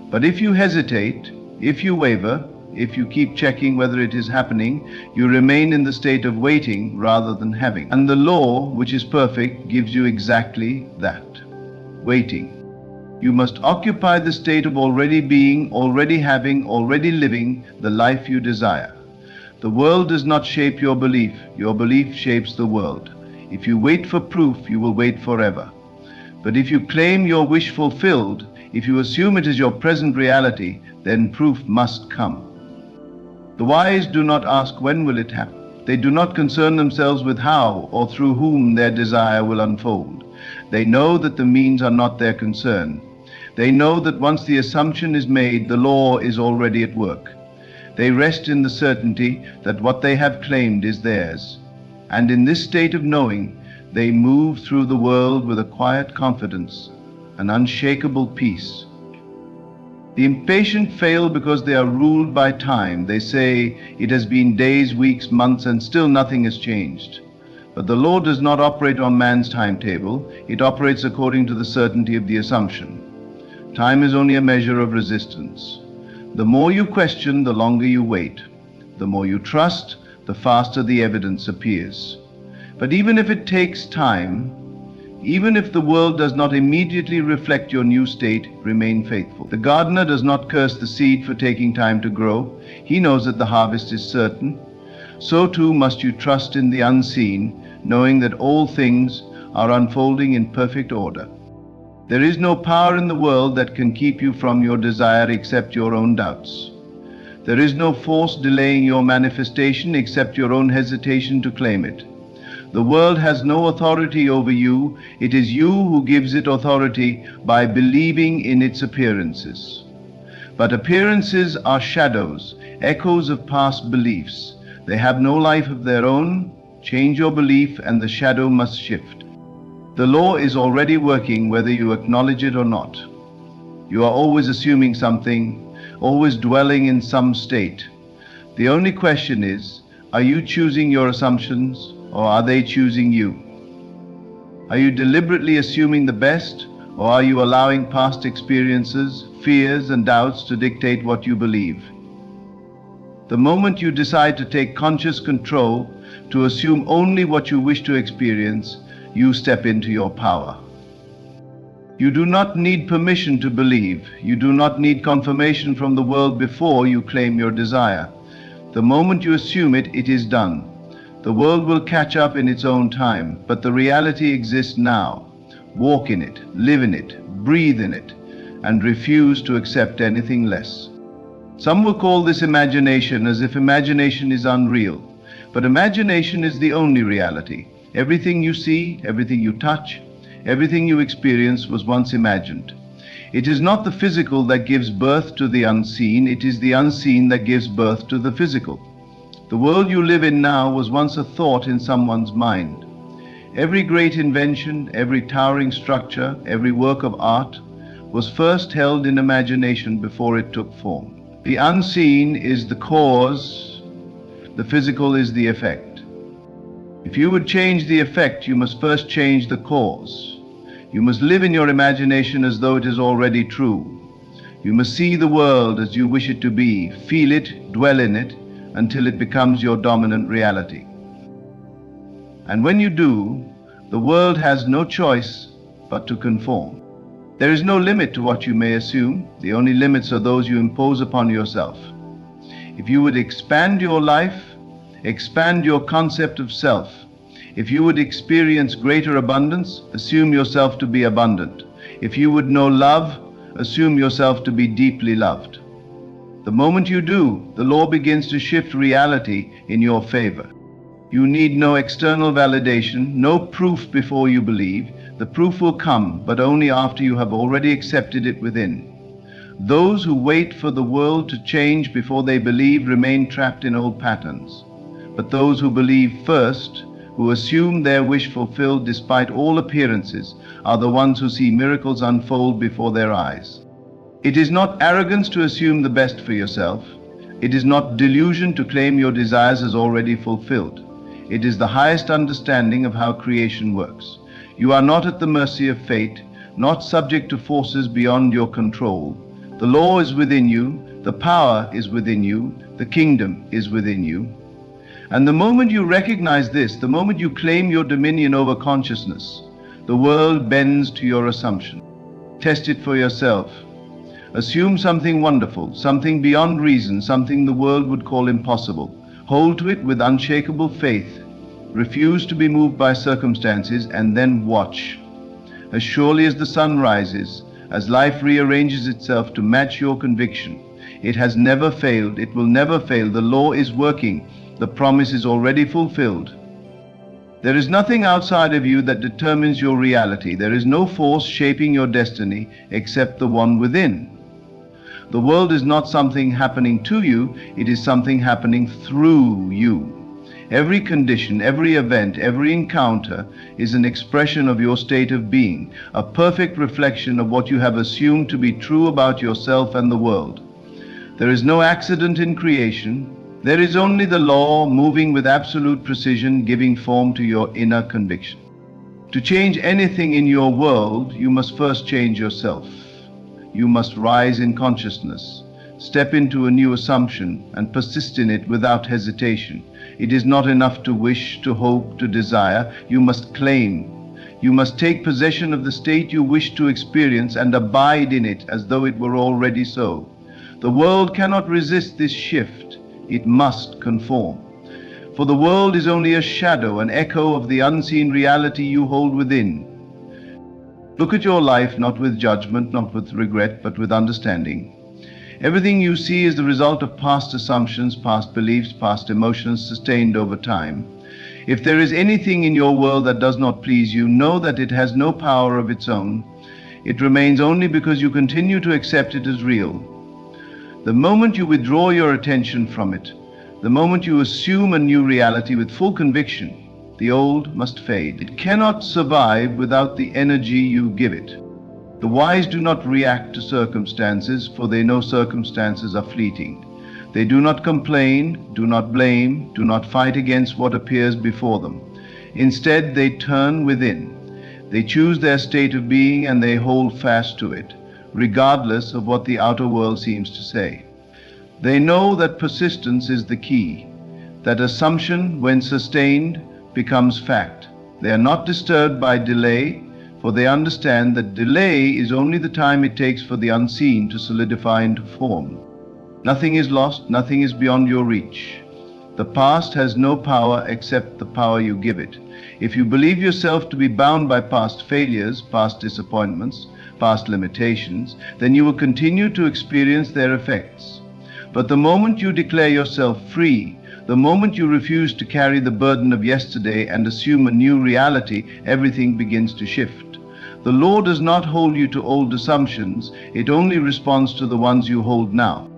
But if you hesitate, if you waver, if you keep checking whether it is happening, you remain in the state of waiting rather than having. And the law, which is perfect, gives you exactly that, waiting. You must occupy the state of already being, already having, already living the life you desire. The world does not shape your belief shapes the world. If you wait for proof, you will wait forever. But if you claim your wish fulfilled, if you assume it is your present reality, then proof must come. The wise do not ask when will it happen. They do not concern themselves with how or through whom their desire will unfold. They know that the means are not their concern. They know that once the assumption is made, the law is already at work. They rest in the certainty that what they have claimed is theirs. And in this state of knowing, they move through the world with a quiet confidence, an unshakable peace. The impatient fail because they are ruled by time. They say, it has been days, weeks, months, and still nothing has changed. But the law does not operate on man's timetable. It operates according to the certainty of the assumption. Time is only a measure of resistance. The more you question, the longer you wait. The more you trust, the faster the evidence appears. But even if it takes time, even if the world does not immediately reflect your new state, remain faithful. The gardener does not curse the seed for taking time to grow. He knows that the harvest is certain. So too must you trust in the unseen, knowing that all things are unfolding in perfect order. There is no power in the world that can keep you from your desire except your own doubts. There is no force delaying your manifestation except your own hesitation to claim it. The world has no authority over you. It is you who gives it authority by believing in its appearances. But appearances are shadows, echoes of past beliefs. They have no life of their own. Change your belief and the shadow must shift. The law is already working whether you acknowledge it or not. You are always assuming something, always dwelling in some state. The only question is, are you choosing your assumptions? Or are they choosing you? Are you deliberately assuming the best, or are you allowing past experiences, fears, and doubts to dictate what you believe? The moment you decide to take conscious control, to assume only what you wish to experience, you step into your power. You do not need permission to believe. You do not need confirmation from the world before you claim your desire. The moment you assume it, it is done. The world will catch up in its own time, but the reality exists now. Walk in it, live in it, breathe in it, and refuse to accept anything less. Some will call this imagination, as if imagination is unreal. But imagination is the only reality. Everything you see, everything you touch, everything you experience was once imagined. It is not the physical that gives birth to the unseen, it is the unseen that gives birth to the physical. The world you live in now was once a thought in someone's mind. Every great invention, every towering structure, every work of art was first held in imagination before it took form. The unseen is the cause, the physical is the effect. If you would change the effect, you must first change the cause. You must live in your imagination as though it is already true. You must see the world as you wish it to be, feel it, dwell in it, until it becomes your dominant reality. And when you do, the world has no choice but to conform. There is no limit to what you may assume. The only limits are those you impose upon yourself. If you would expand your life, expand your concept of self. If you would experience greater abundance, assume yourself to be abundant. If you would know love, assume yourself to be deeply loved. The moment you do, the law begins to shift reality in your favor. You need no external validation, no proof before you believe. The proof will come, but only after you have already accepted it within. Those who wait for the world to change before they believe remain trapped in old patterns. But those who believe first, who assume their wish fulfilled despite all appearances, are the ones who see miracles unfold before their eyes. It is not arrogance to assume the best for yourself. It is not delusion to claim your desires as already fulfilled. It is the highest understanding of how creation works. You are not at the mercy of fate, not subject to forces beyond your control. The law is within you, the power is within you, the kingdom is within you. And the moment you recognize this, the moment you claim your dominion over consciousness, the world bends to your assumption. Test it for yourself. Assume something wonderful, something beyond reason, something the world would call impossible. Hold to it with unshakable faith. Refuse to be moved by circumstances, and then watch. As surely as the sun rises, as life rearranges itself to match your conviction, it has never failed, it will never fail. The law is working. The promise is already fulfilled. There is nothing outside of you that determines your reality. There is no force shaping your destiny except the one within. The world is not something happening to you, it is something happening through you. Every condition, every event, every encounter is an expression of your state of being, a perfect reflection of what you have assumed to be true about yourself and the world. There is no accident in creation. There is only the law moving with absolute precision, giving form to your inner conviction. To change anything in your world, you must first change yourself. You must rise in consciousness, step into a new assumption, and persist in it without hesitation. It is not enough to wish, to hope, to desire. You must claim. You must take possession of the state you wish to experience and abide in it as though it were already so. The world cannot resist this shift. It must conform. For the world is only a shadow, an echo of the unseen reality you hold within. Look at your life not with judgment, not with regret, but with understanding. Everything you see is the result of past assumptions, past beliefs, past emotions sustained over time. If there is anything in your world that does not please you, know that it has no power of its own. It remains only because you continue to accept it as real. The moment you withdraw your attention from it, the moment you assume a new reality with full conviction, the old must fade. It cannot survive without the energy you give it. The wise do not react to circumstances, for they know circumstances are fleeting. They do not complain, do not blame, do not fight against what appears before them. Instead, they turn within. They choose their state of being and they hold fast to it, regardless of what the outer world seems to say. They know that persistence is the key, that assumption, when sustained, becomes fact. They are not disturbed by delay, for they understand that delay is only the time it takes for the unseen to solidify into form. Nothing is lost, nothing is beyond your reach. The past has no power except the power you give it. If you believe yourself to be bound by past failures, past disappointments, past limitations, then you will continue to experience their effects. But the moment you declare yourself free, the moment you refuse to carry the burden of yesterday and assume a new reality, everything begins to shift. The law does not hold you to old assumptions, it only responds to the ones you hold now.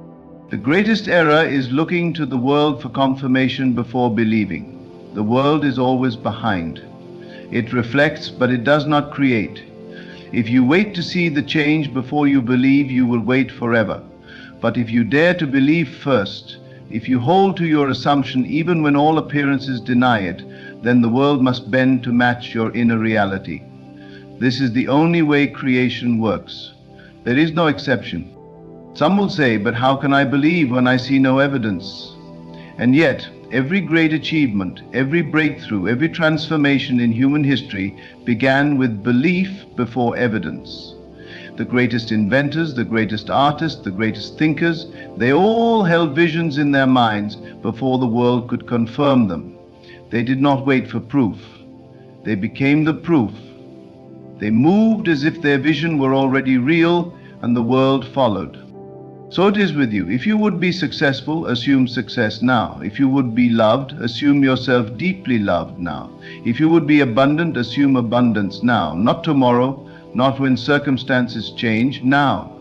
The greatest error is looking to the world for confirmation before believing. The world is always behind. It reflects, but it does not create. If you wait to see the change before you believe, you will wait forever. But if you dare to believe first, if you hold to your assumption even when all appearances deny it, then the world must bend to match your inner reality. This is the only way creation works. There is no exception. Some will say, but how can I believe when I see no evidence? And yet, every great achievement, every breakthrough, every transformation in human history began with belief before evidence. the greatest inventors, the greatest artists, the greatest thinkers, they all held visions in their minds before the world could confirm them. They did not wait for proof. They became the proof. They moved as if their vision were already real, and the world followed. So it is with you. If you would be successful, assume success now. If you would be loved, assume yourself deeply loved now. If you would be abundant, assume abundance now. Not tomorrow, not when circumstances change, now.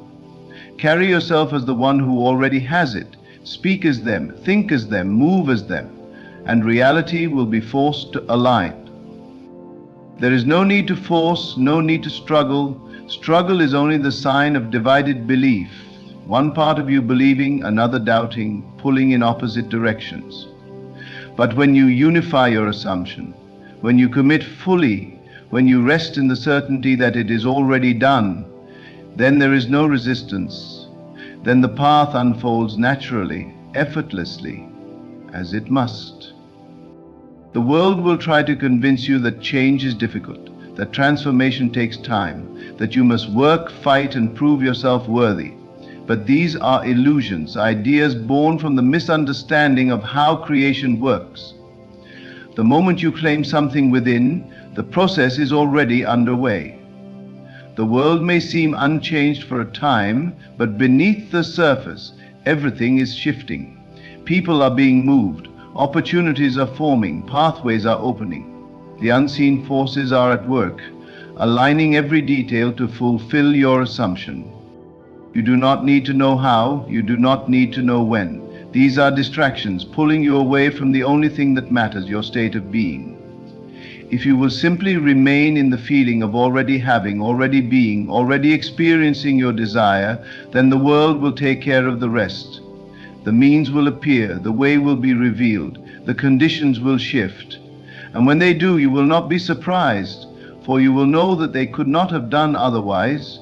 Carry yourself as the one who already has it. Speak as them, think as them, move as them, and reality will be forced to align. There is no need to force, no need to struggle. Struggle is only the sign of divided belief. One part of you believing, another doubting, pulling in opposite directions. But when you unify your assumption, when you commit fully, when you rest in the certainty that it is already done, then there is no resistance. Then the path unfolds naturally, effortlessly, as it must. The world will try to convince you that change is difficult, that transformation takes time, that you must work, fight, and prove yourself worthy. But these are illusions, ideas born from the misunderstanding of how creation works. The moment you claim something within, the process is already underway. The world may seem unchanged for a time, but beneath the surface, everything is shifting. People are being moved, opportunities are forming, pathways are opening. The unseen forces are at work, aligning every detail to fulfill your assumption. You do not need to know how, you do not need to know when. These are distractions, pulling you away from the only thing that matters, your state of being. If you will simply remain in the feeling of already having, already being, already experiencing your desire, then the world will take care of the rest. The means will appear, the way will be revealed, the conditions will shift. And when they do, you will not be surprised, for you will know that they could not have done otherwise.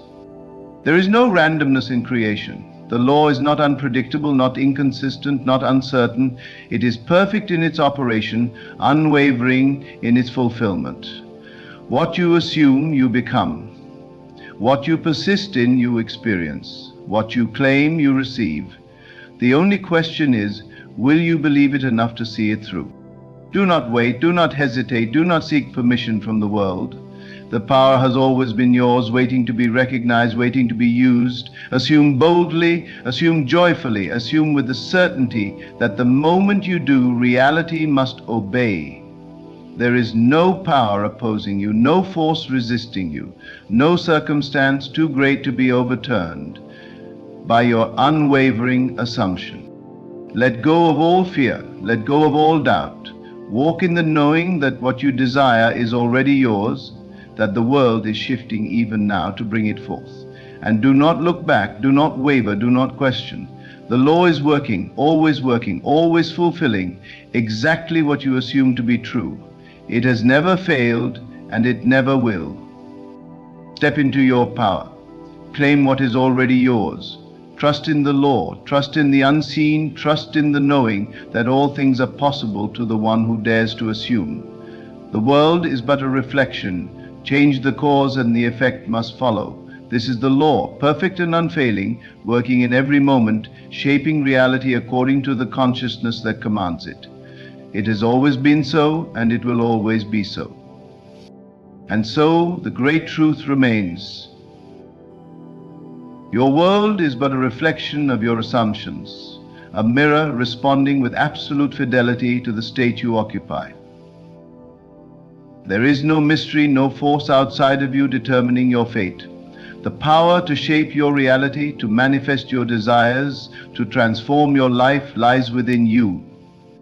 There is no randomness in creation. The law is not unpredictable, not inconsistent, not uncertain. It is perfect in its operation, unwavering in its fulfillment. What you assume, you become. What you persist in, you experience. What you claim, you receive. The only question is, will you believe it enough to see it through? Do not wait, do not hesitate, do not seek permission from the world. The power has always been yours, waiting to be recognized, waiting to be used. Assume boldly, assume joyfully, assume with the certainty that the moment you do, reality must obey. There is no power opposing you, no force resisting you, no circumstance too great to be overturned by your unwavering assumption. Let go of all fear, let go of all doubt. Walk in the knowing that what you desire is already yours, that the world is shifting even now to bring it forth. And do not look back, do not waver, do not question. The law is working, always fulfilling exactly what you assume to be true. It has never failed, and it never will. Step into your power. Claim what is already yours. Trust in the law, trust in the unseen, trust in the knowing that all things are possible to the one who dares to assume. The world is but a reflection. Change the cause and the effect must follow. This is the law, perfect and unfailing, working in every moment, shaping reality according to the consciousness that commands it. It has always been so, and it will always be so. And so the great truth remains. Your world is but a reflection of your assumptions, a mirror responding with absolute fidelity to the state you occupy. There is no mystery, no force outside of you determining your fate. The power to shape your reality, to manifest your desires, to transform your life lies within you,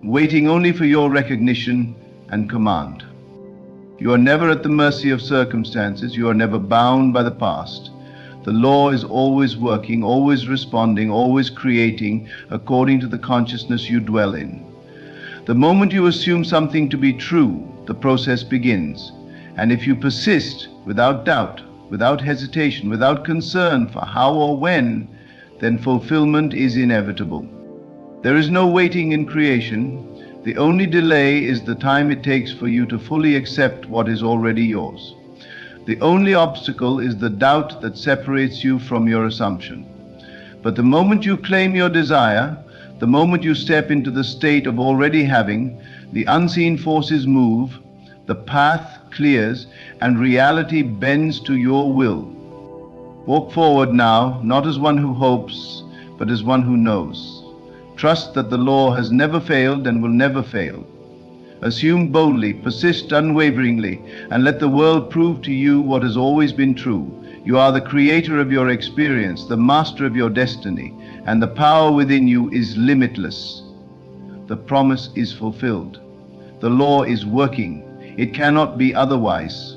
waiting only for your recognition and command. You are never at the mercy of circumstances. You are never bound by the past. The law is always working, always responding, always creating according to the consciousness you dwell in. The moment you assume something to be true, the process begins. And if you persist without doubt, without hesitation, without concern for how or when, then fulfillment is inevitable. There is no waiting in creation. The only delay is the time it takes for you to fully accept what is already yours. The only obstacle is the doubt that separates you from your assumption. But the moment you claim your desire, the moment you step into the state of already having, the unseen forces move, the path clears, and reality bends to your will. Walk forward now, not as one who hopes, but as one who knows. Trust that the law has never failed and will never fail. Assume boldly, persist unwaveringly, and let the world prove to you what has always been true. You are the creator of your experience, the master of your destiny, and the power within you is limitless. The promise is fulfilled. The law is working. It cannot be otherwise.